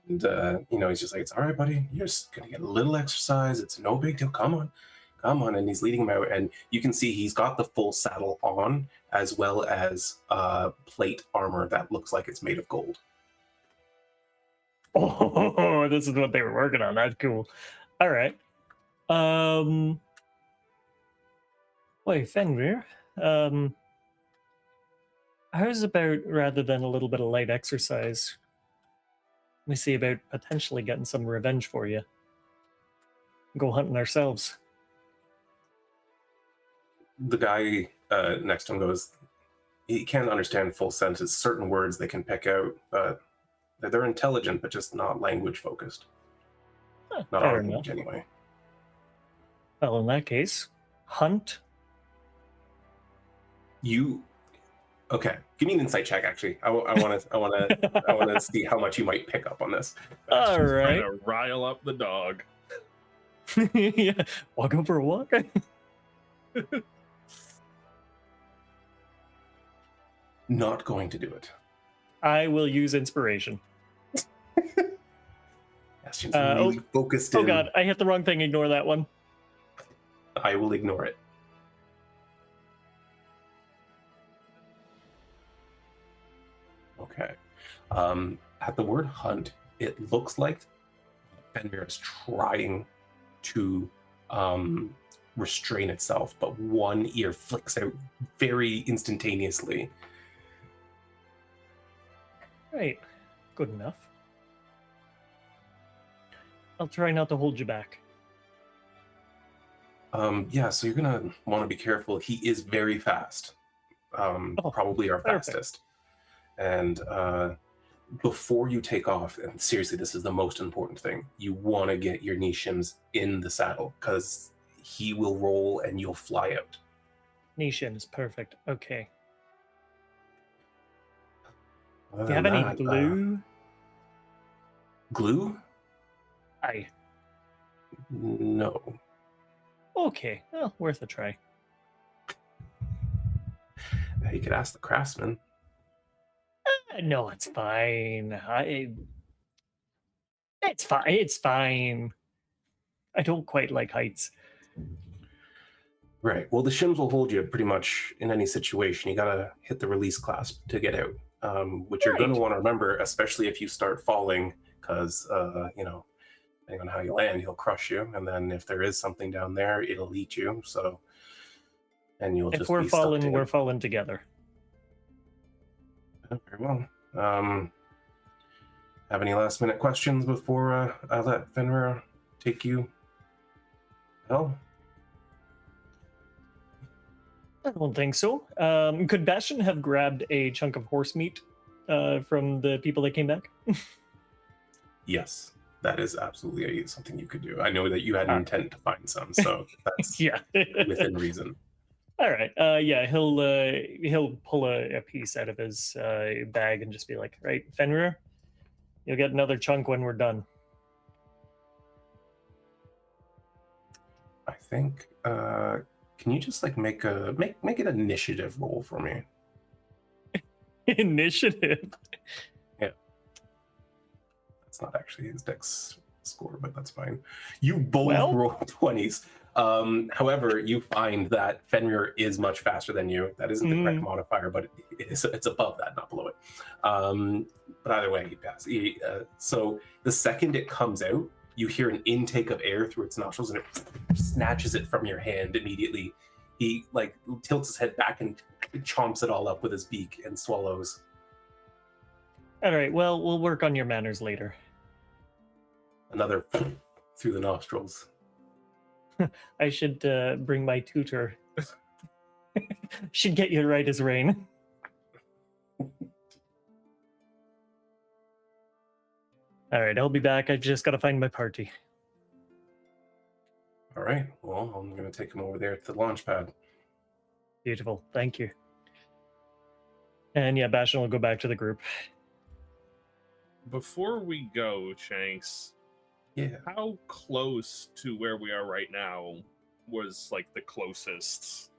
And, he's just like, it's all right, buddy. You're just going to get a little exercise. It's no big deal. Come on. Come on. And he's leading him out. And you can see he's got the full saddle on, as well as plate armor that looks like it's made of gold. Oh, this is what they were working on. That's cool. All right. Wait, Fenrir. How's about, rather than a little bit of light exercise, we see about potentially getting some revenge for you. Go hunting ourselves. The guy next to him goes, he can't understand full sentences. Certain words they can pick out, but they're intelligent, but just not language focused. Not Fair our enough. language, anyway. Well, in that case, hunt. Okay? Give me an insight check. Actually, I want to see how much you might pick up on this. All right. Trying to rile up the dog. Yeah. Walk out for a walk. Not going to do it. I will use inspiration. Bastion's really focused in. Oh god, I hit the wrong thing. Ignore that one. I will ignore it. Okay. At the word hunt, it looks like Fenrir is trying to restrain itself, but one ear flicks out very instantaneously. Right. Good enough. I'll try not to hold you back. Yeah, so you're gonna want to be careful. He is very fast. Probably our perfect. fastest. And before you take off, and seriously, this is the most important thing, you want to get your knee shims in the saddle, because he will roll and you'll fly out. Knee shims, perfect. Okay. Other Do you have than any that, glue? Glue? Aye. No. Okay. Well, worth a try. You could ask the craftsman. No, it's fine. It's fine. It's fine. I don't quite like heights. Right. Well, the shims will hold you pretty much in any situation. You gotta hit the release clasp to get out, which you're going to want to remember, especially if you start falling, because depending on how you land, he'll crush you, and then if there is something down there, it'll eat you. So, and you'll If just we're be stuck falling, to we're it. falling together. Very well. Have any last minute questions before I let Fenrir take you? Hell. I don't think so. Could Bastion have grabbed a chunk of horse meat from the people that came back? Yes, that is absolutely something you could do. I know that you had an intent to find some, so that's Yeah. within reason. All right. Yeah, he'll pull a piece out of his bag and just be like, right, Fenrir, you'll get another chunk when we're done. I think. Can you just like make an initiative roll for me? Initiative. That's not actually his dex score, but that's fine. You both roll 20s. However, you find that Fenrir is much faster than you. That isn't the correct modifier, but it's above that, not below it. But either way, he passes. So the second it comes out, you hear an intake of air through its nostrils, and it snatches it from your hand immediately. He like tilts his head back and chomps it all up with his beak and swallows. All right. Well, we'll work on your manners later. Another through the nostrils. I should bring my tutor. Should get you right as rain. All right, I'll be back. I just got to find my party. All right. Well, I'm going to take him over there to the launch pad. Beautiful. Thank you. And yeah, Bastion will go back to the group. Before we go, Shanks, Yeah. how close to where we are right now was like the closest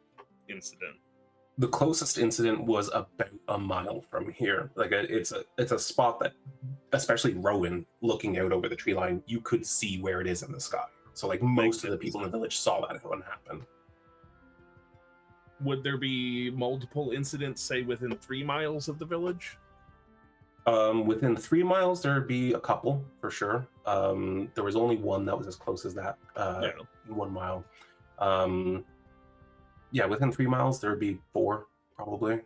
incident? The closest incident was about a mile from here. Like it's a spot that, especially Rhowan, looking out over the tree line, you could see where it is in the sky. So like most of the people in the village saw that one happen. Would there be multiple incidents, say, within 3 miles of the village? Within 3 miles, there'd be a couple for sure. There was only one that was as close as that. 1 mile. Yeah, within 3 miles, there would be 4 probably.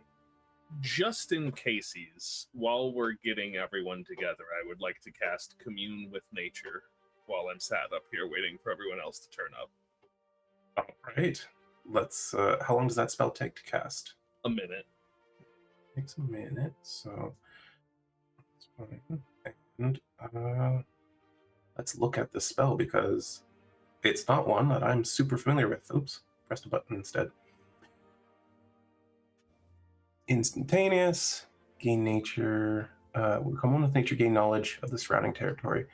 Just in cases, while we're getting everyone together, I would like to cast Commune with Nature while I'm sat up here waiting for everyone else to turn up. All right. Let's. How long does that spell take to cast? A minute. Takes a minute. So. And let's look at the spell because it's not one that I'm super familiar with. Oops, pressed a button instead. Instantaneous, gain nature. We come on with nature, gain knowledge of the surrounding territory.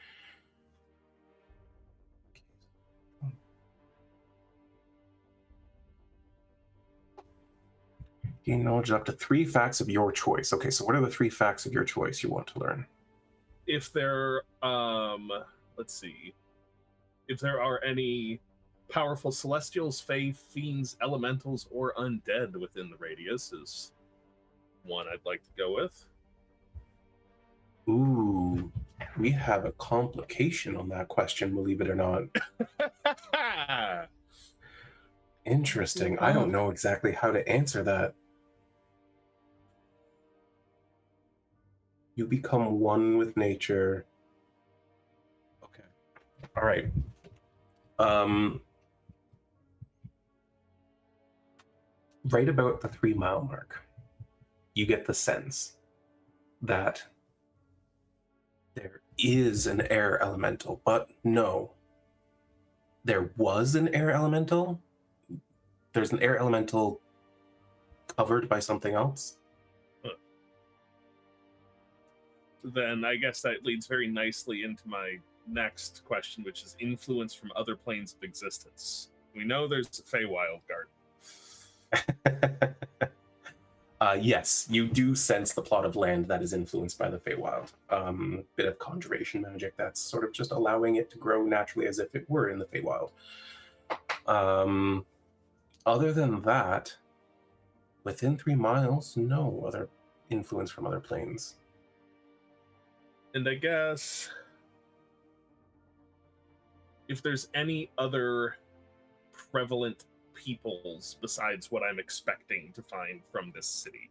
Gain knowledge of up to 3 facts of your choice. Okay, so what are the 3 facts of your choice you want to learn? If there, let's see. If there are any powerful celestials, fae, fiends, elementals, or undead within the radius is one I'd like to go with. Ooh, we have a complication on that question, believe it or not. Interesting. I don't know exactly how to answer that. You become one with nature. Okay. All right. Right about the 3 mile mark, you get the sense that there is an air elemental, but no, there was an air elemental. There's an air elemental covered by something else. Then I guess that leads very nicely into my next question, which is influence from other planes of existence. We know there's a Feywild garden. Yes, you do sense the plot of land that is influenced by the Feywild. Bit of conjuration magic that's sort of just allowing it to grow naturally as if it were in the Feywild. Other than that, within 3 miles, no other influence from other planes. And I guess if there's any other prevalent peoples besides what I'm expecting to find from this city.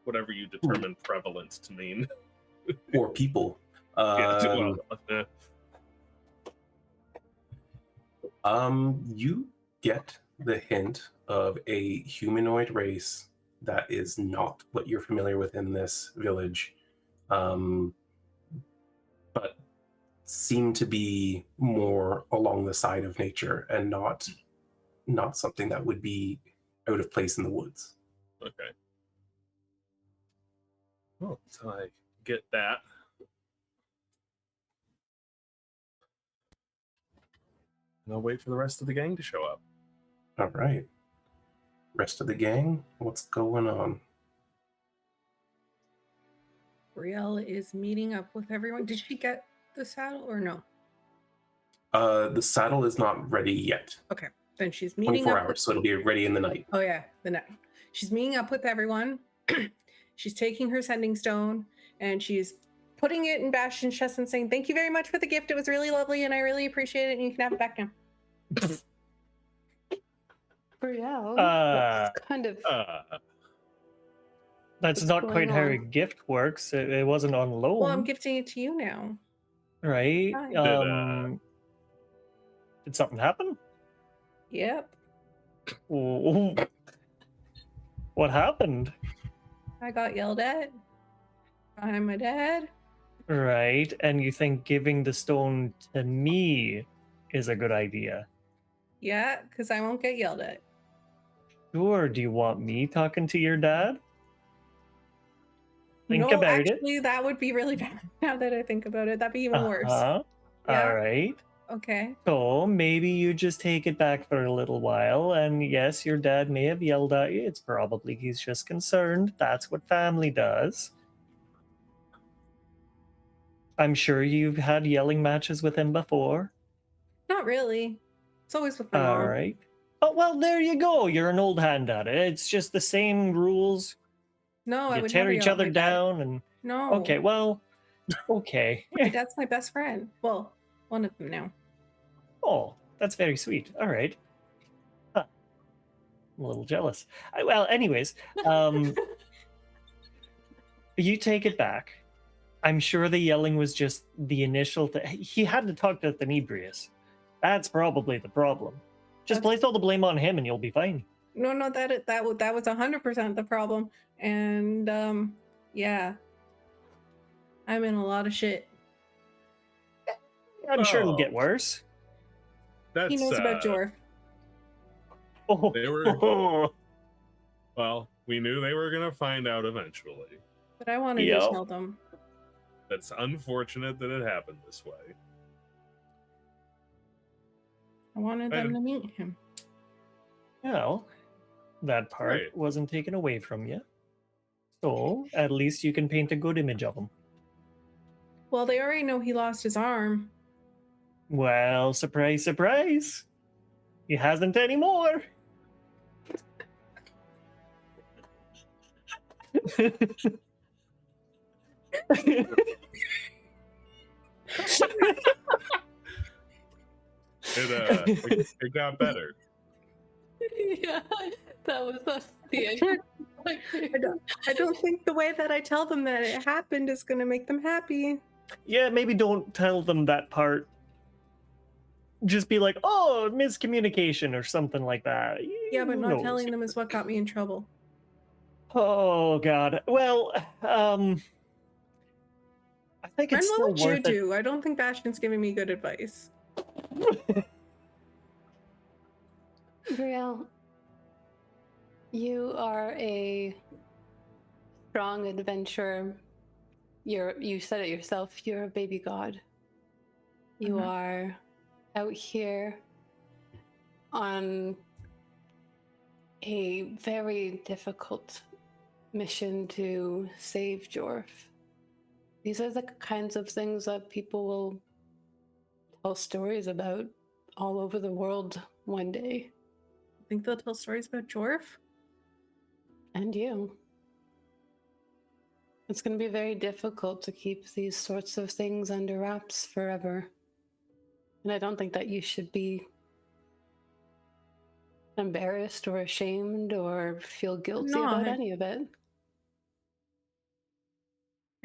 Whatever you determine prevalent to mean. Or people. You get the hint of a humanoid race that is not what you're familiar with in this village, but seem to be more along the side of nature and not something that would be out of place in the woods. Okay. Well, until I get that. And I'll wait for the rest of the gang to show up. All right. Rest of the gang, what's going on? Brielle is meeting up with everyone. Did she get the saddle or no? The saddle is not ready yet. Okay, then she's meeting 24 up. hours, so it'll be ready in the night. Oh yeah, the night. She's meeting up with everyone. She's taking her sending stone and she's putting it in Bastion's chest and saying, "Thank you very much for the gift. It was really lovely and I really appreciate it. And you can have it back now." Brielle, Uh, that's kind of That's What's not going quite how a on? gift works. It wasn't on loan, Well, I'm gifting it to you now. right? Fine. Did something happen? Yep. Oh, what happened? I got yelled at by my dad. Right, and you think giving the stone to me is a good idea? Yeah, because I won't get yelled at. Sure. Do you want me talking to your dad? Think No, about it. actually, that would be really bad. Now that I think about it, that'd be even worse. Uh-huh. Yeah. All right. Okay. So maybe you just take it back for a little while, and yes, your dad may have yelled at you. It's probably he's just concerned. That's what family does. I'm sure you've had yelling matches with him before. Not really. It's always with my All mom. right. Oh, well, there you go. You're an old hand at it. It's just the same rules. No, I You would tear never each yell at other my dad. down and... No. Okay, well, okay. My dad's my best friend. Well, one of them now. Oh, that's very sweet. All right. Huh. I'm a little jealous. Well, anyways, you take it back. I'm sure the yelling was just the initial thing. He had to talk to Inebrius. That's probably the problem. Just place all the blame on him and you'll be fine. No, that was 100% the problem. And yeah, I'm in a lot of shit. I'm sure it'll get worse. That's, He knows about Jorf. Oh. They were... Well, we knew they were going to find out eventually. But I wanted to tell them. That's unfortunate that it happened this way. I wanted them to meet him. Well, that part wasn't taken away from you. So, at least you can paint a good image of him. Well, they already know he lost his arm. Well, surprise, surprise. He hasn't anymore. It got better. Yeah, that was the end. I don't think the way that I tell them that it happened is going to make them happy. Yeah, maybe don't tell them that part. Just be like, oh, miscommunication or something like that. Yeah, but not No. telling them is what got me in trouble. Oh, God. Well, I think it's Ren, what still would you worth it. do? I don't think Bastion's giving me good advice. Brielle, you are a strong adventurer. You said it yourself, you're a baby god. You are out here on a very difficult mission to save Jorf. These are the kinds of things that people will tell stories about all over the world one day. Think they'll tell stories about Jorf? And you. It's going to be very difficult to keep these sorts of things under wraps forever. And I don't think that you should be embarrassed or ashamed or feel guilty about any of it.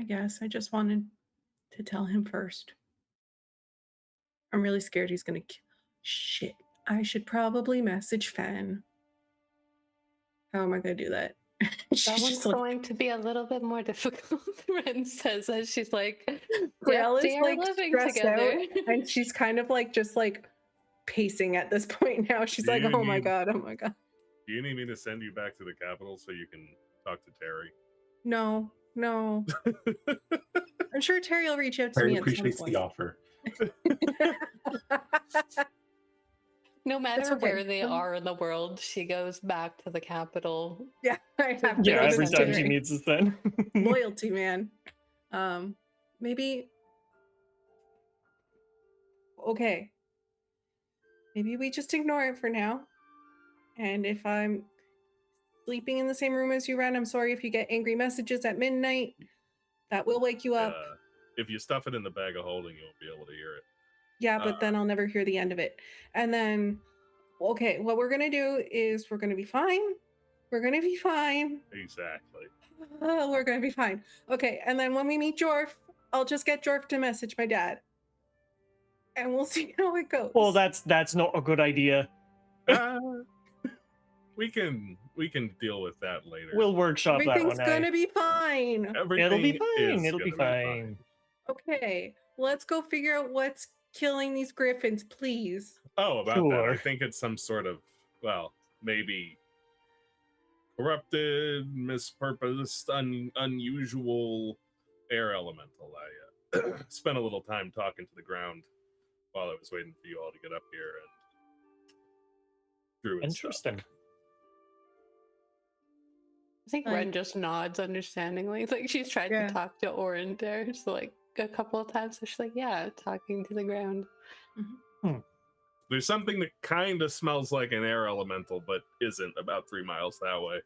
I guess I just wanted to tell him first. I'm really scared he's gonna shit. I should probably message Fen. How am I gonna do that? That one's going to be a little bit more difficult, Wren says as she's like, Brielle is they are like living stressed together. out, and she's kind of like just like pacing at this point now. She's like, oh my god. Do you need me to send you back to the capital so you can talk to Terry? No. I'm sure Terry will reach out to Terry me at some appreciates point. the offer. No matter okay. where they are in the world, she goes back to the capital. Yeah, I have to Yeah, go every to time she Terry. needs to send. Loyalty, man. Maybe. Okay. Maybe we just ignore it for now. And if I'm sleeping in the same room as you, Ren, I'm sorry if you get angry messages at midnight. That will wake you up. If you stuff it in the bag of holding, you won't be able to hear it. Yeah, but then I'll never hear the end of it. And then, okay, what we're going to do is we're going to be fine. We're going to be fine. Exactly. We're going to be fine. Okay, and then when we meet Jorf, I'll just get Jorf to message my dad. And we'll see how it goes. Well, that's not a good idea. We can deal with that later. We'll workshop that one Everything's out. going to be fine. It'll be fine. is It'll be gonna fine. Okay, let's go figure out what's killing these griffins, please. Oh, about that. I Sure. think it's some sort of, well, maybe corrupted, mispurposed, unusual air elemental. I spent a little time talking to the ground while I was waiting for you all to get up here and drew and stuff. Interesting. I think Wren just nods understandingly. Like she's tried Yeah. to talk to Orin there, so like a couple of times. So she's like, yeah, talking to the ground. There's something that kind of smells like an air elemental, but isn't, about 3 miles that way.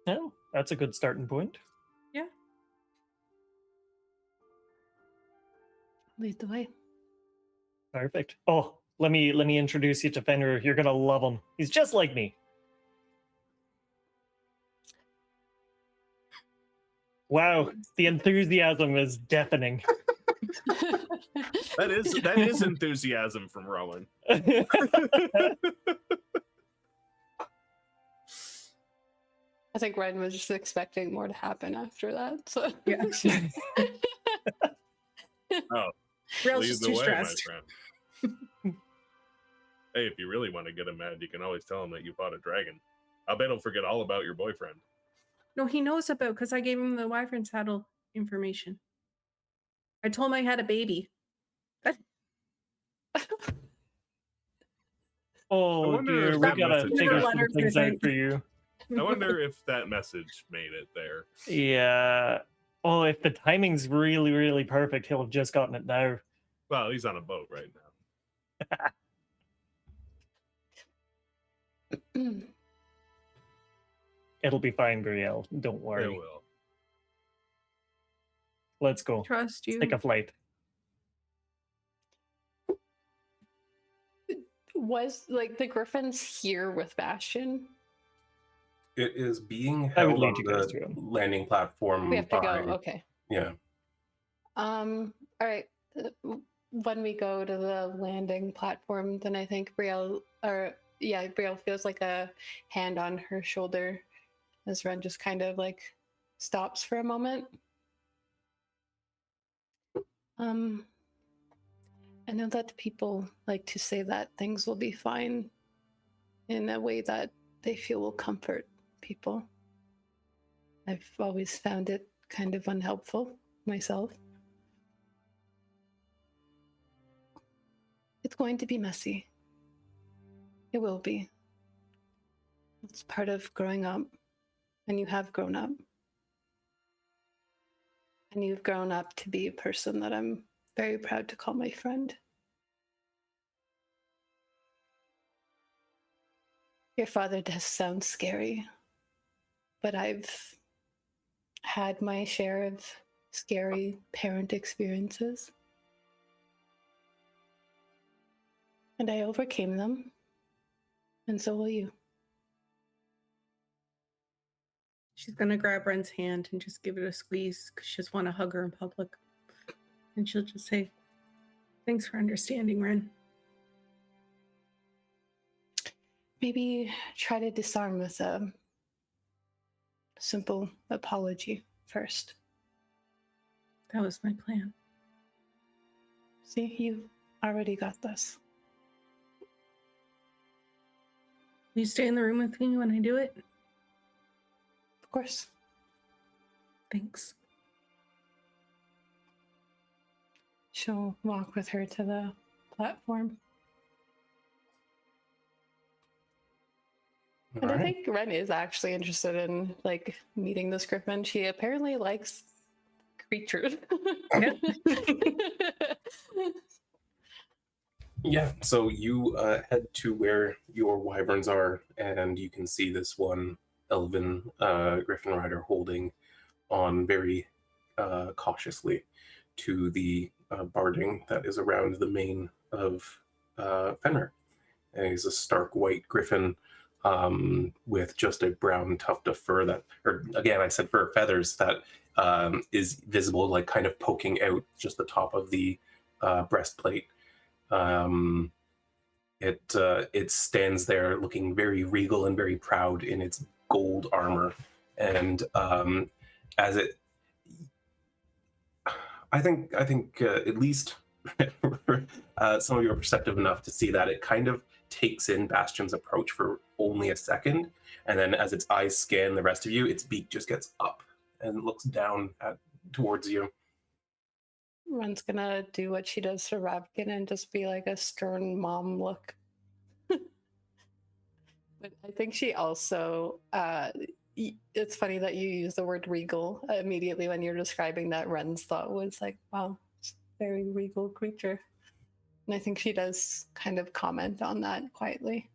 Yeah, that's a good starting point. Lead the way. Perfect. Oh, let me introduce you to Fenrir. You're gonna love him. He's just like me. Wow, the enthusiasm is deafening. That is enthusiasm from Rhowan. I think Wren was just expecting more to happen after that. So Yeah. Oh, Brielle's lead just the too way, stressed. my friend. Hey, if you really want to get him mad, you can always tell him that you fought a dragon. I bet he'll forget all about your boyfriend. No, he knows about because I gave him the wyvern saddle information. I told him I had a baby. Oh wonder dear, if we that gotta message figure got- some things out for you. I wonder if that message made it there. Yeah. Oh, if the timing's really, really perfect, he'll have just gotten it now. Well, he's on a boat right now. It'll be fine, Brielle. Don't It worry. will. Let's go. Trust you. Take a flight. Was like the Griffins here with Bastion? It is being I would held on lead you guys to the him. landing platform. We have to by, go. Okay. Yeah. All right. When we go to the landing platform, then I think Brielle feels like a hand on her shoulder as Wren just kind of like stops for a moment. I know that people like to say that things will be fine in a way that they feel will comfort people. I've always found it kind of unhelpful myself. It's going to be messy. It will be. It's part of growing up, and you have grown up. And you've grown up to be a person that I'm very proud to call my friend. Your father does sound scary, but I've had my share of scary parent experiences. And I overcame them, and so will you. She's gonna grab Wren's hand and just give it a squeeze because she just want to hug her in public. And she'll just say, "Thanks for understanding, Wren." Maybe try to disarm with a simple apology first. That was my plan. See, you've already got this. Will you stay in the room with me when I do it? Of course. Thanks. She'll walk with her to the platform. And I think Wren is actually interested in like meeting this griffin. She apparently likes creatures. Yep. Yeah, so you head to where your wyverns are, and you can see this one elven griffin rider holding on very cautiously to the barding that is around the mane of Fenrir. And he's a stark white griffin with just a brown tuft of fur that, or again, I said fur, feathers that is visible, like kind of poking out just the top of the breastplate. It stands there looking very regal and very proud in its gold armor, and as it, I think at least some of you are perceptive enough to see that it kind of takes in Bastion's approach for only a second, and then as its eyes scan the rest of you, its beak just gets up and looks down towards you. Ren's gonna do what she does for Ravkin and just be like a stern mom look. But I think she also, it's funny that you use the word regal immediately when you're describing that. Ren's thought was like, wow, it's a very regal creature. And I think she does kind of comment on that quietly.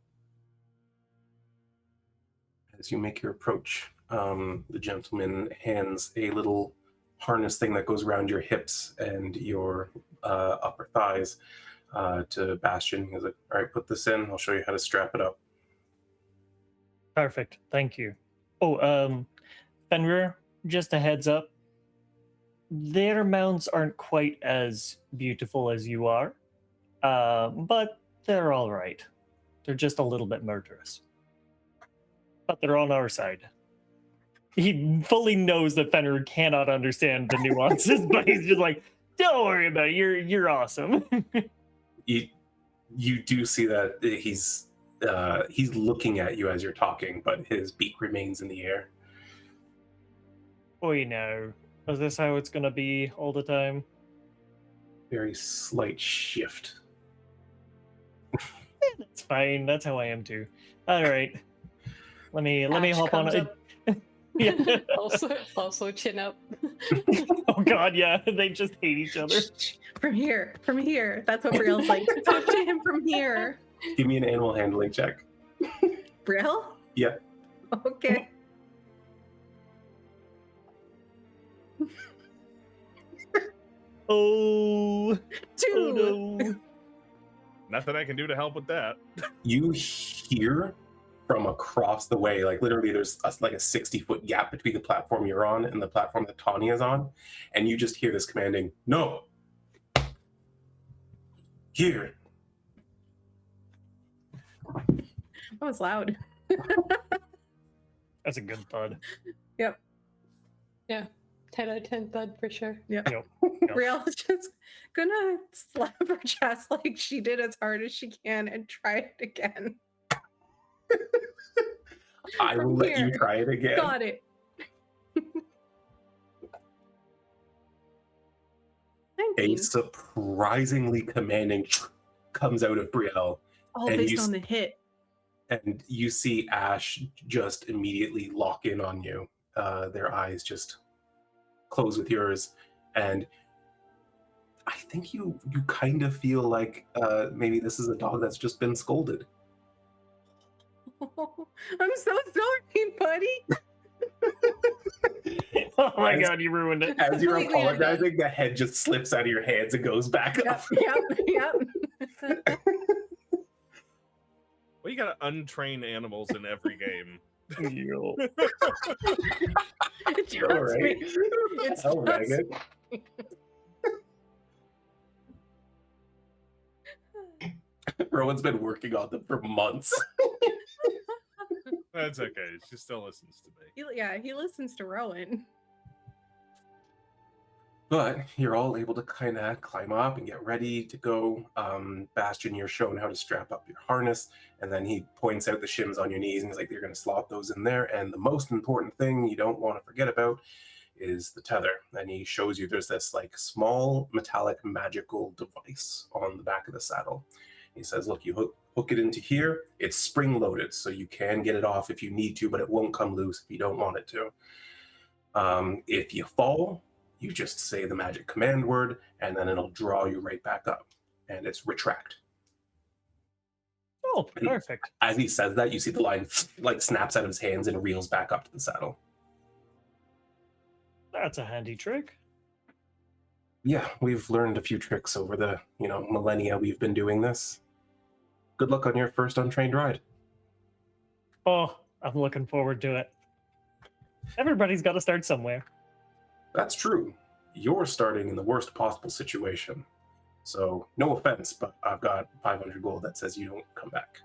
As you make your approach, the gentleman hands a little harness thing that goes around your hips and your upper thighs to Bastion. He's like, all right, put this in. I'll show you how to strap it up. Perfect. Thank you. Oh, Fenrir, just a heads up. Their mounts aren't quite as beautiful as you are, but they're all right. They're just a little bit murderous. But they're on our side. He fully knows that Fenrir cannot understand the nuances, but he's just like, don't worry about it. You're awesome. You do see that he's looking at you as you're talking, but his beak remains in the air. Oh, no. Is this how it's going to be all the time? Very slight shift. That's fine. That's how I am too. All right. Let me Ash hop on comes it. up. Yeah. also chin up. Oh god, yeah. They just hate each other. From here. That's what Brielle's like. Talk to him from here. Give me an animal handling check. Brielle? Yeah. Okay. Oh, 2. oh no. Nothing I can do to help with that. You hear from across the way, like literally there's like a 60-foot gap between the platform you're on and the platform that Tanya's on, and you just hear this commanding, no! Here! That was loud. That's a good thud. Yep. Yeah, 10 out of 10 thud for sure. Yep. Yep. Brielle's just gonna slap her chest like she did as hard as she can and try it again. I will From let you here. try it again. Got it. A 19. surprisingly commanding comes out of Brielle, All and based you on the hit. and you see Ash just immediately lock in on you. Their eyes just close with yours, and I think you kind of feel like maybe this is a dog that's just been scolded. I'm so sorry, buddy. Oh my As- god, you ruined it. As you're Completely apologizing, the head just slips out of your hands and goes back up. Yep. Well, you gotta untrain animals in every game. Yo. It's You're all right. It's Hell, just Megan. Rowan's been working on them for months. That's okay. She still listens to me. he listens to Rhowan. But you're all able to kind of climb up and get ready to go. Bastion, you're shown how to strap up your harness, and then he points out the shims on your knees, and he's like, you're going to slot those in there. And the most important thing you don't want to forget about is the tether. And he shows you there's this like small metallic magical device on the back of the saddle. He says, look, you hook it into here. It's spring loaded, so you can get it off if you need to, but it won't come loose if you don't want it to. If you fall, you just say the magic command word, and then it'll draw you right back up, and it's retract. Oh, perfect. As he says that, you see the line like snaps out of his hands and reels back up to the saddle. That's a handy trick. Yeah, we've learned a few tricks over the millennia we've been doing this. Good luck on your first untrained ride. Oh, I'm looking forward to it. Everybody's got to start somewhere. That's true. You're starting in the worst possible situation. So, no offense, but I've got 500 gold that says you don't come back.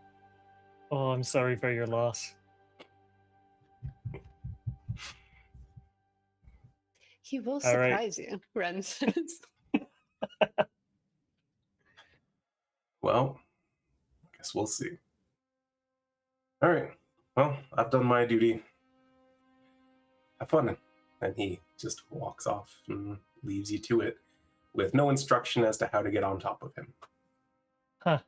Oh, I'm sorry for your loss. He will All right. surprise you, Wren says. Well, I guess we'll see. All right. Well, I've done my duty. Have fun. And he just walks off and leaves you to it. with no instruction as to how to get on top of him. Huh.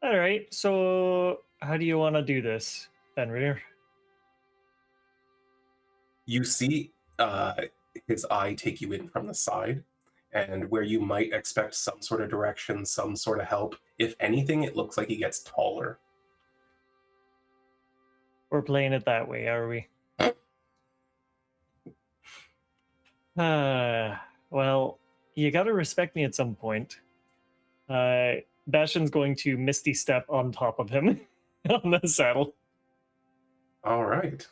All right. So, how do you want to do this, Fenrir? You see his eye take you in from the side, and where you might expect some sort of direction, some sort of help, if anything, it looks like he gets taller. We're playing it that way, are we? Well, you got to respect me at some point. Bastion's going to Misty Step on top of him on the saddle. All right.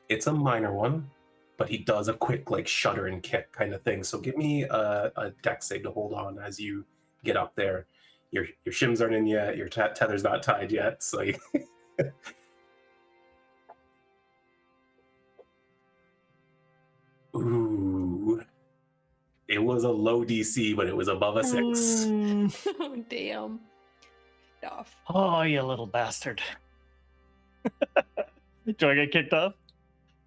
It's a minor one, but he does a quick like shudder and kick kind of thing. So give me a dex save to hold on as you get up there. Your shims aren't in yet. Your tether's not tied yet. So you... Ooh, it was a low DC, but it was above a 6. Oh, damn. Kicked off. Oh, you little bastard. Do I get kicked off?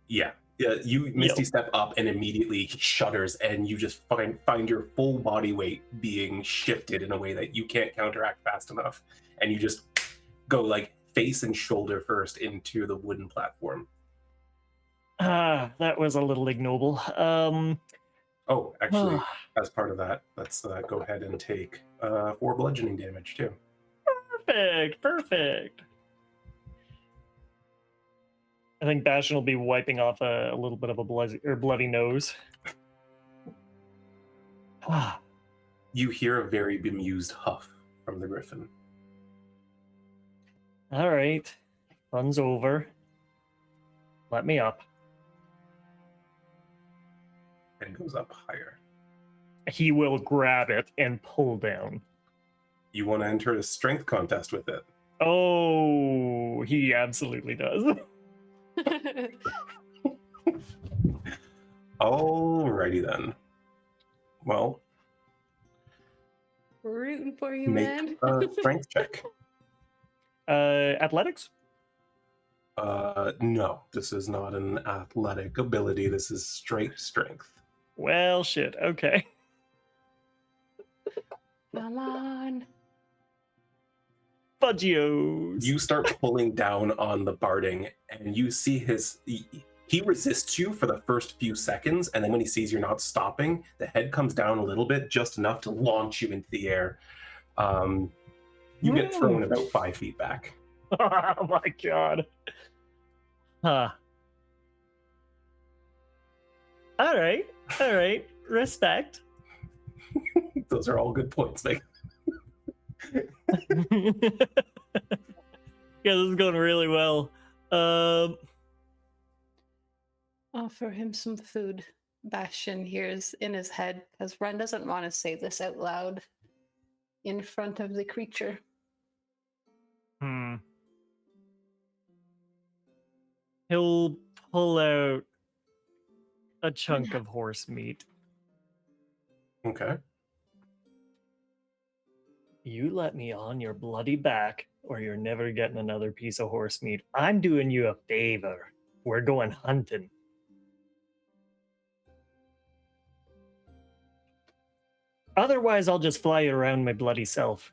Yeah. You misty step up and immediately he shudders, and you just find your full body weight being shifted in a way that you can't counteract fast enough, and you just go like face and shoulder first into the wooden platform. That was a little ignoble. Oh, actually, as part of that, let's go ahead and take 4 bludgeoning damage too. Perfect. I think Bastion will be wiping off a little bit of a bloody nose. You hear a very bemused huff from the griffin. All right, fun's over. Let me up. And goes up higher. He will grab it and pull down. You want to enter a strength contest with it? Oh, he absolutely does. Alrighty then. Well, We're rooting for you, make man. a strength check. Athletics? No, this is not an athletic ability. This is straight strength. Well, shit. Okay. Come on. Fudgios. You start pulling down on the barding, and you see he resists you for the first few seconds, and then when he sees you're not stopping, the head comes down a little bit, just enough to launch you into the air. You get thrown about 5 feet back. Oh my god. Huh. All right. Respect. Those are all good points, Nick. Yeah, this is going really well. Offer him some food. Bastion hears in his head, because Wren doesn't want to say this out loud in front of the creature. He'll pull out a chunk of horse meat. Okay. You let me on your bloody back, or you're never getting another piece of horse meat. I'm doing you a favor. We're going hunting. Otherwise, I'll just fly you around my bloody self,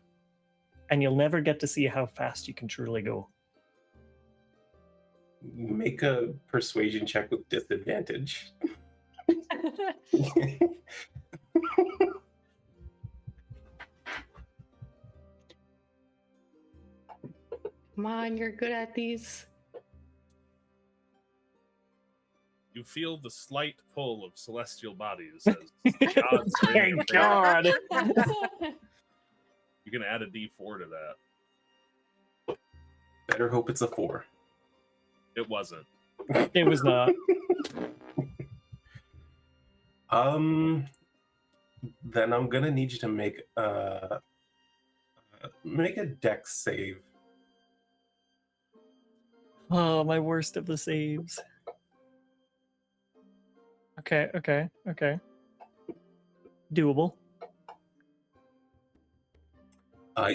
and you'll never get to see how fast you can truly go. Make a persuasion check with disadvantage. Come on, you're good at these. You feel the slight pull of celestial bodies as gods are in Thank your favor. God. You can add a D4 to that. Better hope it's a 4. It wasn't. It was not. Then I'm gonna need you to make a dex save. Oh, my worst of the saves. Okay. Doable.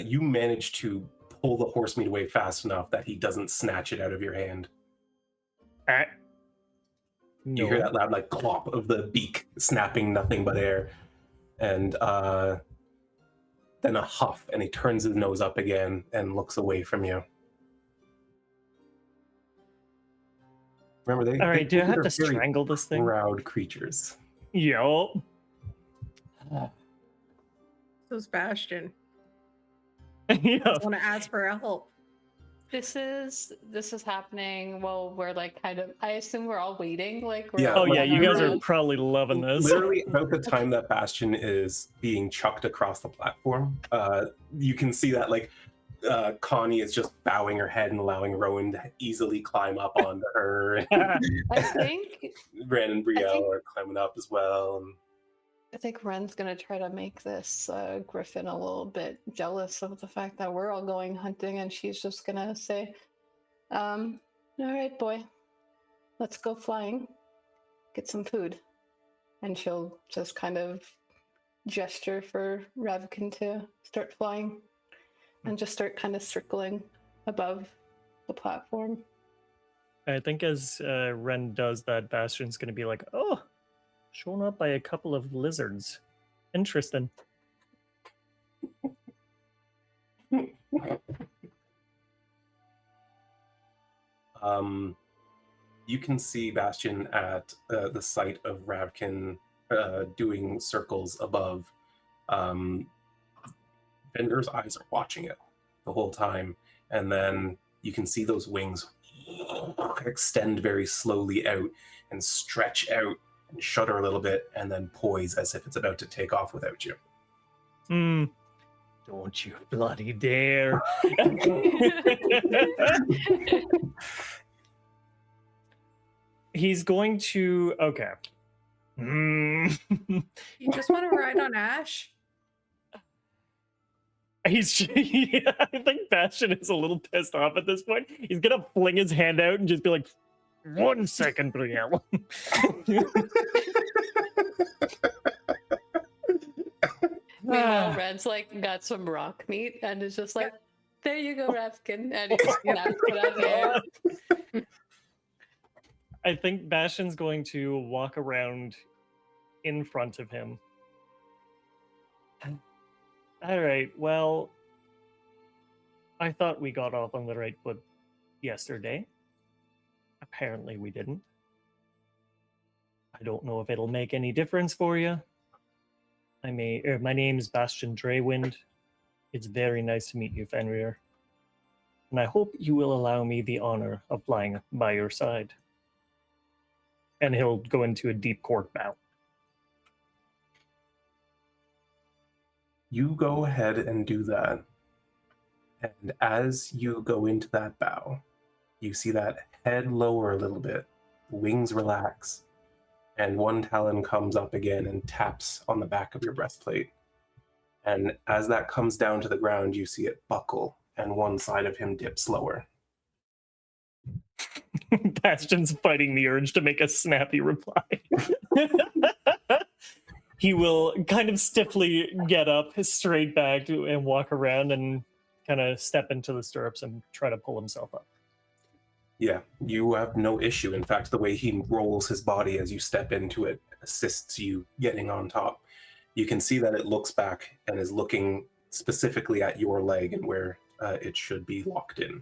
You manage to pull the horse meat away fast enough that he doesn't snatch it out of your hand. You hear that loud like clop of the beak snapping nothing but air, and then a huff, and he turns his nose up again and looks away from you. Remember, All right, do I have they're to very strangle this thing? proud creatures. Yo. So Bastion. Yeah. Want to ask for help. This is happening while we're like kind of. I assume we're all waiting. Like we're Yeah, Oh all yeah, you guys are around. probably loving this. Literally, about the time that Bastion is being chucked across the platform, you can see that like Connie is just bowing her head and allowing Rowan to easily climb up onto her. I think Wren and Brielle are climbing up as well. And Wren's gonna try to make this Griffin a little bit jealous of the fact that we're all going hunting, and she's just gonna say, "All right, boy, let's go flying, get some food," and she'll just kind of gesture for Ravkin to start flying, and just start kind of circling above the platform. I think as Wren does that, Bastion's going to be like, "Oh, shown up by a couple of lizards. Interesting." You can see Bastion at the site of Ravkin doing circles above. Fenrir's eyes are watching it the whole time, and then you can see those wings extend very slowly out and stretch out and shudder a little bit, and then poise as if it's about to take off without you. Don't you bloody dare. He's going to... Okay. You just want to ride on Ash? Yeah, I think Bastion is a little pissed off at this point. He's going to fling his hand out and just be like, "1 second, Brielle." Meanwhile, Red's like got some rock meat and is just like, "There you go, Ravkin," and he just snaps it out of the air. I think Bastion's going to walk around in front of him. All right, well, I thought we got off on the right foot yesterday. Apparently we didn't. I don't know if it'll make any difference for you. My name's Bastion Draywind. It's very nice to meet you, Fenrir. And I hope you will allow me the honor of flying by your side. And he'll go into a deep court bow. You go ahead and do that. And as you go into that bow, you see that head lower a little bit, wings relax, and one talon comes up again and taps on the back of your breastplate. And as that comes down to the ground, you see it buckle, and one side of him dips lower. Bastion's fighting the urge to make a snappy reply. He will kind of stiffly get up, straight back, and walk around and kind of step into the stirrups and try to pull himself up. Yeah, you have no issue. In fact, the way he rolls his body as you step into it assists you getting on top. You can see that it looks back and is looking specifically at your leg and where it should be locked in.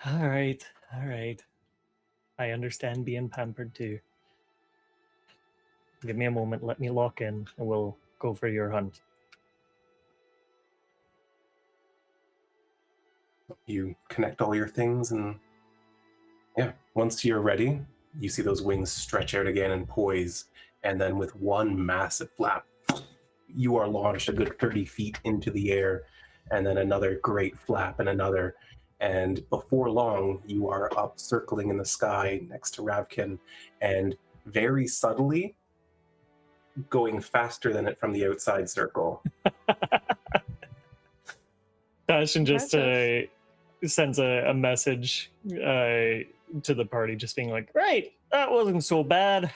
All right. I understand being pampered too. Give me a moment, let me lock in, and we'll go for your hunt. You connect all your things, and yeah, once you're ready, you see those wings stretch out again and poise, and then with one massive flap, you are launched a good 30 feet into the air, and then another great flap and another, and before long, you are up circling in the sky next to Ravkin, and very subtly, going faster than it from the outside circle. Bastion just sends a message to the party, just being like, "Right, that wasn't so bad.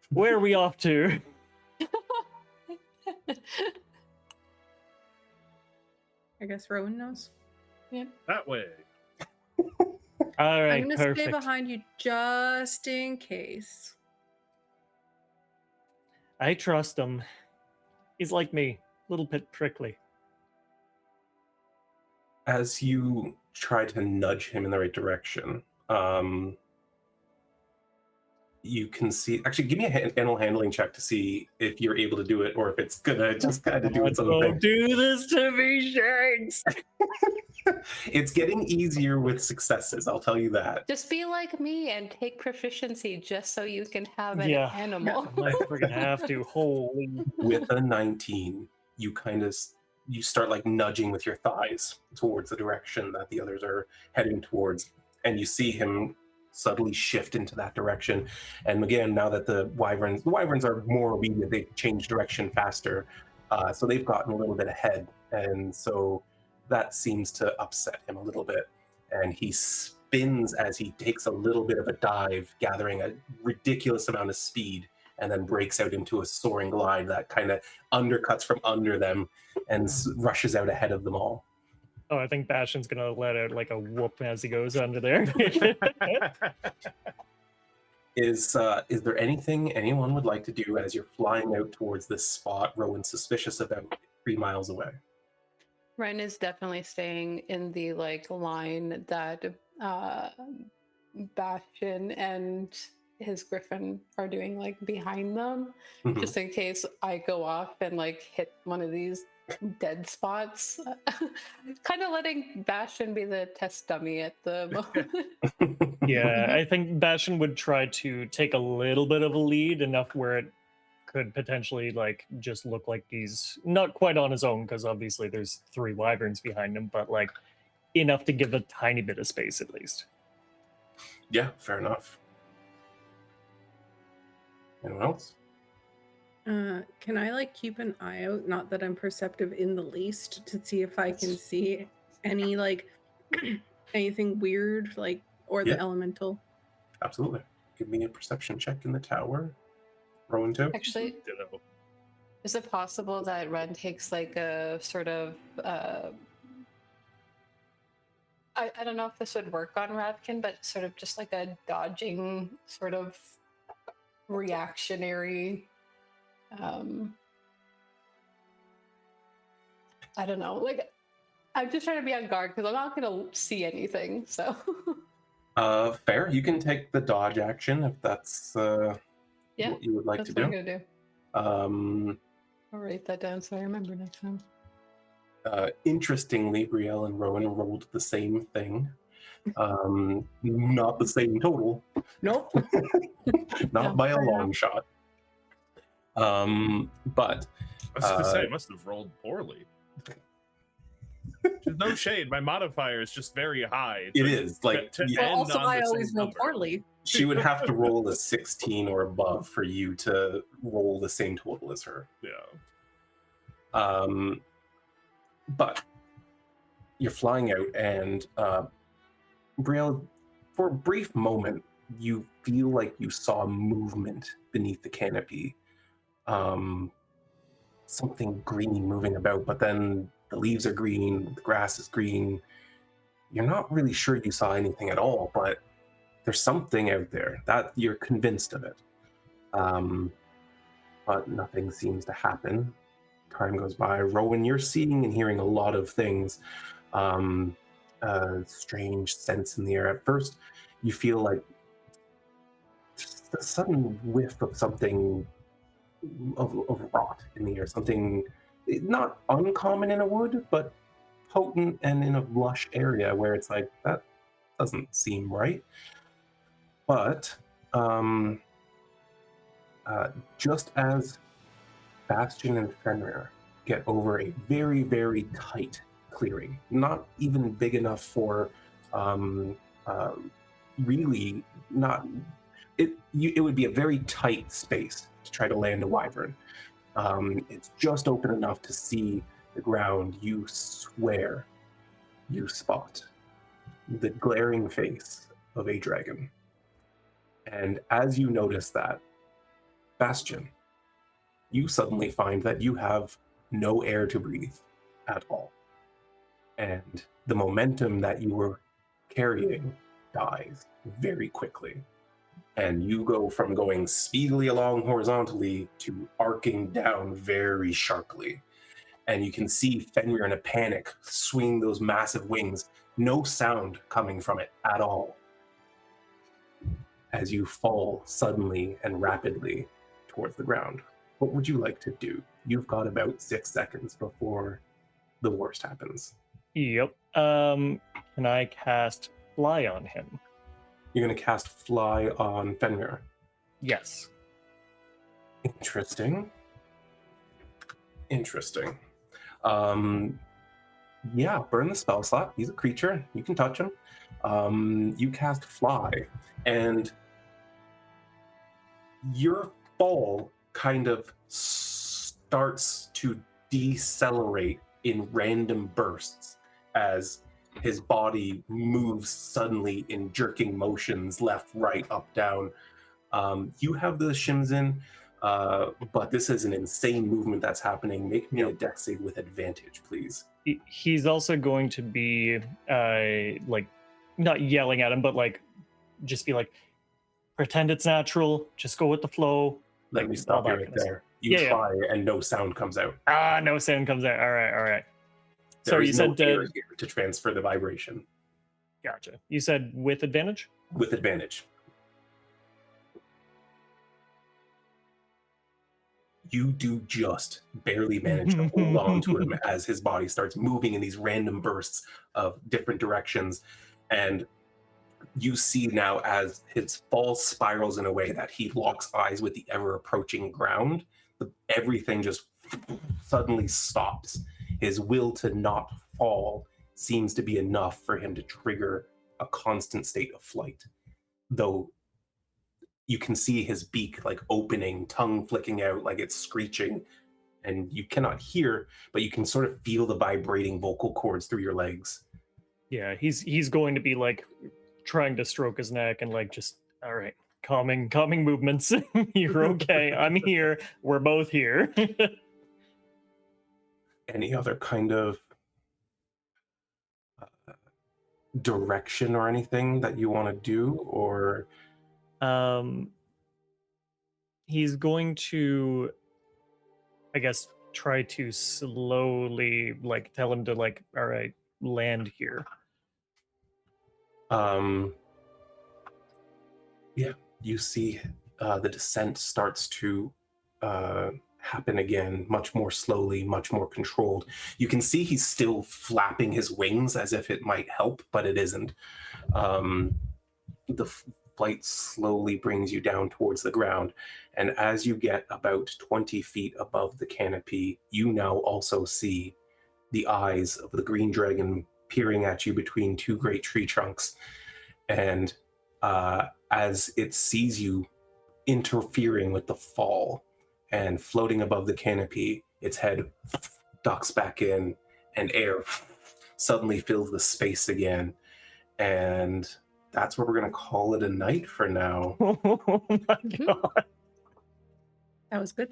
Where are we off to?" I guess Rowan knows. Yeah. That way. All I'm right, gonna stay perfect. behind you just in case. I trust him. He's like me, a little bit prickly. As you try to nudge him in the right direction, you can see. Actually, give me a animal handling check to see if you're able to do it, or if it's gonna just kind of do its own Don't thing. do this to me, Shanks. It's getting easier with successes. I'll tell you that. Just be like me and take proficiency just so you can have an Yeah. animal. I might friggin' have to. Holy. With a 19, you start like nudging with your thighs towards the direction that the others are heading towards, and you see him subtly shift into that direction. And again, now that the wyverns are more obedient, they change direction faster, so they've gotten a little bit ahead, and so that seems to upset him a little bit, and he spins as he takes a little bit of a dive, gathering a ridiculous amount of speed, and then breaks out into a soaring glide that kind of undercuts from under them and rushes out ahead of them all. Oh, I think Bastion's gonna let out like a whoop as he goes under there. Is there anything anyone would like to do as you're flying out towards this spot Rowan's suspicious about 3 miles away? Wren is definitely staying in the like line that Bastion and his griffin are doing, like behind them, Mhm. just in case I go off and like hit one of these dead spots. Kind of letting Bastion be the test dummy at the moment. Yeah, I think Bastion would try to take a little bit of a lead, enough where it could potentially like just look like he's not quite on his own, because obviously there's 3 wyverns behind him, but like enough to give a tiny bit of space at least. Yeah, fair enough. Anyone else? Can I like keep an eye out? Not that I'm perceptive in the least, to see if I can see any like anything weird, like, or the Yeah. elemental. Absolutely. Give me a perception check in the tower. Rowan too. Actually, Ditto. is it possible that Wren takes like a sort of I don't know if this would work on Radkin, but sort of just like a dodging sort of reactionary I don't know, like I'm just trying to be on guard because I'm not gonna see anything, so Fair. You can take the dodge action if that's yeah, what you would like that's to what I'm do. gonna do. Um, I'll write that down so I remember next time. Interestingly, Brielle and Rowan rolled the same thing. Not the same total, Nope. not No, by a fair long shot. But I was gonna say, I must have rolled poorly. There's no shade. My modifier is just very high. it is like to yeah, Well, also, end on I the always same roll number. poorly. she would have to roll a 16 or above for you to roll the same total as her. Yeah. But you're flying out, and Brielle, for a brief moment, you feel like you saw movement beneath the canopy. Something green moving about, but then the leaves are green, the grass is green. You're not really sure you saw anything at all, but there's something out there that you're convinced of it. But nothing seems to happen. Time goes by. Rowan, you're seeing and hearing a lot of things. Strange sense in the air. At first, you feel like just a sudden whiff of something of rot in the air. Something not uncommon in a wood, but potent and in a lush area where it's like, that doesn't seem right. But just as Bastion and Fenrir get over a very, very tight clearing, not even big enough for really not, it would be a very tight space to try to land a wyvern. It's just open enough to see the ground. You swear you spot the glaring face of a dragon. And as you notice that, Bastion, you suddenly find that you have no air to breathe at all. And the momentum that you were carrying dies very quickly. And you go from going speedily along horizontally to arcing down very sharply. And you can see Fenrir in a panic, swinging those massive wings, no sound coming from it at all. As you fall suddenly and rapidly towards the ground. What would you like to do? You've got about 6 seconds before the worst happens. Yep. Can I cast Fly on him? You're going to cast Fly on Fenrir. Yes. Interesting. Yeah, burn the spell slot. He's a creature. You can touch him. You cast Fly, and your fall kind of starts to decelerate in random bursts as his body moves suddenly in jerking motions, left, right, up, down. You have the Shimzin, but this is an insane movement that's happening. Make me a dex save with advantage, please. He's also going to be like not yelling at him, but like just be like, pretend it's natural, just go with the flow. Let me stop you right there. You try and no sound comes out. No sound comes out. All right. So There you is no said air here to transfer the vibration. Gotcha. You said with advantage? With advantage. You do just barely manage to hold on to him as his body starts moving in these random bursts of different directions. And you see now as his fall spirals in a way that he locks eyes with the ever approaching ground, everything just suddenly stops. His will to not fall seems to be enough for him to trigger a constant state of flight. Though you can see his beak like opening, tongue flicking out like it's screeching, and you cannot hear, but you can sort of feel the vibrating vocal cords through your legs. Yeah, he's going to be like trying to stroke his neck and like just, all right, calming movements. You're okay. I'm here. We're both here. Any other kind of direction or anything that you want to do, or he's going to, I guess, try to slowly like tell him to like, all right, land here. Yeah, you see the descent starts to happen again, much more slowly, much more controlled. You can see he's still flapping his wings as if it might help, but it isn't. The flight slowly brings you down towards the ground, and as you get about 20 feet above the canopy, you now also see the eyes of the green dragon peering at you between two great tree trunks. And as it sees you interfering with the fall and floating above the canopy, its head ducks back in and air suddenly fills the space again. And that's where we're going to call it a night for now. Oh my god. That was good.